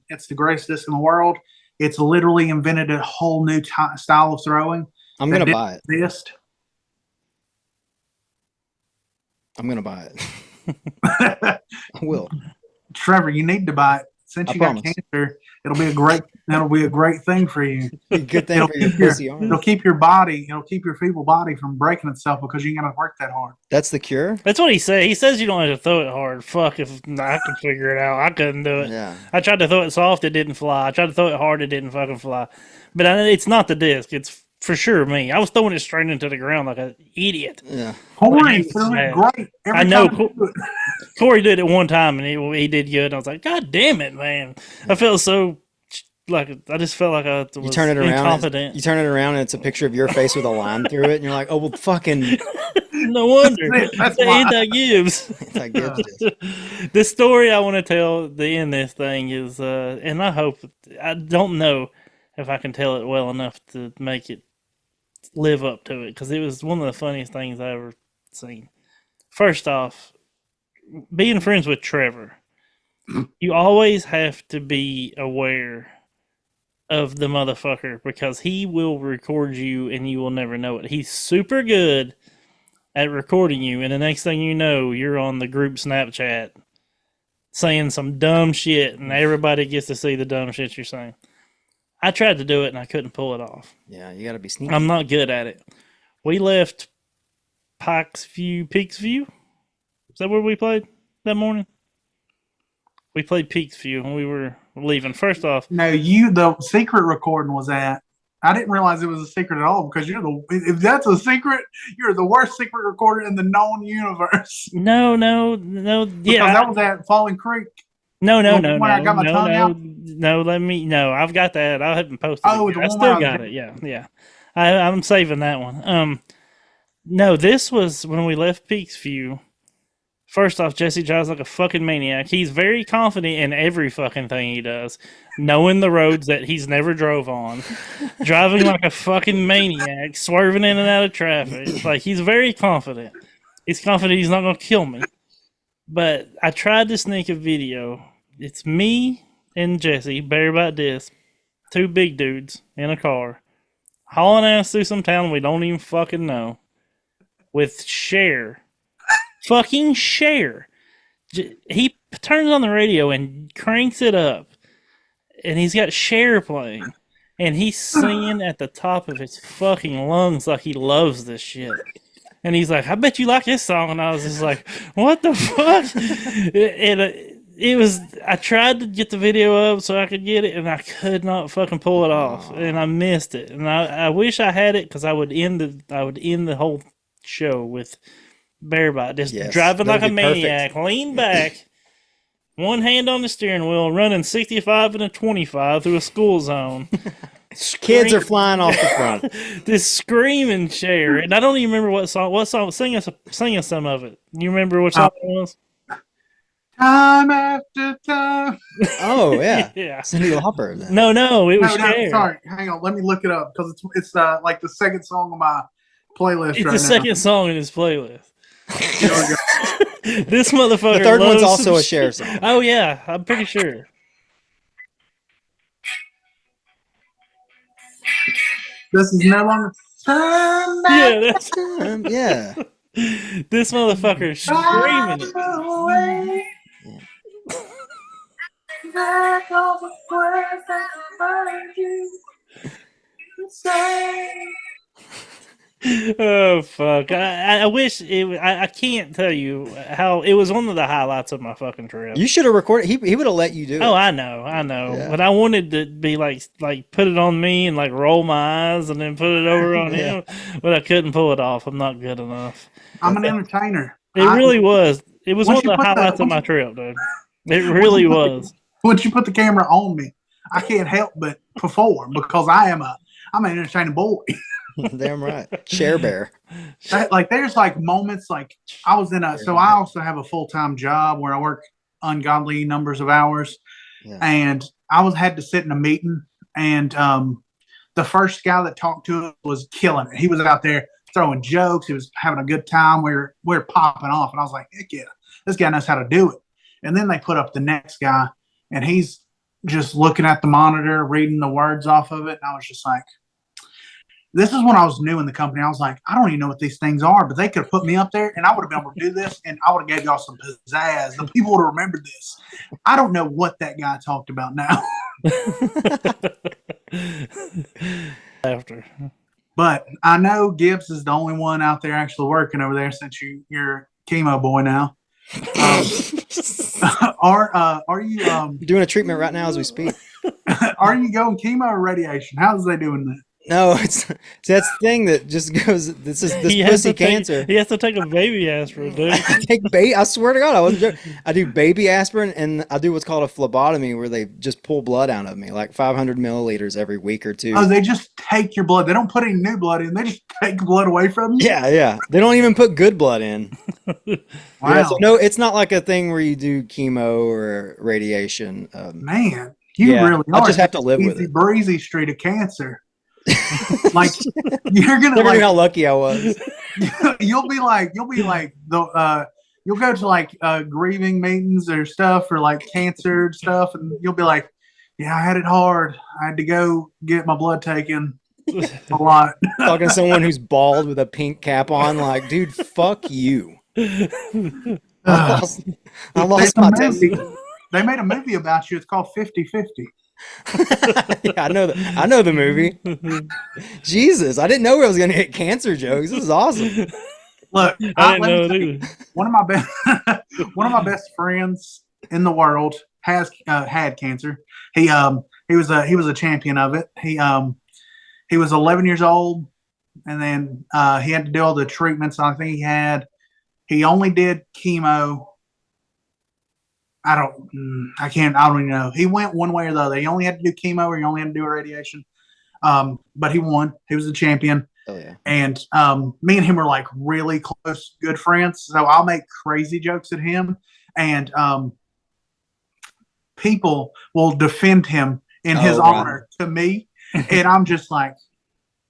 Speaker 3: It's the greatest disc in the world. It's literally invented a whole new style of throwing.
Speaker 2: I'm going to buy it.
Speaker 3: Disc.
Speaker 2: I'm going to buy it. I will.
Speaker 3: Trevor, you need to buy it. Since you got cancer, that'll be a great thing for you.
Speaker 2: Good thing for your pussy arm.
Speaker 3: It'll keep your feeble body from breaking itself because you ain't got to work that hard.
Speaker 2: That's the cure?
Speaker 1: That's what he said. He says you don't have to throw it hard. Fuck, if I could figure it out. I couldn't do it.
Speaker 2: Yeah.
Speaker 1: I tried to throw it soft, it didn't fly. I tried to throw it hard, it didn't fucking fly. But it's not the disc. It's for sure me. I was throwing it straight into the ground like an idiot.
Speaker 2: Yeah.
Speaker 3: Corey threw it great.
Speaker 1: I know. Corey did it one time and he did good. I was like, God damn it, man! I felt so I just felt like I was incompetent.
Speaker 2: You turn it around and it's a picture of your face with a line through it, and you're like, oh well, fucking.
Speaker 1: No wonder. That's the anti-Gibbs.
Speaker 2: Anti-Gibbs.
Speaker 1: The story I want to tell to end this thing is, and I don't know if I can tell it well enough to make it live up to it, because it was one of the funniest things I ever seen. First off, being friends with Trevor, you always have to be aware of the motherfucker, because he will record you and you will never know it. He's super good at recording you, and the next thing you know, you're on the group Snapchat saying some dumb shit, and everybody gets to see the dumb shit you're saying. I tried to do it and I couldn't pull it off.
Speaker 2: Yeah, you got to be sneaky.
Speaker 1: I'm not good at it. We left Peaksview. Is that where we played that morning? We played Peaksview when we were leaving. First off,
Speaker 3: no, the secret recording was at. I didn't realize it was a secret at all, because if that's a secret, you're the worst secret recorder in the known universe.
Speaker 1: No.
Speaker 3: Yeah, that was at Falling Creek.
Speaker 1: No.
Speaker 3: I got my tongue out.
Speaker 1: No, I've got that. I haven't posted it. I still got it. Yeah. I'm saving that one. No, this was when we left Peaksview. First off, Jesse drives like a fucking maniac. He's very confident in every fucking thing he does, knowing the roads that he's never drove on, driving like a fucking maniac, swerving in and out of traffic. Like, he's very confident. He's confident he's not going to kill me. But I tried to sneak a video. It's me and Jesse, Bear Bite Disc, two big dudes in a car, hauling ass through some town we don't even fucking know, with Cher. Fucking Cher. He turns on the radio and cranks it up, and he's got Cher playing, and he's singing at the top of his fucking lungs like he loves this shit. And he's like, I bet you like this song. And I was just like, what the fuck? It was, I tried to get the video up so I could get it, and I could not fucking pull it off. And I missed it. And I wish I had it, because I would end the whole show with Bear Bite just driving like a maniac, lean back, one hand on the steering wheel, running 65 and a 25 through a school zone.
Speaker 2: Kids are flying off the front.
Speaker 1: This screaming Cher, and I don't even remember what song. Sing us some of it. You remember what song it was?
Speaker 3: Time after time.
Speaker 2: Oh yeah,
Speaker 1: Yeah.
Speaker 2: Cyndi Lauper. Then.
Speaker 1: No, it was
Speaker 3: No,
Speaker 1: Cher.
Speaker 3: sorry. Hang on. Let me look it up because it's like the second song on my playlist
Speaker 1: It's
Speaker 3: right
Speaker 1: the
Speaker 3: now.
Speaker 1: second song in his playlist.
Speaker 3: Here we go.
Speaker 1: This motherfucker.
Speaker 2: The third one's
Speaker 1: loves
Speaker 2: also
Speaker 1: some
Speaker 2: a Cher song.
Speaker 1: Oh yeah, I'm pretty sure.
Speaker 3: This is no longer time
Speaker 1: Yeah, that's
Speaker 2: Yeah.
Speaker 1: this motherfucker screaming it.
Speaker 3: away.
Speaker 2: Yeah.
Speaker 3: Back all the words that find you. Say.
Speaker 1: Oh fuck! I wish it. I can't tell you how it was one of the highlights of my fucking trip.
Speaker 2: You should have recorded. He would have let you do
Speaker 1: Oh,
Speaker 2: it.
Speaker 1: I know.
Speaker 2: Yeah.
Speaker 1: But I wanted to be like put it on me and like roll my eyes and then put it over on
Speaker 2: Yeah.
Speaker 1: him, but I couldn't pull it off. I'm not good enough.
Speaker 3: I'm an entertainer.
Speaker 1: It really was. It was one
Speaker 3: once
Speaker 1: of
Speaker 3: you
Speaker 1: the
Speaker 3: put the-
Speaker 1: highlights of
Speaker 3: once
Speaker 1: my
Speaker 3: you-
Speaker 1: trip, dude. It really was.
Speaker 3: Once you put the camera on me, I can't help but perform because I'm an entertaining boy.
Speaker 2: Damn right. Cher Bear.
Speaker 3: Like there's like moments like I was in so I also have a full-time job where I work ungodly numbers of hours.
Speaker 2: Yeah.
Speaker 3: And had to sit in a meeting, and the first guy that talked to us was killing it. He was out there throwing jokes. He was having a good time. We were popping off, and I was like, heck yeah, this guy knows how to do it. And then they put up the next guy, and he's just looking at the monitor, reading the words off of it. And I was just like, this is when I was new in the company. I was like, I don't even know what these things are, but they could have put me up there and I would have been able to do this and I would have gave y'all some pizzazz. The people would have remembered this. I don't know what that guy talked about now.
Speaker 1: After.
Speaker 3: But I know Gibbs is the only one out there actually working over there since you're chemo boy now. Are you
Speaker 2: You're doing a treatment right now as we speak.
Speaker 3: are you going chemo or radiation? How's they doing that?
Speaker 2: No, it's that's the thing that just goes. This pussy cancer.
Speaker 1: He has to take a baby aspirin, dude.
Speaker 2: I swear to God, I wasn't joking. I do baby aspirin and I do what's called a phlebotomy, where they just pull blood out of me, like 500 milliliters every week or two.
Speaker 3: Oh, they just take your blood. They don't put any new blood in. They just take blood away from you.
Speaker 2: Yeah. They don't even put good blood in.
Speaker 3: Wow.
Speaker 2: Yeah, so no, it's not like a thing where you do chemo or radiation.
Speaker 3: Man, you really are.
Speaker 2: I just have to live with it.
Speaker 3: Breezy street of cancer. Like you're gonna
Speaker 2: Never
Speaker 3: like
Speaker 2: knew how lucky I was.
Speaker 3: you'll be like the you'll go to like grieving meetings or stuff or like cancer stuff, and you'll be like, yeah, I had it hard. I had to go get my blood taken a lot.
Speaker 2: Talking to someone who's bald with a pink cap on, like, dude, fuck you. I lost my
Speaker 3: movie. They made a movie about you. It's called 50-50.
Speaker 2: Yeah, I know the movie. Jesus, I didn't know I was gonna hit cancer jokes. This is awesome.
Speaker 3: Look,
Speaker 1: I didn't know it either.
Speaker 3: One of my best friends in the world has had cancer. He was a champion of it. He was 11 years old, and then he had to do all the treatments. I think he only did chemo. I don't even know. He went one way or the other. He only had to do chemo or he only had to do radiation. But he won. He was the champion.
Speaker 2: Oh yeah.
Speaker 3: And me and him were like really close, good friends. So I'll make crazy jokes at him, and people will defend him in his honor to me. And I'm just like,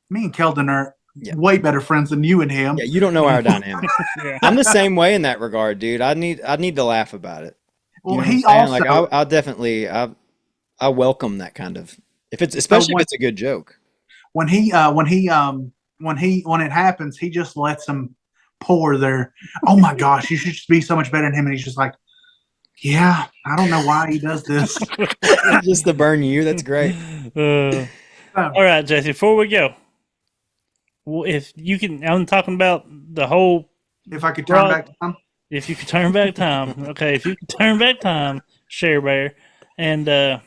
Speaker 3: me and Keldon are way better friends than you and him.
Speaker 2: Yeah, you don't know our dynamic.
Speaker 1: Yeah.
Speaker 2: I'm the same way in that regard, dude. I need to laugh about it.
Speaker 3: Well,
Speaker 2: he also like I'll definitely I welcome that kind of if it's especially if it's a good joke.
Speaker 3: When it happens, he just lets them pour their, oh my gosh, you should just be so much better than him, and he's just like, yeah, I don't know why he does this.
Speaker 2: Just to burn you, that's great.
Speaker 1: All right, Jesse. Before we go, if you can, I'm talking about the whole.
Speaker 3: If I could turn back time.
Speaker 1: If you could turn back time, okay. If you could turn back time, Cher Bear, and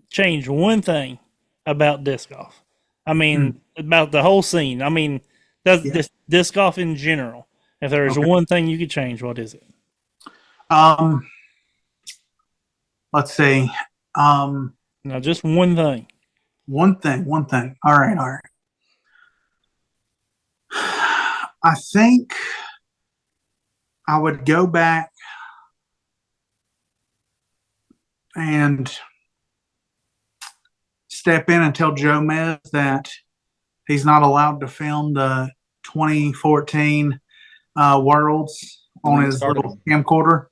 Speaker 1: change one thing about disc golf. I mean, about the whole scene. I mean, disc golf in general. If there is one thing you could change, what is it?
Speaker 3: Let's see.
Speaker 1: No, just one thing.
Speaker 3: One thing. All right. I think I would go back and step in and tell Joe Mez that he's not allowed to film the 2014 Worlds on his little camcorder.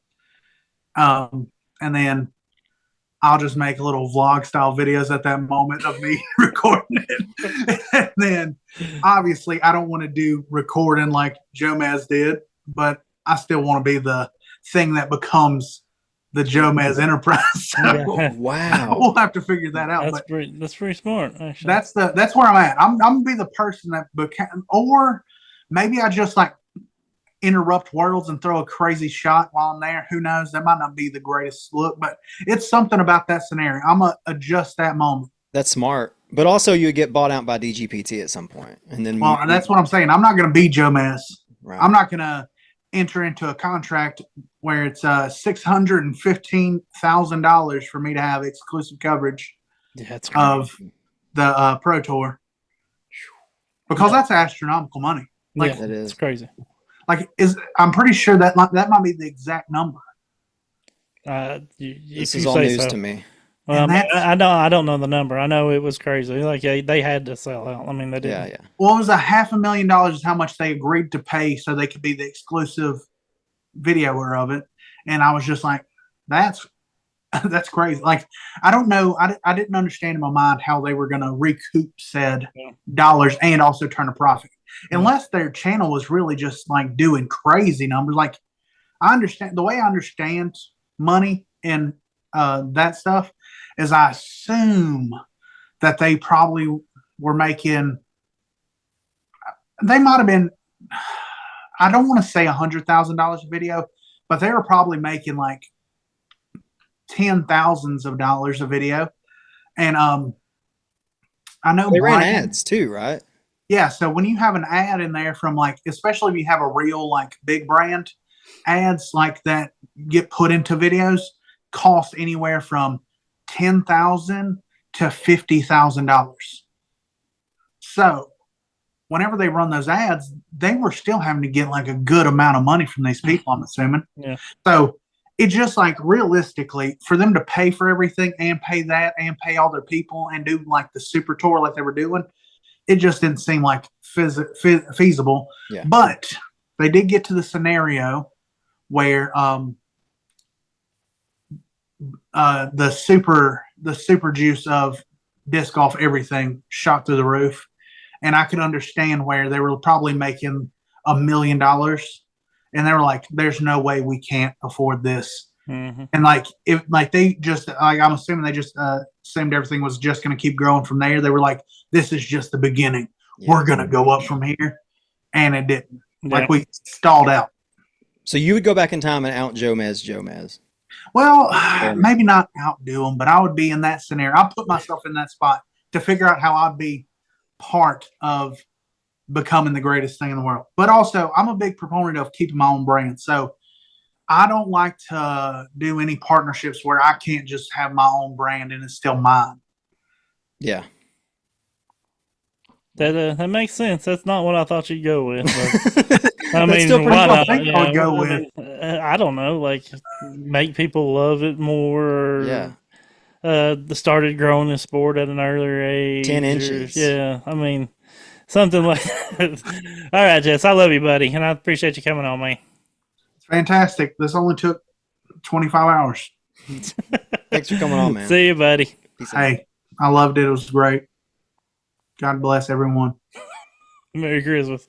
Speaker 3: And then I'll just make little vlog style videos at that moment of me recording it. And then obviously I don't want to do recording like Joe Mez did, but I still want to be the thing that becomes the Joe Mez Enterprise. So
Speaker 2: wow.
Speaker 3: We'll have to figure that out.
Speaker 1: That's pretty smart, actually.
Speaker 3: That's where I'm at. I'm gonna be the person that became, or maybe I just like interrupt Worlds and throw a crazy shot while I'm there. Who knows? That might not be the greatest look, but it's something about that scenario. I'm gonna adjust that moment.
Speaker 2: That's smart. But also you would get bought out by DGPT at some point. And then
Speaker 3: that's what I'm saying. I'm not gonna be Joe Mez.
Speaker 2: Right.
Speaker 3: I'm not gonna enter into a contract where it's $615,000 for me to have exclusive coverage of the Pro Tour, because that's astronomical money.
Speaker 1: Like, it is. It's crazy.
Speaker 3: Like, I'm pretty sure that might be the exact number.
Speaker 2: This is all news to me.
Speaker 1: Well, I don't know the number. I know it was crazy. Like they had to sell out. I mean, they did.
Speaker 2: Yeah.
Speaker 3: Well, it was $500,000 is how much they agreed to pay so they could be the exclusive videoer of it. And I was just like, that's crazy. Like, I don't know. I didn't understand in my mind how they were going to recoup said dollars and also turn a profit. Unless their channel was really just like doing crazy numbers. Like, I understand the way I understand money and that stuff is I assume that they probably were making, they might have been, I don't want to say $100,000 a video, but they were probably making like $10,000s a video. And I know
Speaker 2: they ran ads too, right?
Speaker 3: Yeah, so when you have an ad in there from like, especially if you have a real like big brand, ads like that get put into videos cost anywhere from $10,000 to $50,000. So whenever they run those ads, they were still having to get like a good amount of money from these people, I'm assuming.
Speaker 1: Yeah.
Speaker 3: So it's just like realistically for them to pay for everything and pay that and pay all their people and do like the super tour like they were doing, it just didn't seem like feasible.
Speaker 2: Yeah.
Speaker 3: But they did get to the scenario where the super juice of disc golf everything shot through the roof, and I could understand where they were probably making $1 million, and they were like, "There's no way we can't afford this."
Speaker 1: Mm-hmm.
Speaker 3: And like if like they just like I'm assuming they just assumed everything was just going to keep growing from there. They were like, "This is just the beginning. Yeah. We're going to go up from here," and it didn't. Yeah. Like we stalled out.
Speaker 2: So you would go back in time and out Joe Mez.
Speaker 3: Well, maybe not outdo him, but I would be in that scenario. I'll put myself in that spot to figure out how I'd be part of becoming the greatest thing in the world. But also, I'm a big proponent of keeping my own brand. So I don't like to do any partnerships where I can't just have my own brand and it's still mine.
Speaker 2: Yeah.
Speaker 1: That makes sense. That's not what I thought you'd go with. But, I mean,
Speaker 3: why not? I'd go with.
Speaker 1: I don't know, like make people love it more.
Speaker 2: Yeah.
Speaker 1: Started growing the sport at an earlier age.
Speaker 2: 10 inches.
Speaker 1: Yeah, I mean, something like that. All right, Jess, I love you, buddy, and I appreciate you coming on, man.
Speaker 3: It's fantastic. This only took 25 hours.
Speaker 2: Thanks for coming on, man.
Speaker 1: See you, buddy.
Speaker 3: Hey, I loved it. It was great. God bless everyone.
Speaker 1: Merry Christmas.